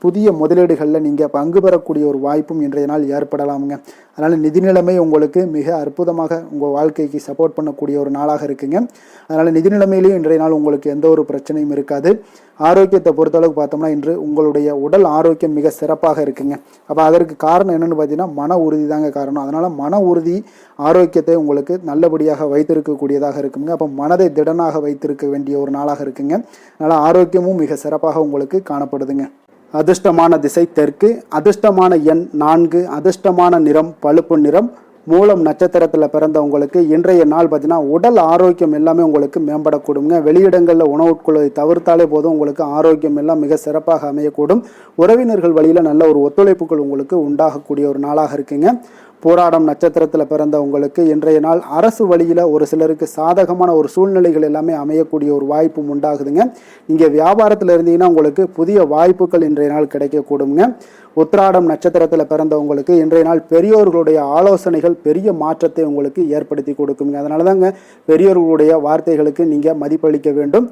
புதிய முதலீடுகளில் நீங்கள் பங்கு பெறக்கூடிய ஒரு வாய்ப்பும் இன்றைய நாள் ஏற்படலாமுங்க. அதனால் நிதி நிலைமை உங்களுக்கு மிக அற்புதமாக உங்கள் வாழ்க்கைக்கு சப்போர்ட் பண்ணக்கூடிய ஒரு நாளாக இருக்குங்க. அதனால் நிதி நிலைமையிலையும் இன்றைய நாள் உங்களுக்கு எந்த ஒரு பிரச்சனையும் இருக்காது. ஆரோக்கியத்தை பொறுத்தளவுக்கு பார்த்தோம்னா இன்று உங்களுடைய உடல் ஆரோக்கியம் மிக சிறப்பாக இருக்குங்க. அப்போ அதற்கு காரணம் என்னென்னு பார்த்தீங்கன்னா மன உறுதி தாங்க காரணம். அதனால் மன உறுதி ஆரோக்கியத்தை உங்களுக்கு நல்லபடியாக வைத்திருக்கக்கூடியதாக இருக்குங்க. அப்போ மனதை திடனாக வைத்திருக்க வேண்டிய ஒரு நாளாக இருக்குங்க. அதனால் ஆரோக்கியமும் மிக சிறப்பாக உங்களுக்கு காணப்படுதுங்க. அதிர்ஷ்டமான திசை தெற்கு, அதிர்ஷ்டமான எண் 4, அதிர்ஷ்டமான நிறம் பழுப்பு நிறம். மூலம் நட்சத்திரத்தில் பிறந்தவங்களுக்கு இன்றைய நாள் பார்த்தீங்கன்னா உடல் ஆரோக்கியம் எல்லாமே உங்களுக்கு மேம்படக்கூடுங்க. வெளியிடங்களில் உணவு உட்கொள்வதை தவிர்த்தாலே போதும் உங்களுக்கு ஆரோக்கியம் எல்லாம் மிக சிறப்பாக அமையக்கூடும். உறவினர்கள் வழியில் நல்ல ஒரு ஒத்துழைப்புகள் உங்களுக்கு உண்டாகக்கூடிய ஒரு நாளாக இருக்குங்க. போராடம் நட்சத்திரத்தில் பிறந்த உங்களுக்கு இன்றைய நாள் அரசு வழியில் ஒரு சிலருக்கு சாதகமான ஒரு சூழ்நிலைகள் எல்லாமே அமையக்கூடிய ஒரு வாய்ப்பும் உண்டாகுதுங்க. நீங்கள் வியாபாரத்தில் இருந்தீங்கன்னா உங்களுக்கு புதிய வாய்ப்புகள் இன்றைய நாள் கிடைக்கக்கூடுங்க. உத்திராடம் நட்சத்திரத்தில் பிறந்தவங்களுக்கு இன்றைய நாள் பெரியோர்களுடைய ஆலோசனைகள் பெரிய மாற்றத்தை உங்களுக்கு ஏற்படுத்தி கொடுக்குங்க. அதனால தாங்க பெரியோர்களுடைய வார்த்தைகளுக்கு நீங்கள் மதிப்பளிக்க வேண்டும்.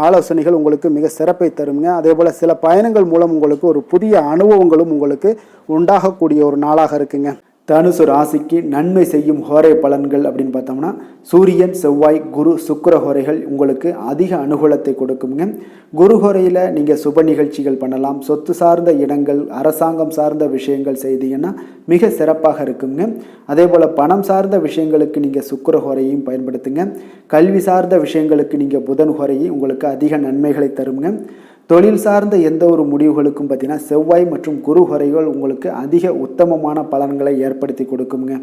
ஆலோசனைகள் உங்களுக்கு மிக சிறப்பை தருங்க. அதே போல் சில பயணங்கள் மூலம் உங்களுக்கு ஒரு புதிய அனுபவங்களும் உங்களுக்கு உண்டாகக்கூடிய ஒரு நாளாக இருக்குங்க. தனுசு ராசிக்கு நன்மை செய்யும் ஹோரை பலன்கள் அப்படின்னு பார்த்தோம்னா சூரியன் செவ்வாய் குரு சுக்கிர ஹோரைகள் உங்களுக்கு அதிக அனுகூலத்தை கொடுக்குங்க. குரு ஹோரையில் நீங்கள் சுப நிகழ்ச்சிகள் பண்ணலாம். சொத்து சார்ந்த இடங்கள் அரசாங்கம் சார்ந்த விஷயங்கள் செய்தீங்கன்னா மிக சிறப்பாக இருக்குங்க. அதே போல் பணம் சார்ந்த விஷயங்களுக்கு நீங்கள் சுக்கிர ஹோரையும் பயன்படுத்துங்க. கல்வி சார்ந்த விஷயங்களுக்கு நீங்கள் புதன் ஹோரையை உங்களுக்கு அதிக நன்மைகளை தருங்க. தொழில் சார்ந்த எந்த ஒரு முடிவுகளுக்கும் பார்த்தீங்கன்னா செவ்வாய் மற்றும் குரு ஹோரைகள் உங்களுக்கு அதிக உத்தமமான பலன்களை ஏற்படுத்தி கொடுக்குங்க.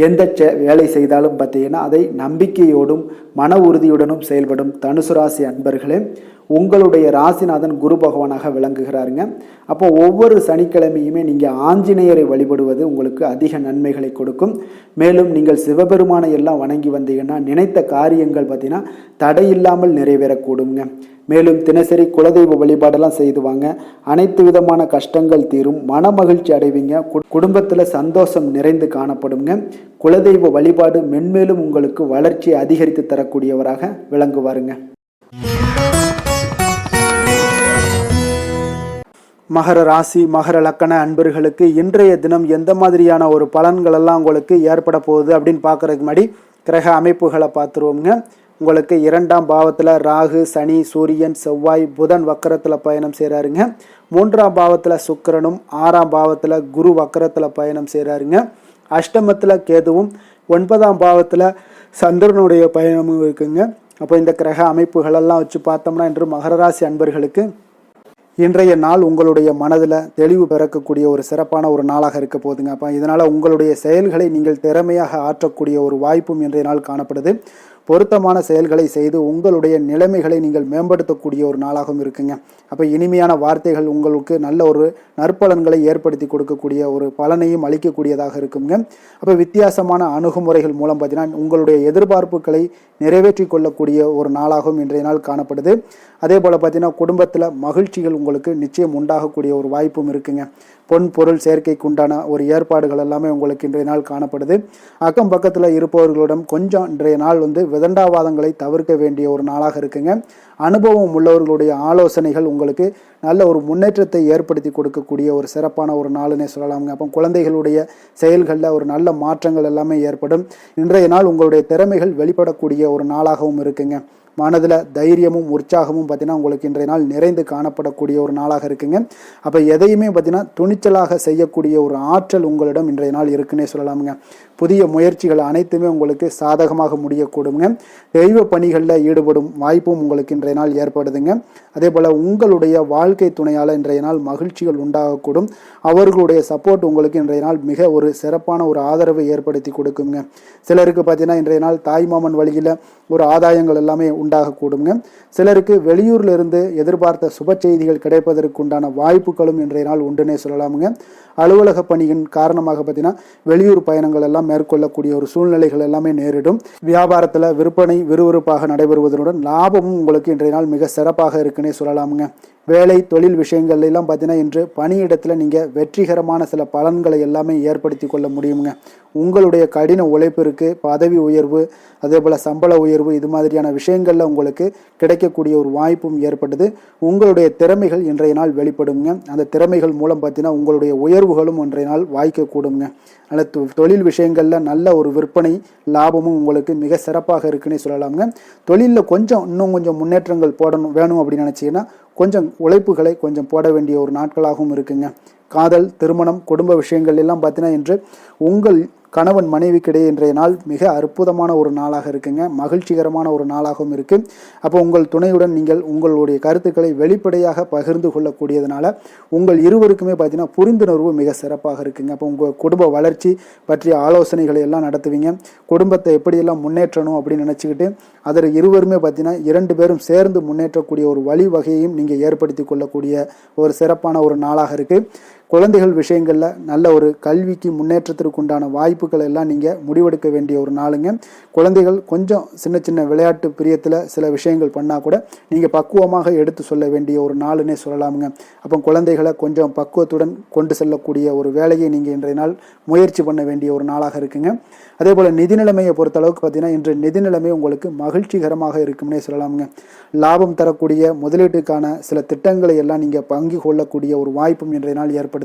எந்த வேலை செய்தாலும் பார்த்தீங்கன்னா அதை நம்பிக்கையோடும் மன உறுதியுடனும் செயல்படும் தனுசு ராசி அன்பர்களே, உங்களுடைய ராசிநாதன் குரு பகவானாக விளங்குகிறாருங்க. அப்போ ஒவ்வொரு சனிக்கிழமையுமே நீங்கள் ஆஞ்சநேயரை வழிபடுவது உங்களுக்கு அதிக நன்மைகளை கொடுக்கும். மேலும் நீங்கள் சிவபெருமானை எல்லாம் வணங்கி வந்தீங்கன்னா நினைத்த காரியங்கள் பார்த்தீங்கன்னா தடையில்லாமல் நிறைவேறக்கூடுங்க. மேலும் தினசரி குலதெய்வ வழிபாடெல்லாம் செய்து வாங்க. அனைத்து விதமான கஷ்டங்கள் தீரும், மன மகிழ்ச்சி அடைவீங்க, குடும்பத்தில் சந்தோஷம் நிறைந்து காணப்படுங்க. குலதெய்வ வழிபாடு மென்மேலும் உங்களுக்கு வளர்ச்சியை அதிகரித்து தரக்கூடியவராக விளங்குவாருங்க. மகர ராசி மகர லக்கண அன்பர்களுக்கு இன்றைய தினம் எந்த மாதிரியான ஒரு பலன்கள் எல்லாம் உங்களுக்கு ஏற்பட போகுது அப்படின்னு பார்க்கறதுக்கு முன்னாடி கிரக அமைப்புகளை பார்த்துருவோங்க. உங்களுக்கு 2ஆம் பாவத்தில் ராகு, சனி, சூரியன், செவ்வாய், புதன் வக்கரத்தில் பயணம் செய்கிறாருங்க. 3ஆம் பாவத்தில் சுக்கிரனும், 6ஆம் பாவத்தில் குரு வக்கரத்தில் பயணம் செய்கிறாருங்க. அஷ்டமத்தில் கேதுவும், 9ஆம் பாவத்தில் சந்திரனுடைய பயணமும் இருக்குங்க. அப்போ இந்த கிரக அமைப்புகளெல்லாம் வச்சு பார்த்தோம்னா இன்று மகர ராசி அன்பர்களுக்கு இன்றைய நாள் உங்களுடைய மனதில் தெளிவு பிறக்கக்கூடிய ஒரு சிறப்பான ஒரு நாளாக இருக்க போகுதுங்க. அப்போ இதனால் உங்களுடைய செயல்களை நீங்கள் திறமையாக ஆற்றக்கூடிய ஒரு வாய்ப்பும் இன்றைய நாள் காணப்படுது. பொருத்தமான செயல்களை செய்து உங்களுடைய நிலைமைகளை நீங்கள் மேம்படுத்தக்கூடிய ஒரு நாளாகவும் இருக்குங்க. அப்போ இனிமையான வார்த்தைகள் உங்களுக்கு நல்ல ஒரு நற்பலன்களை ஏற்படுத்தி கொடுக்கக்கூடிய ஒரு பலனையும் அளிக்கக்கூடியதாக இருக்குங்க. அப்போ வித்தியாசமான அணுகுமுறைகள் மூலம் பார்த்தீங்கன்னா உங்களுடைய எதிர்பார்ப்புகளை நிறைவேற்றி கொள்ளக்கூடிய ஒரு நாளாகவும் இன்றைய நாள் காணப்படுது. அதே போல் பார்த்தீங்கன்னா குடும்பத்தில் மகிழ்ச்சிகள் உங்களுக்கு நிச்சயம் உண்டாகக்கூடிய ஒரு வாய்ப்பும் இருக்குங்க. பொன் பொருள் சேர்க்கைக்கு உண்டான ஒரு ஏற்பாடுகள் எல்லாமே உங்களுக்கு இன்றைய நாள் காணப்படுது. அக்கம் பக்கத்தில் இருப்பவர்களிடம் கொஞ்சம் இன்றைய நாள் விதண்டாவாதங்களை தவிர்க்க வேண்டிய ஒரு நாளாக இருக்குங்க. அனுபவம் உள்ளவர்களுடைய ஆலோசனைகள் உங்களுக்கு நல்ல ஒரு முன்னேற்றத்தை ஏற்படுத்தி கொடுக்கக்கூடிய ஒரு சிறப்பான ஒரு நாளுன்னே சொல்லலாமுங்க. அப்போ குழந்தைகளுடைய செயல்களில் ஒரு நல்ல மாற்றங்கள் எல்லாமே ஏற்படும். இன்றைய நாள் உங்களுடைய திறமைகள் வெளிப்படக்கூடிய ஒரு நாளாகவும் இருக்குங்க. மனதில் தைரியமும் உற்சாகமும் பார்த்தீங்கன்னா உங்களுக்கு இன்றைய நாள் நிறைந்து காணப்படக்கூடிய ஒரு நாளாக இருக்குங்க. அப்போ எதையுமே பார்த்தீங்கன்னா துணிச்சலாக செய்யக்கூடிய ஒரு ஆற்றல் உங்களிடம் இன்றைய நாள் இருக்குன்னே சொல்லலாமுங்க. புதிய முயற்சிகள் அனைத்துமே உங்களுக்கு சாதகமாக முடியக்கூடுங்க. தெய்வ பணிகளில் ஈடுபடும் வாய்ப்பும் உங்களுக்கு இன்றைய நாள் ஏற்படுதுங்க. அதே போல் உங்களுடைய வாழ்க்கை துணையால் இன்றைய நாள் மகிழ்ச்சிகள் உண்டாகக்கூடும். அவர்களுடைய சப்போர்ட் உங்களுக்கு இன்றைய நாள் மிக ஒரு சிறப்பான ஒரு ஆதரவை ஏற்படுத்தி கொடுக்குங்க. சிலருக்கு பார்த்தீங்கன்னா இன்றைய நாள் தாய்மாமன் வழியில் ஒரு ஆதாயங்கள் எல்லாமே உண்டாகக்கூடுங்க. சிலருக்கு வெளியூர்ல இருந்து எதிர்பார்த்த சுப செய்திகள் கிடைப்பதற்கு உண்டான வாய்ப்புகளும் இன்றைய நாள் உண்டுனே சொல்லலாமுங்க. அலுவலக பணியின் காரணமாக பார்த்தீங்கன்னா வெளியூர் பயணங்கள் எல்லாம் மேற்கொள்ளக்கூடிய ஒரு சூழ்நிலைகள் எல்லாமே நேரிடும். வியாபாரத்தில் விற்பனை விறுவிறுப்பாக நடைபெறுவதனுடன் லாபமும் உங்களுக்கு இன்றைய நாள் மிக சிறப்பாக இருக்குன்னே சொல்லலாமுங்க. வேலை தொழில் விஷயங்கள் எல்லாம் பார்த்தீங்கன்னா இன்று பணியிடத்தில் நீங்கள் வெற்றிகரமான சில பலன்களை எல்லாமே ஏற்படுத்தி கொள்ள முடியுங்க. உங்களுடைய கடின உழைப்பிற்கு பதவி உயர்வு, அதே போல் சம்பள உயர்வு, இது மாதிரியான விஷயங்களில் உங்களுக்கு கிடைக்கக்கூடிய ஒரு வாய்ப்பும் ஏற்படுது. உங்களுடைய திறமைகள் இன்றைய நாள் வெளிப்படுங்க. அந்த திறமைகள் மூலம் பார்த்தீங்கன்னா உங்களுடைய உயர்வுகளும் இன்றைய நாள் வாய்க்கக்கூடுங்க. அதனால் தொழில் விஷயங்களில் நல்ல ஒரு விற்பனை லாபமும் உங்களுக்கு மிக சிறப்பாக இருக்குன்னே சொல்லலாமுங்க. தொழிலில் இன்னும் கொஞ்சம் முன்னேற்றங்கள் வேணும் அப்படின்னு நினச்சிங்கன்னா கொஞ்சம் உழைப்புகளை கொஞ்சம் போட வேண்டிய ஒரு நாட்களாகவும் இருக்குங்க. காதல், திருமணம், குடும்ப விஷயங்கள் எல்லாம் பார்த்தீங்கன்னா இன்று உங்கள் கணவன் மனைவிக்கிடையே இன்றைய நாள் மிக அற்புதமான ஒரு நாளாக இருக்குங்க. மகிழ்ச்சிகரமான ஒரு நாளாகவும் இருக்குது. அப்போ உங்கள் துணையுடன் நீங்கள் உங்களுடைய கருத்துக்களை வெளிப்படையாக பகிர்ந்து கொள்ளக்கூடியதுனால உங்கள் இருவருக்குமே பார்த்தீங்கன்னா புரிந்துணர்வு மிக சிறப்பாக இருக்குங்க. அப்போ உங்கள் குடும்ப வளர்ச்சி பற்றிய ஆலோசனைகளை எல்லாம் நடத்துவீங்க. குடும்பத்தை எப்படியெல்லாம் முன்னேற்றணும் அப்படின்னு நினச்சிக்கிட்டு அதில் இருவருமே பார்த்தீங்கன்னா 2 பேரும் சேர்ந்து முன்னேற்றக்கூடிய ஒரு வழிவகையையும் நீங்கள் ஏற்படுத்தி கொள்ளக்கூடிய ஒரு சிறப்பான ஒரு நாளாக இருக்குது. குழந்தைகள் விஷயங்களில் நல்ல ஒரு கல்விக்கு முன்னேற்றத்திற்கு உண்டான வாய்ப்புகள் எல்லாம் நீங்கள் முடிவெடுக்க வேண்டிய ஒரு நாளுங்க. குழந்தைகள் கொஞ்சம் சின்ன சின்ன விளையாட்டு பிரியத்தில் சில விஷயங்கள் பண்ணால் கூட நீங்கள் பக்குவமாக எடுத்து சொல்ல வேண்டிய ஒரு நாளுன்னே சொல்லலாமுங்க. அப்போ குழந்தைகளை கொஞ்சம் பக்குவத்துடன் கொண்டு செல்லக்கூடிய ஒரு வேலையை நீங்கள் இன்றைய நாள் முயற்சி பண்ண வேண்டிய ஒரு நாளாக இருக்குங்க. அதே போல் நிதி நிலைமையை பொறுத்தளவுக்கு பார்த்தீங்கன்னா இன்று நிதி நிலைமை உங்களுக்கு மகிழ்ச்சிகரமாக இருக்கும்னே சொல்லலாமுங்க. லாபம் தரக்கூடிய முதலீட்டுக்கான சில திட்டங்களை எல்லாம் நீங்கள் பங்கு கொள்ளக்கூடிய ஒரு வாய்ப்பும் இன்றைய நாள் ஏற்படுது.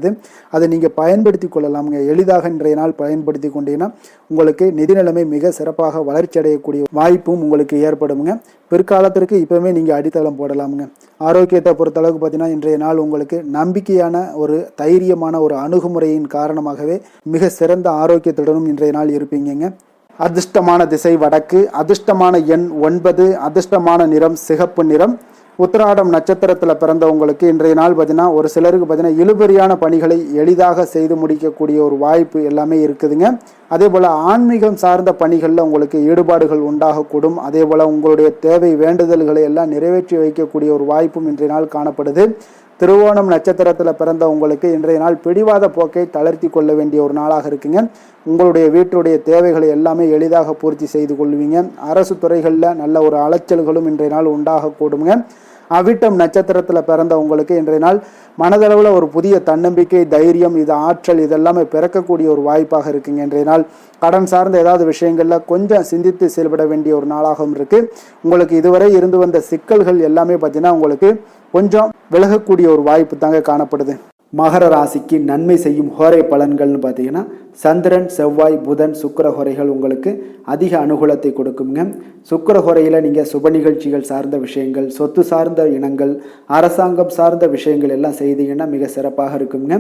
அதை நீங்கள் பயன்படுத்தி கொள்ளலாமுங்க. எளிதாக இன்றைய நாள் பயன்படுத்தி கொண்டீங்கன்னா உங்களுக்கு நிதி நிலைமை மிக சிறப்பாக வளர்ச்சி அடையக்கூடிய வாய்ப்பும் உங்களுக்கு ஏற்படுங்க. பிற்காலத்திற்கு இப்போவுமே நீங்கள் அடித்தளம் போடலாமுங்க. ஆரோக்கியத்தை பொறுத்தளவுக்கு பார்த்தீங்கன்னா இன்றைய நாள் உங்களுக்கு நம்பிக்கையான ஒரு தைரியமான ஒரு அணுகுமுறையின் காரணமாகவே மிக சிறந்த ஆரோக்கியத்துடனும் இன்றைய நாள் இருப்பீங்க. அதிர்ஷ்டமான திசை வடக்கு, அதிர்ஷ்டமான எண் 9, அதிர்ஷ்டமான நிறம் சிகப்பு நிறம், உத்திராடம் நட்சத்திரத்தில் பிறந்தவங்களுக்கு இன்றைய நாள் பார்த்தீங்கன்னா ஒரு சிலருக்கு பார்த்தீங்கன்னா இழுபறியான பணிகளை எளிதாக செய்து முடிக்கக்கூடிய ஒரு வாய்ப்பு எல்லாமே இருக்குதுங்க. அதே போல் ஆன்மீகம் சார்ந்த பணிகளில் உங்களுக்கு ஈடுபாடுகள் உண்டாகக்கூடும். அதே போல் உங்களுடைய தேவை வேண்டுதல்களை எல்லாம் நிறைவேற்றி வைக்கக்கூடிய ஒரு வாய்ப்பும் இன்றைய நாள் காணப்படுது. திருவோணம் நட்சத்திரத்தில் பிறந்த உங்களுக்கு இன்றைய நாள் பிடிவாத போக்கை தளர்த்தி கொள்ள வேண்டிய ஒரு நாளாக இருக்குங்க. உங்களுடைய வீட்டுடைய தேவைகளை எல்லாமே எளிதாக பூர்த்தி செய்து கொள்வீங்க. அரசு துறைகளில் நல்ல ஒரு அலைச்சல்களும் இன்றைய நாள் உண்டாகக்கூடுங்க. அவிட்டம் நட்சத்திரத்தில் பிறந்த உங்களுக்கு இன்றைய நாள் மனதளவில் ஒரு புதிய தன்னம்பிக்கை, தைரியம், இது ஆற்றல் இதெல்லாமே பிறக்கக்கூடிய ஒரு வாய்ப்பாக இருக்குங்க. இன்றைய நாள் கடன் சார்ந்த ஏதாவது விஷயங்களில் கொஞ்சம் சிந்தித்து செயல்பட வேண்டிய ஒரு நாளாகவும் இருக்குது. உங்களுக்கு இதுவரை இருந்து வந்த சிக்கல்கள் எல்லாமே பார்த்தீங்கன்னா உங்களுக்கு கொஞ்சம் விலகக்கூடிய ஒரு வாய்ப்பு தாங்க காணப்படுது. மகர ராசிக்கு நன்மை செய்யும் ஹோரை பலன்கள்னு பார்த்தீங்கன்னா சந்திரன், செவ்வாய், புதன், சுக்கிர ஹோரைகள் உங்களுக்கு அதிக அனுகூலத்தை கொடுக்குங்க. சுக்கிர ஹோரையில் நீங்கள் சுப நிகழ்ச்சிகள் சார்ந்த விஷயங்கள், சொத்து சார்ந்த இனங்கள், அரசாங்கம் சார்ந்த விஷயங்கள் எல்லாம் செய்தீங்கன்னா மிக சிறப்பாக இருக்குங்க.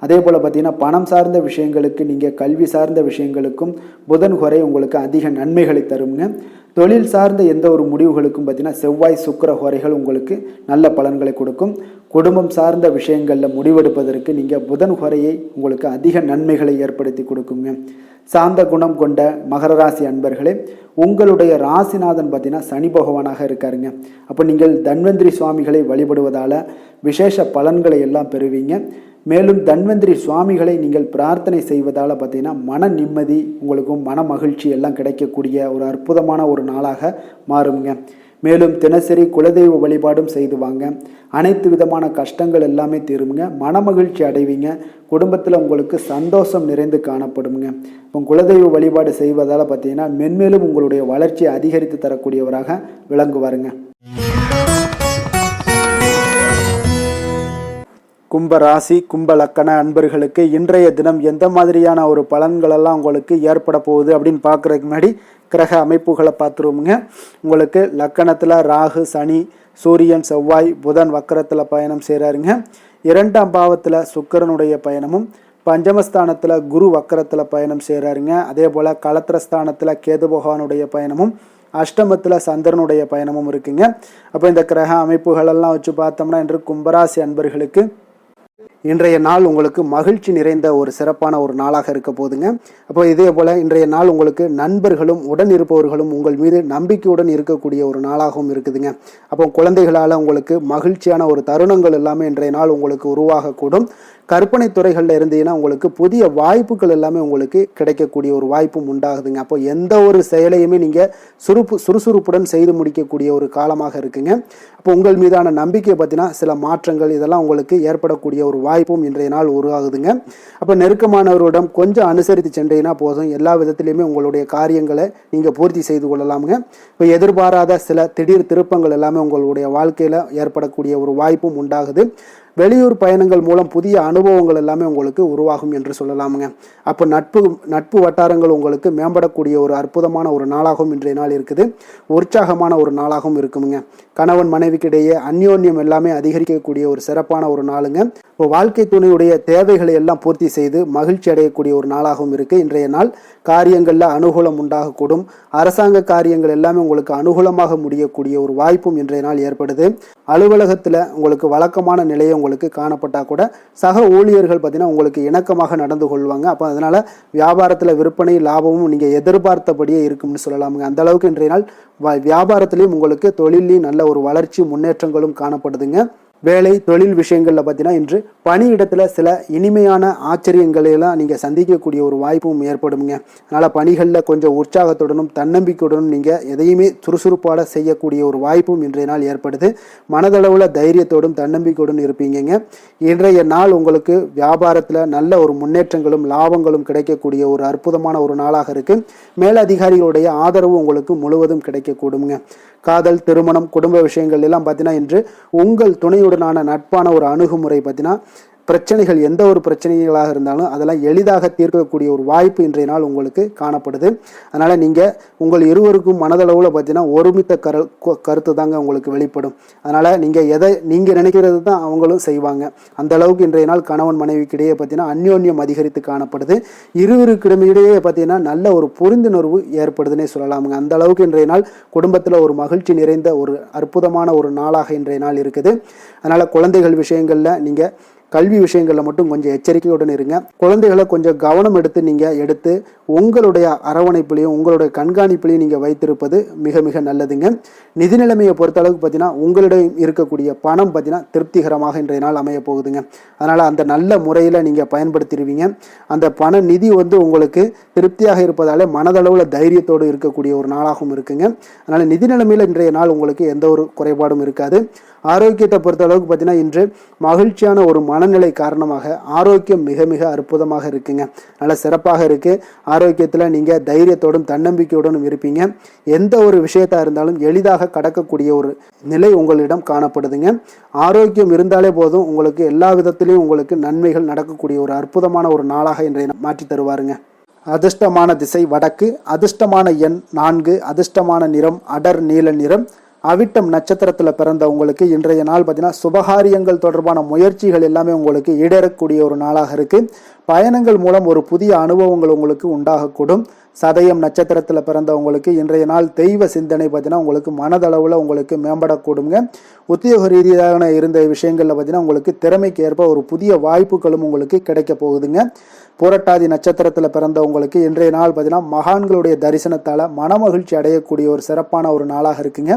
அதே போல் பார்த்தீங்கன்னா பணம் சார்ந்த விஷயங்களுக்கு, நீங்கள் கல்வி சார்ந்த விஷயங்களுக்கும் புதன் ஹோரை உங்களுக்கு அதிக நன்மைகளை தருங்க. தொழில் சார்ந்த எந்த ஒரு முடிவுகளுக்கும் பார்த்தீங்கன்னா செவ்வாய், சுக்கிர ஹோரைகள் உங்களுக்கு நல்ல பலன்களை கொடுக்கும். குடும்பம் சார்ந்த விஷயங்களில் முடிவெடுப்பதற்கு நீங்கள் புதன் ஹோரையை உங்களுக்கு அதிக நன்மைகளை ஏற்படுத்தி கொடுக்குங்க. சாந்த குணம் கொண்ட மகர ராசி அன்பர்களே, உங்களுடைய ராசிநாதன் பார்த்தீங்கன்னா சனி பகவானாக இருக்காருங்க. அப்போ நீங்கள் தன்வந்திரி சுவாமிகளை வழிபடுவதால் விசேஷ பலன்களை எல்லாம் பெறுவீங்க. மேலும் தன்வந்திரி சுவாமிகளை நீங்கள் பிரார்த்தனை செய்வதால் பார்த்தீங்கன்னா மன நிம்மதி, உங்களுக்கும் மன மகிழ்ச்சி எல்லாம் கிடைக்கக்கூடிய ஒரு அற்புதமான ஒரு நாளாக மாறுங்க. மேலும் தினசரி குலதெய்வ வழிபாடும் செய்து வாங்க. அனைத்து விதமான கஷ்டங்கள் எல்லாமே தீருங்க. மன மகிழ்ச்சி அடைவீங்க. குடும்பத்தில் உங்களுக்கு சந்தோஷம் நிறைந்து காணப்படுங்க. இப்போ குலதெய்வ வழிபாடு செய்வதால் பார்த்தீங்கன்னா மென்மேலும் உங்களுடைய வளர்ச்சியை அதிகரித்து தரக்கூடியவராக விளங்குவாருங்க. கும்ப ராசி, கும்ப லக்கண அன்பர்களுக்கு இன்றைய தினம் எந்த மாதிரியான ஒரு பலன்களெல்லாம் உங்களுக்கு ஏற்பட போகுது அப்படின்னு பார்க்குறதுக்கு முன்னாடி கிரக அமைப்புகளை பார்த்துருவோமுங்க. உங்களுக்கு லக்கணத்தில் ராகு, சனி, சூரியன், செவ்வாய், புதன் வக்கரத்தில் பயணம் செய்கிறாருங்க. 2ஆம் பாவத்தில் சுக்கிரனுடைய பயணமும், பஞ்சமஸ்தானத்தில் குரு வக்கரத்தில் பயணம் செய்கிறாருங்க. அதே போல் களத்திரஸ்தானத்தில் கேது பகவானுடைய பயணமும், அஷ்டமத்தில் சந்திரனுடைய பயணமும் இருக்குங்க. அப்போ இந்த கிரக அமைப்புகளெல்லாம் வச்சு பார்த்தோம்னா இன்று கும்பராசி அன்பர்களுக்கு இன்றைய நாள் உங்களுக்கு மகிழ்ச்சி நிறைந்த ஒரு சிறப்பான ஒரு நாளாக இருக்க போதுங்க. அப்போ இதே போல் இன்றைய நாள் உங்களுக்கு நண்பர்களும் உடன் இருப்பவர்களும் உங்கள் மீது நம்பிக்கையுடன் இருக்கக்கூடிய ஒரு நாளாகவும் இருக்குதுங்க. அப்போ குழந்தைகளால் உங்களுக்கு மகிழ்ச்சியான ஒரு தருணங்கள் எல்லாமே இன்றைய நாள் உங்களுக்கு உருவாகக்கூடும். கற்பனை துறைகளில் இருந்தீங்கன்னா உங்களுக்கு புதிய வாய்ப்புகள் எல்லாமே உங்களுக்கு கிடைக்கக்கூடிய ஒரு வாய்ப்பும் உண்டாகுதுங்க. அப்போ எந்த ஒரு செயலையுமே நீங்கள் சுறுசுறுப்புடன் செய்து முடிக்கக்கூடிய ஒரு காலமாக இருக்குங்க. அப்போ உங்கள் மீதான நம்பிக்கை பார்த்தீங்கன்னா சில மாற்றங்கள் இதெல்லாம் உங்களுக்கு ஏற்படக்கூடிய ஒரு வாய்ப்பும் இன்றைய நாள் உருவாகுதுங்க. அப்போ நெருக்கமானவரிடம் கொஞ்சம் அனுசரித்து சென்றீங்கன்னா போதும், எல்லா விதத்திலையுமே உங்களுடைய காரியங்களை நீங்கள் பூர்த்தி செய்து கொள்ளலாமுங்க. இப்போ எதிர்பாராத சில திடீர் திருப்பங்கள் எல்லாமே உங்களுடைய வாழ்க்கையில் ஏற்படக்கூடிய ஒரு வாய்ப்பும் உண்டாகுது. வெளியூர் பயணங்கள் மூலம் புதிய அனுபவங்கள் எல்லாமே உங்களுக்கு உருவாகும் என்று சொல்லலாமுங்க. அப்போ நட்பு வட்டாரங்கள் உங்களுக்கு மேம்படக்கூடிய ஒரு அற்புதமான ஒரு நாளாகவும் இன்றைய நாள் இருக்குது. உற்சாகமான ஒரு நாளாகவும் இருக்குமுங்க. கணவன் மனைவிக்கிடையே அந்யோன்யம் எல்லாமே அதிகரிக்கக்கூடிய ஒரு சிறப்பான ஒரு நாளுங்க. இப்போ வாழ்க்கை துணையுடைய தேவைகளை எல்லாம் பூர்த்தி செய்து மகிழ்ச்சி அடையக்கூடிய ஒரு நாளாகவும் இருக்குது இன்றைய நாள். காரியங்களில் அனுகூலம் உண்டாகக்கூடும். அரசாங்க காரியங்கள் எல்லாமே உங்களுக்கு அனுகூலமாக முடியக்கூடிய ஒரு வாய்ப்பும் இன்றைய நாள் ஏற்படுது. அலுவலகத்தில் உங்களுக்கு வழக்கமான நிலையை உங்களுக்கு காணப்பட்டால் கூட சக ஊழியர்கள் பார்த்தீங்கன்னா உங்களுக்கு இணக்கமாக நடந்து கொள்வாங்க. அப்போ அதனால் வியாபாரத்தில் விற்பனை லாபமும் நீங்கள் எதிர்பார்த்தபடியே இருக்கும்னு சொல்லலாமுங்க. அந்த அளவுக்கு இன்றைய நாள் வியாபாரத்திலையும் உங்களுக்கு தொழிலையும் நல்ல ஒரு வளர்ச்சி முன்னேற்றங்களும் காணப்படுதுங்க. வேலை தொழில் விஷயங்களில் பார்த்தீங்கன்னா இன்று பணியிடத்தில் சில இனிமையான ஆச்சரியங்களையெல்லாம் நீங்கள் சந்திக்கக்கூடிய ஒரு வாய்ப்பும் ஏற்படுங்க. அதனால் பணிகளில் கொஞ்சம் உற்சாகத்துடனும் தன்னம்பிக்கையுடனும் நீங்கள் எதையுமே சுறுசுறுப்பாக செய்யக்கூடிய ஒரு வாய்ப்பும் இன்றைய நாள் ஏற்படுது. மனதளவில் தைரியத்தோடும் தன்னம்பிக்கையுடன் இருப்பீங்க. இன்றைய நாள் உங்களுக்கு வியாபாரத்தில் நல்ல ஒரு முன்னேற்றங்களும் லாபங்களும் கிடைக்கக்கூடிய ஒரு அற்புதமான ஒரு நாளாக இருக்குது. மேலதிகாரிகளுடைய ஆதரவு உங்களுக்கு முழுவதும் கிடைக்கக்கூடுங்க. காதல், திருமணம், குடும்ப விஷயங்கள் எல்லாம் பார்த்தீங்கன்னா இன்று உங்கள் துணையுடனான நட்பான ஒரு அணுகுமுறை பார்த்தீங்கன்னா பிரச்சனைகள் எந்த ஒரு பிரச்சனைகளாக இருந்தாலும் அதெல்லாம் எளிதாக தீர்க்கக்கூடிய ஒரு வாய்ப்பு இன்றைய நாள் உங்களுக்கு காணப்படுது. அதனால் நீங்கள் உங்கள் இருவருக்கும் மனதளவில் பார்த்தீங்கன்னா ஒருமித்த கருத்து தாங்க உங்களுக்கு வெளிப்படும். அதனால் நீங்கள் நினைக்கிறது தான் அவங்களும் செய்வாங்க. அந்த அளவுக்கு இன்றைய நாள் கணவன் மனைவிக்கிடையே பார்த்தீங்கன்னா அந்யோன்யம் அதிகரித்து காணப்படுது. இருவருக்கிடையே பார்த்தீங்கன்னா நல்ல ஒரு புரிந்துணர்வு ஏற்படுதுன்னே சொல்லலாமுங்க. அந்த அளவுக்கு இன்றைய நாள் குடும்பத்தில் ஒரு மகிழ்ச்சி நிறைந்த ஒரு அற்புதமான ஒரு நாளாக இன்றைய நாள் இருக்குது. அதனால் குழந்தைகள் விஷயங்களில் நீங்கள் கல்வி விஷயங்களில் மட்டும் கொஞ்சம் எச்சரிக்கையுடன் இருங்க. குழந்தைகளை கொஞ்சம் கவனம் எடுத்து உங்களுடைய அரவணைப்புலையும் உங்களுடைய கண்காணிப்புலையும் நீங்கள் வைத்திருப்பது மிக மிக நல்லதுங்க. நிதி நிலைமையை பொறுத்த அளவுக்கு பார்த்தீங்கன்னா உங்களிடம் இருக்கக்கூடிய பணம் பார்த்தீங்கன்னா திருப்திகரமாக இன்றைய நாள் அமைய போகுதுங்க. அதனால் அந்த நல்ல முறையில் நீங்கள் பயன்படுத்திடுவீங்க. அந்த பண நிதி உங்களுக்கு திருப்தியாக இருப்பதாலே மனதளவில் தைரியத்தோடு இருக்கக்கூடிய ஒரு நாளாகவும் இருக்குங்க. அதனால் நிதி நிலைமையில் இன்றைய நாள் உங்களுக்கு எந்த ஒரு குறைபாடும் இருக்காது. ஆரோக்கியத்தை பொறுத்த அளவுக்கு பார்த்தீங்கன்னா இன்று மகிழ்ச்சியான ஒரு மனநிலை காரணமாக ஆரோக்கியம் மிக மிக அற்புதமாக இருக்குங்க. நல்ல சிறப்பாக இருக்கு. ஆரோக்கியத்தில் நீங்கள் தைரியத்தோடும் தன்னம்பிக்கையோடும் இருப்பீங்க. எந்த ஒரு விஷயத்தா இருந்தாலும் எளிதாக கடக்கக்கூடிய ஒரு நிலை உங்களிடம் காணப்படுதுங்க. ஆரோக்கியம் இருந்தாலே போதும் உங்களுக்கு எல்லா விதத்திலையும் உங்களுக்கு நன்மைகள் நடக்கக்கூடிய ஒரு அற்புதமான ஒரு நாளாக இன்றைய மாற்றி தருவாருங்க. அதிர்ஷ்டமான திசை வடக்கு, அதிர்ஷ்டமான எண் 4, அதிர்ஷ்டமான நிறம் அடர் நீல நிறம். அவிட்டம் நட்சத்திரத்தில் பிறந்த உங்களுக்கு இன்றைய நாள் பார்த்தீங்கன்னா சுபகாரியங்கள் தொடர்பான முயற்சிகள் எல்லாமே உங்களுக்கு ஈடேறக்கூடிய ஒரு நாளாக இருக்கு. பயணங்கள் மூலம் ஒரு புதிய அனுபவங்கள் உங்களுக்கு உண்டாகக்கூடும். சதயம் நட்சத்திரத்தில் பிறந்தவங்களுக்கு இன்றைய நாள் தெய்வ சிந்தனை பார்த்தீங்கன்னா உங்களுக்கு மனதளவில் உங்களுக்கு மேம்படக்கூடுங்க. உத்தியோக ரீதியான இருந்த விஷயங்களில் பார்த்தீங்கன்னா உங்களுக்கு திறமைக்கு ஏற்ப ஒரு புதிய வாய்ப்புகளும் உங்களுக்கு கிடைக்க போகுதுங்க. புரட்டாதி நட்சத்திரத்தில் பிறந்தவங்களுக்கு இன்றைய நாள் பார்த்தீங்கன்னா மகான்களுடைய தரிசனத்தால் மனமகிழ்ச்சி அடையக்கூடிய ஒரு சிறப்பான ஒரு நாளாக இருக்குங்க.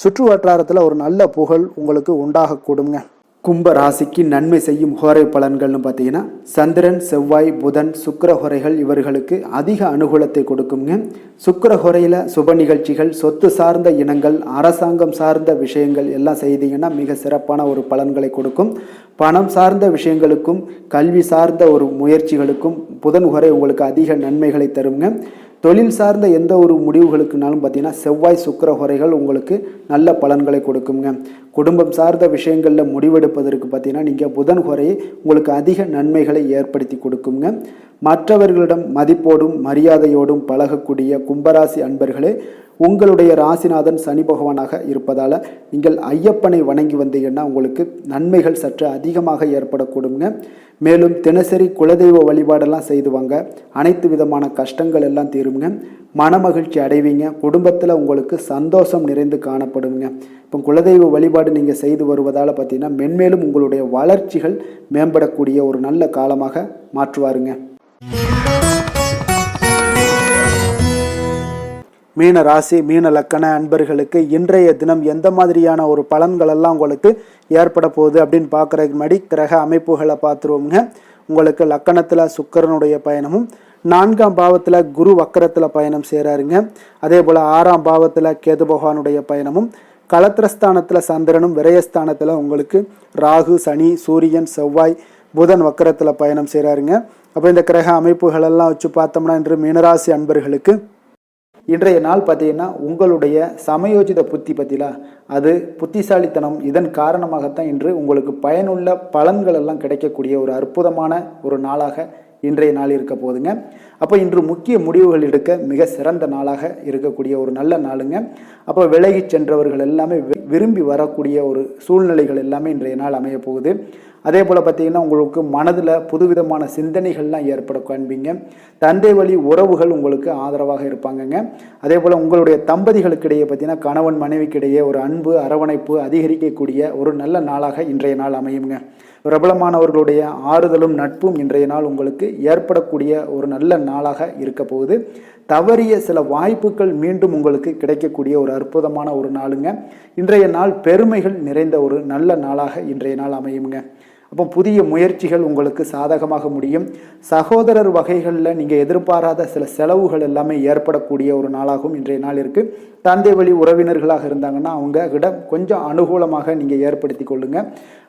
சுற்று வட்டாரத்தில் ஒரு நல்ல புகழ் உங்களுக்கு உண்டாகக்கூடுங்க. கும்ப ராசிக்கு நன்மை செய்யும் ஹோரை பலன்கள்னு பார்த்தீங்கன்னா சந்திரன், செவ்வாய், புதன், சுக்கிர ஹோரைகள் இவர்களுக்கு அதிக அனுகூலத்தை கொடுக்குங்க. சுக்கிர ஹோரையில் சுப நிகழ்ச்சிகள், சொத்து சார்ந்த இனங்கள், அரசாங்கம் சார்ந்த விஷயங்கள் எல்லாம் செய்தீங்கன்னா மிக சிறப்பான ஒரு பலன்களை கொடுக்கும். பணம் சார்ந்த விஷயங்களுக்கும் கல்வி சார்ந்த ஒரு முயற்சிகளுக்கும் புதன் ஹோரை உங்களுக்கு அதிக நன்மைகளை தருங்க. தொழில் சார்ந்த எந்த ஒரு முடிவுகளுக்குனாலும் பார்த்தீங்கன்னா செவ்வாய், சுக்கிர ஹோரைகள் உங்களுக்கு நல்ல பலன்களை கொடுக்குங்க. குடும்பம் சார்ந்த விஷயங்களில் முடிவெடுப்பதற்கு பார்த்தீங்கன்னா நீங்கள் புதன் ஹோரையை உங்களுக்கு அதிக நன்மைகளை ஏற்படுத்தி கொடுக்குங்க. மற்றவர்களிடம் மதிப்போடும் மரியாதையோடும் பழகக்கூடிய கும்பராசி அன்பர்களே, உங்களுடைய ராசிநாதன் சனி பகவானாக இருப்பதால் நீங்கள் ஐயப்பனை வணங்கி வந்தீங்கன்னா உங்களுக்கு நன்மைகள் சற்று அதிகமாக ஏற்படக்கூடுங்க. மேலும் தினசரி குலதெய்வ வழிபாடெல்லாம் செய்துவாங்க. அனைத்து விதமான கஷ்டங்கள் எல்லாம் தீருங்க. மனமகிழ்ச்சி அடைவீங்க. குடும்பத்தில் உங்களுக்கு சந்தோஷம் நிறைந்து காணப்படுங்க. இப்போ குலதெய்வ வழிபாடு நீங்கள் செய்து வருவதால் பார்த்தீங்கன்னா மென்மேலும் உங்களுடைய வளர்ச்சிகள் மேம்படக்கூடிய ஒரு நல்ல காலமாக மாற்றுவாருங்க. மீன ராசி, மீன லக்கண அன்பர்களுக்கு இன்றைய தினம் எந்த மாதிரியான ஒரு பலன்கள் எல்லாம் உங்களுக்கு ஏற்பட போகுது அப்படின்னு பார்க்குறதுக்கு முன்னாடி கிரக அமைப்புகளை பார்த்துருவோங்க. உங்களுக்கு லக்கணத்தில் சுக்கிரனுடைய பயணமும், 4ஆம் பாவத்தில் குரு வக்கரத்தில் பயணம் செய்கிறாருங்க. அதே போல் 6ஆம் பாவத்தில் கேது பகவானுடைய பயணமும், களத்திரஸ்தானத்தில் சந்திரனும், விரயஸ்தானத்தில் உங்களுக்கு ராகு, சனி, சூரியன், செவ்வாய், புதன் வக்கரத்தில் பயணம் செய்கிறாருங்க. அப்போ இந்த கிரக அமைப்புகளெல்லாம் வச்சு பார்த்தோம்னா இன்று மீனராசி அன்பர்களுக்கு இன்றைய நாள் பார்த்தீங்கன்னா உங்களுடைய சமயோஜித புத்தி பற்றிலா அது புத்திசாலித்தனம், இதன் காரணமாகத்தான் இன்று உங்களுக்கு பயனுள்ள பலன்கள் எல்லாம் கிடைக்கக்கூடிய ஒரு அற்புதமான ஒரு நாளாக இன்றைய நாள் இருக்க போகுதுங்க. அப்போ இன்று முக்கிய முடிவுகள் எடுக்க மிக சிறந்த நாளாக இருக்கக்கூடிய ஒரு நல்ல நாளுங்க. அப்போ விலகி சென்றவர்கள் எல்லாமே விரும்பி வரக்கூடிய ஒரு சூழ்நிலைகள் எல்லாமே இன்றைய நாள் அமைய போகுது. அதே போல் பார்த்தீங்கன்னா உங்களுக்கு மனதில் புதுவிதமான சிந்தனைகள்லாம் ஏற்பட காண்பீங்க. தந்தை வழி உறவுகள் உங்களுக்கு ஆதரவாக இருப்பாங்கங்க. அதே போல் உங்களுடைய தம்பதிகளுக்கிடையே பார்த்தீங்கன்னா கணவன் மனைவிக்கிடையே ஒரு அன்பு அரவணைப்பு அதிகரிக்கக்கூடிய ஒரு நல்ல நாளாக இன்றைய நாள் அமையுங்க. பிரபலமானவர்களுடைய ஆறுதலும் நட்பும் இன்றைய நாள் உங்களுக்கு ஏற்படக்கூடிய ஒரு நல்ல நாளாக இருக்க போகுது. தவறிய சில வாய்ப்புகள் மீண்டும் உங்களுக்கு கிடைக்கக்கூடிய ஒரு அற்புதமான ஒரு நாளுங்க. இன்றைய நாள் பெருமைகள் நிறைந்த ஒரு நல்ல நாளாக இன்றைய நாள் அமையுங்க. அப்போ புதிய முயற்சிகள் உங்களுக்கு சாதகமாக முடியும். சகோதரர் வகைகளில் நீங்கள் எதிர்பாராத சில செலவுகள் எல்லாமே ஏற்படக்கூடிய ஒரு நாளாகவும் இன்றைய நாள் இருக்குது. தந்தை வழி உறவினர்களாக இருந்தாங்கன்னா அவங்க கிட்ட கொஞ்சம் அனுகூலமாக நீங்கள் ஏற்படுத்தி கொள்ளுங்க.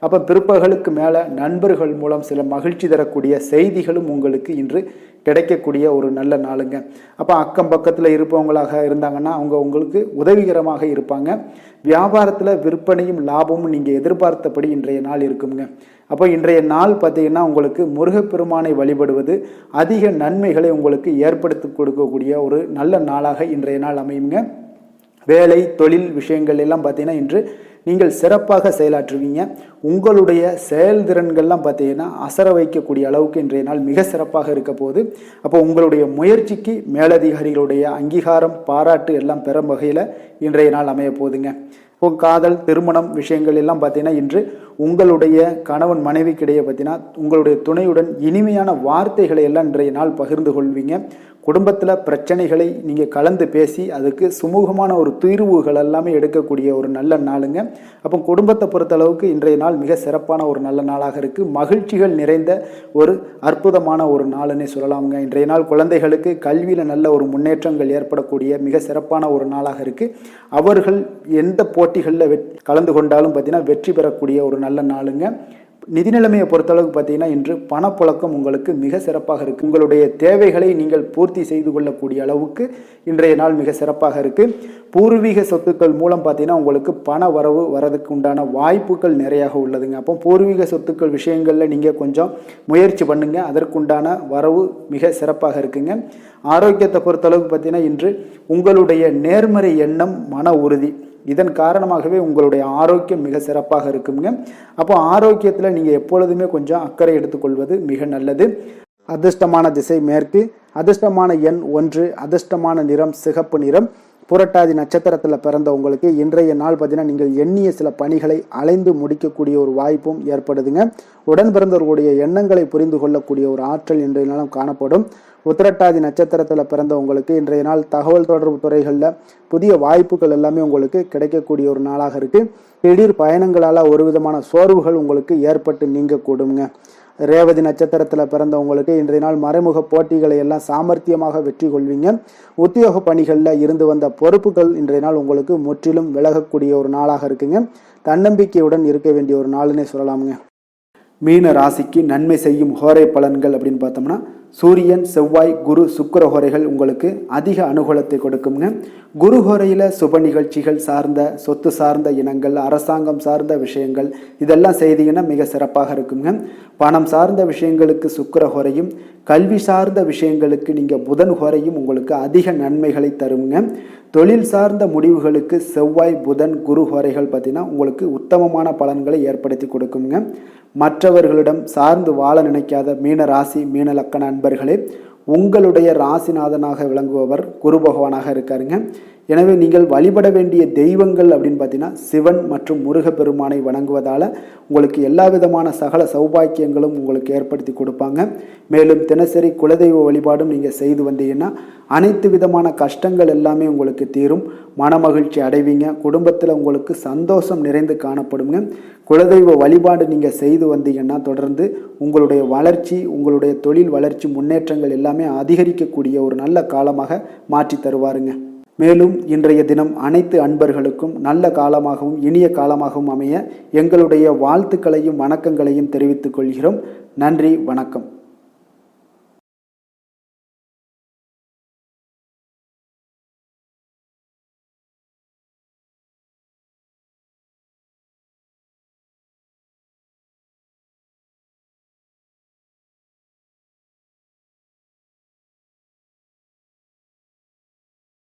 அப்போ பிற்பகலுக்கு மேலே நண்பர்கள் மூலம் சில மகிழ்ச்சி தரக்கூடிய செய்திகளும் உங்களுக்கு இன்று கிடைக்கக்கூடிய ஒரு நல்ல நாளுங்க. அப்போ அக்கம் பக்கத்தில் இருப்பவங்களாக இருந்தாங்கன்னா அவங்க உங்களுக்கு உதவிகரமாக இருப்பாங்க. வியாபாரத்தில் விற்பனையும் லாபமும் நீங்கள் எதிர்பார்த்தபடி இன்றைய நாள் இருக்குங்க. அப்போ இன்றைய நாள் பார்த்தீங்கன்னா உங்களுக்கு முருகப்பெருமானை வழிபடுவது அதிக நன்மைகளை உங்களுக்கு ஏற்படுத்தி கொடுக்கக்கூடிய ஒரு நல்ல நாளாக இன்றைய நாள் அமையுங்க. வேலை தொழில் விஷயங்கள் எல்லாம் பார்த்தீங்கன்னா இன்று நீங்கள் சிறப்பாக செயலாற்றுவீங்க. உங்களுடைய செயல்திறன்கள்லாம் பார்த்தீங்கன்னா அசர வைக்கக்கூடிய அளவுக்கு இன்றைய நாள் மிக சிறப்பாக இருக்க போகுது. அப்போ உங்களுடைய முயற்சிக்கு மேலதிகாரிகளுடைய அங்கீகாரம் பாராட்டு எல்லாம் பெறும் வகையில் இன்றைய நாள் அமைய போகுதுங்க. இப்போ காதல் திருமணம் விஷயங்கள் எல்லாம் பார்த்தீங்கன்னா இன்று உங்களுடைய கணவன் மனைவிக்கிடையே பார்த்தீங்கன்னா உங்களுடைய துணையுடன் இனிமையான வார்த்தைகளை எல்லாம் இன்றைய நாள் பகிர்ந்து கொள்வீங்க. குடும்பத்தில் பிரச்சனைகளை நீங்கள் கலந்து பேசி அதுக்கு சுமூகமான ஒரு தீர்வுகள் எல்லாமே எடுக்கக்கூடிய ஒரு நல்ல நாளுங்க. அப்போ குடும்பத்தை பொறுத்தளவுக்கு இன்றைய நாள் மிக சிறப்பான ஒரு நல்ல நாளாக இருக்குது. மகிழ்ச்சிகள் நிறைந்த ஒரு அற்புதமான ஒரு நாளுன்னே சொல்லலாமுங்க. இன்றைய நாள் குழந்தைகளுக்கு கல்வியில் நல்ல ஒரு முன்னேற்றங்கள் ஏற்படக்கூடிய மிக சிறப்பான ஒரு நாளாக இருக்குது. அவர்கள் எந்த போட்டிகளில் கலந்து கொண்டாலும் பார்த்தீங்கன்னா வெற்றி பெறக்கூடிய ஒரு நல்ல நாளுங்க. நிதி நிலைமையை பொறுத்தளவுக்கு பார்த்தீங்கன்னா இன்று பணப்புழக்கம் உங்களுக்கு மிக சிறப்பாக இருக்குது. உங்களுடைய தேவைகளை நீங்கள் பூர்த்தி செய்து கொள்ளக்கூடிய அளவுக்கு இன்றைய நாள் மிக சிறப்பாக இருக்குது. பூர்வீக சொத்துக்கள் மூலம் பார்த்தீங்கன்னா உங்களுக்கு பண வரவு வரதுக்கு உண்டான வாய்ப்புகள் நிறையாக உள்ளதுங்க. அப்போ பூர்வீக சொத்துக்கள் விஷயங்களில் நீங்கள் கொஞ்சம் முயற்சி பண்ணுங்க, அதற்குண்டான வரவு மிக சிறப்பாக இருக்குங்க. ஆரோக்கியத்தை பொறுத்தளவுக்கு பார்த்தீங்கன்னா இன்று உங்களுடைய நேர்மறை எண்ணம் மன உறுதி இதன் காரணமாகவே உங்களுடைய ஆரோக்கியம் மிக சிறப்பாக இருக்குங்க. அப்போ ஆரோக்கியத்தில் நீங்கள் எப்பொழுதுமே கொஞ்சம் அக்கறை எடுத்துக்கொள்வது மிக நல்லது. அதிர்ஷ்டமான திசை மேற்கு, அதிர்ஷ்டமான எண் 1, அதிர்ஷ்டமான நிறம் சிகப்பு நிறம். புரட்டாதி நட்சத்திரத்தில் பிறந்த உங்களுக்கு இன்றைய நாள் பார்த்தீங்கன்னா நீங்கள் எண்ணிய சில பணிகளை அலைந்து முடிக்கக்கூடிய ஒரு வாய்ப்பும் ஏற்படுதுங்க. உடன் பிறந்தவர்களுடைய எண்ணங்களை புரிந்து கொள்ளக்கூடிய ஒரு ஆற்றல் இன்றைய நாளும் காணப்படும். உத்திரட்டாதி நட்சத்திரத்தில் பிறந்த உங்களுக்கு இன்றைய நாள் தகவல் தொடர்பு துறைகளில் புதிய வாய்ப்புகள் எல்லாமே உங்களுக்கு கிடைக்கக்கூடிய ஒரு நாளாக இருக்குது. திடீர் பயணங்களால் ஒரு விதமான சோர்வுகள் உங்களுக்கு ஏற்பட்டு நீங்கக்கூடுங்க. ரேவதி நட்சத்திரத்தில் பிறந்தவங்களுக்கு இன்றைய நாள் மறைமுக போட்டிகளை எல்லாம் சாமர்த்தியமாக வெற்றி கொள்வீங்க. உத்தியோக பணிகளில் இருந்து வந்த பொறுப்புகள் இன்றைய நாள் உங்களுக்கு முற்றிலும் விலகக்கூடிய ஒரு நாளாக இருக்குங்க. தன்னம்பிக்கையுடன் இருக்க வேண்டிய ஒரு நாளுன்னே சொல்லலாமுங்க. மீன ராசிக்கு நன்மை செய்யும் ஹோரை பலன்கள் அப்படின்னு பார்த்தோம்னா சூரியன் செவ்வாய் குரு சுக்கிர ஹோரைகள் உங்களுக்கு அதிக அனுகூலத்தை கொடுக்குங்க. குரு ஹோரையில் சுப நிகழ்ச்சிகள் சார்ந்த சொத்து சார்ந்த இனங்கள் அரசாங்கம் சார்ந்த விஷயங்கள் இதெல்லாம் செய்தீங்கன்னா மிக சிறப்பாக இருக்குங்க. பணம் சார்ந்த விஷயங்களுக்கு சுக்கிர ஹோரையும் கல்வி சார்ந்த விஷயங்களுக்கு நீங்கள் புதன் ஹோரையும் உங்களுக்கு அதிக நன்மைகளை தருங்க. தொழில் சார்ந்த முடிவுகளுக்கு செவ்வாய் புதன் குரு ஹோரைகள் பார்த்தீங்கன்னா உங்களுக்கு உத்தமமான பலன்களை ஏற்படுத்தி கொடுக்குங்க. மற்றவர்களிடம் சார்ந்து வாழ நினைக்காத மீன ராசி மீன லக்கண அன்பர்களே, உங்களுடைய ராசிநாதனாக விளங்குபவர் குரு பகவானாக இருக்காருங்க. எனவே நீங்கள் வழிபட வேண்டிய தெய்வங்கள் அப்படின்னு பார்த்தீங்கன்னா சிவன் மற்றும் முருகப்பெருமானை வணங்குவதால் உங்களுக்கு எல்லா விதமான சகல சௌபாக்கியங்களும் உங்களுக்கு ஏற்படுத்தி கொடுப்பாங்க. மேலும் தினசரி குலதெய்வ வழிபாடும் நீங்கள் செய்து வந்தீங்கன்னா அனைத்து விதமான கஷ்டங்கள் எல்லாமே உங்களுக்கு தீரும், மனமகிழ்ச்சி அடைவீங்க, குடும்பத்தில் உங்களுக்கு சந்தோஷம் நிறைந்து காணப்படுங்க. குலதெய்வ வழிபாடு நீங்கள் செய்து வந்தீங்கன்னா தொடர்ந்து உங்களுடைய வளர்ச்சி உங்களுடைய தொழில் வளர்ச்சி முன்னேற்றங்கள் எல்லாமே அதிகரிக்கக்கூடிய ஒரு நல்ல காலமாக மாற்றி தருவாருங்க. மேலும் இன்றைய தினம் அனைத்து அன்பர்களுக்கும் நல்ல காலமாகவும் இனிய காலமாகவும் அமைய எங்களுடைய வாழ்த்துக்களையும் வணக்கங்களையும் தெரிவித்துக் கொள்கிறோம். நன்றி, வணக்கம்.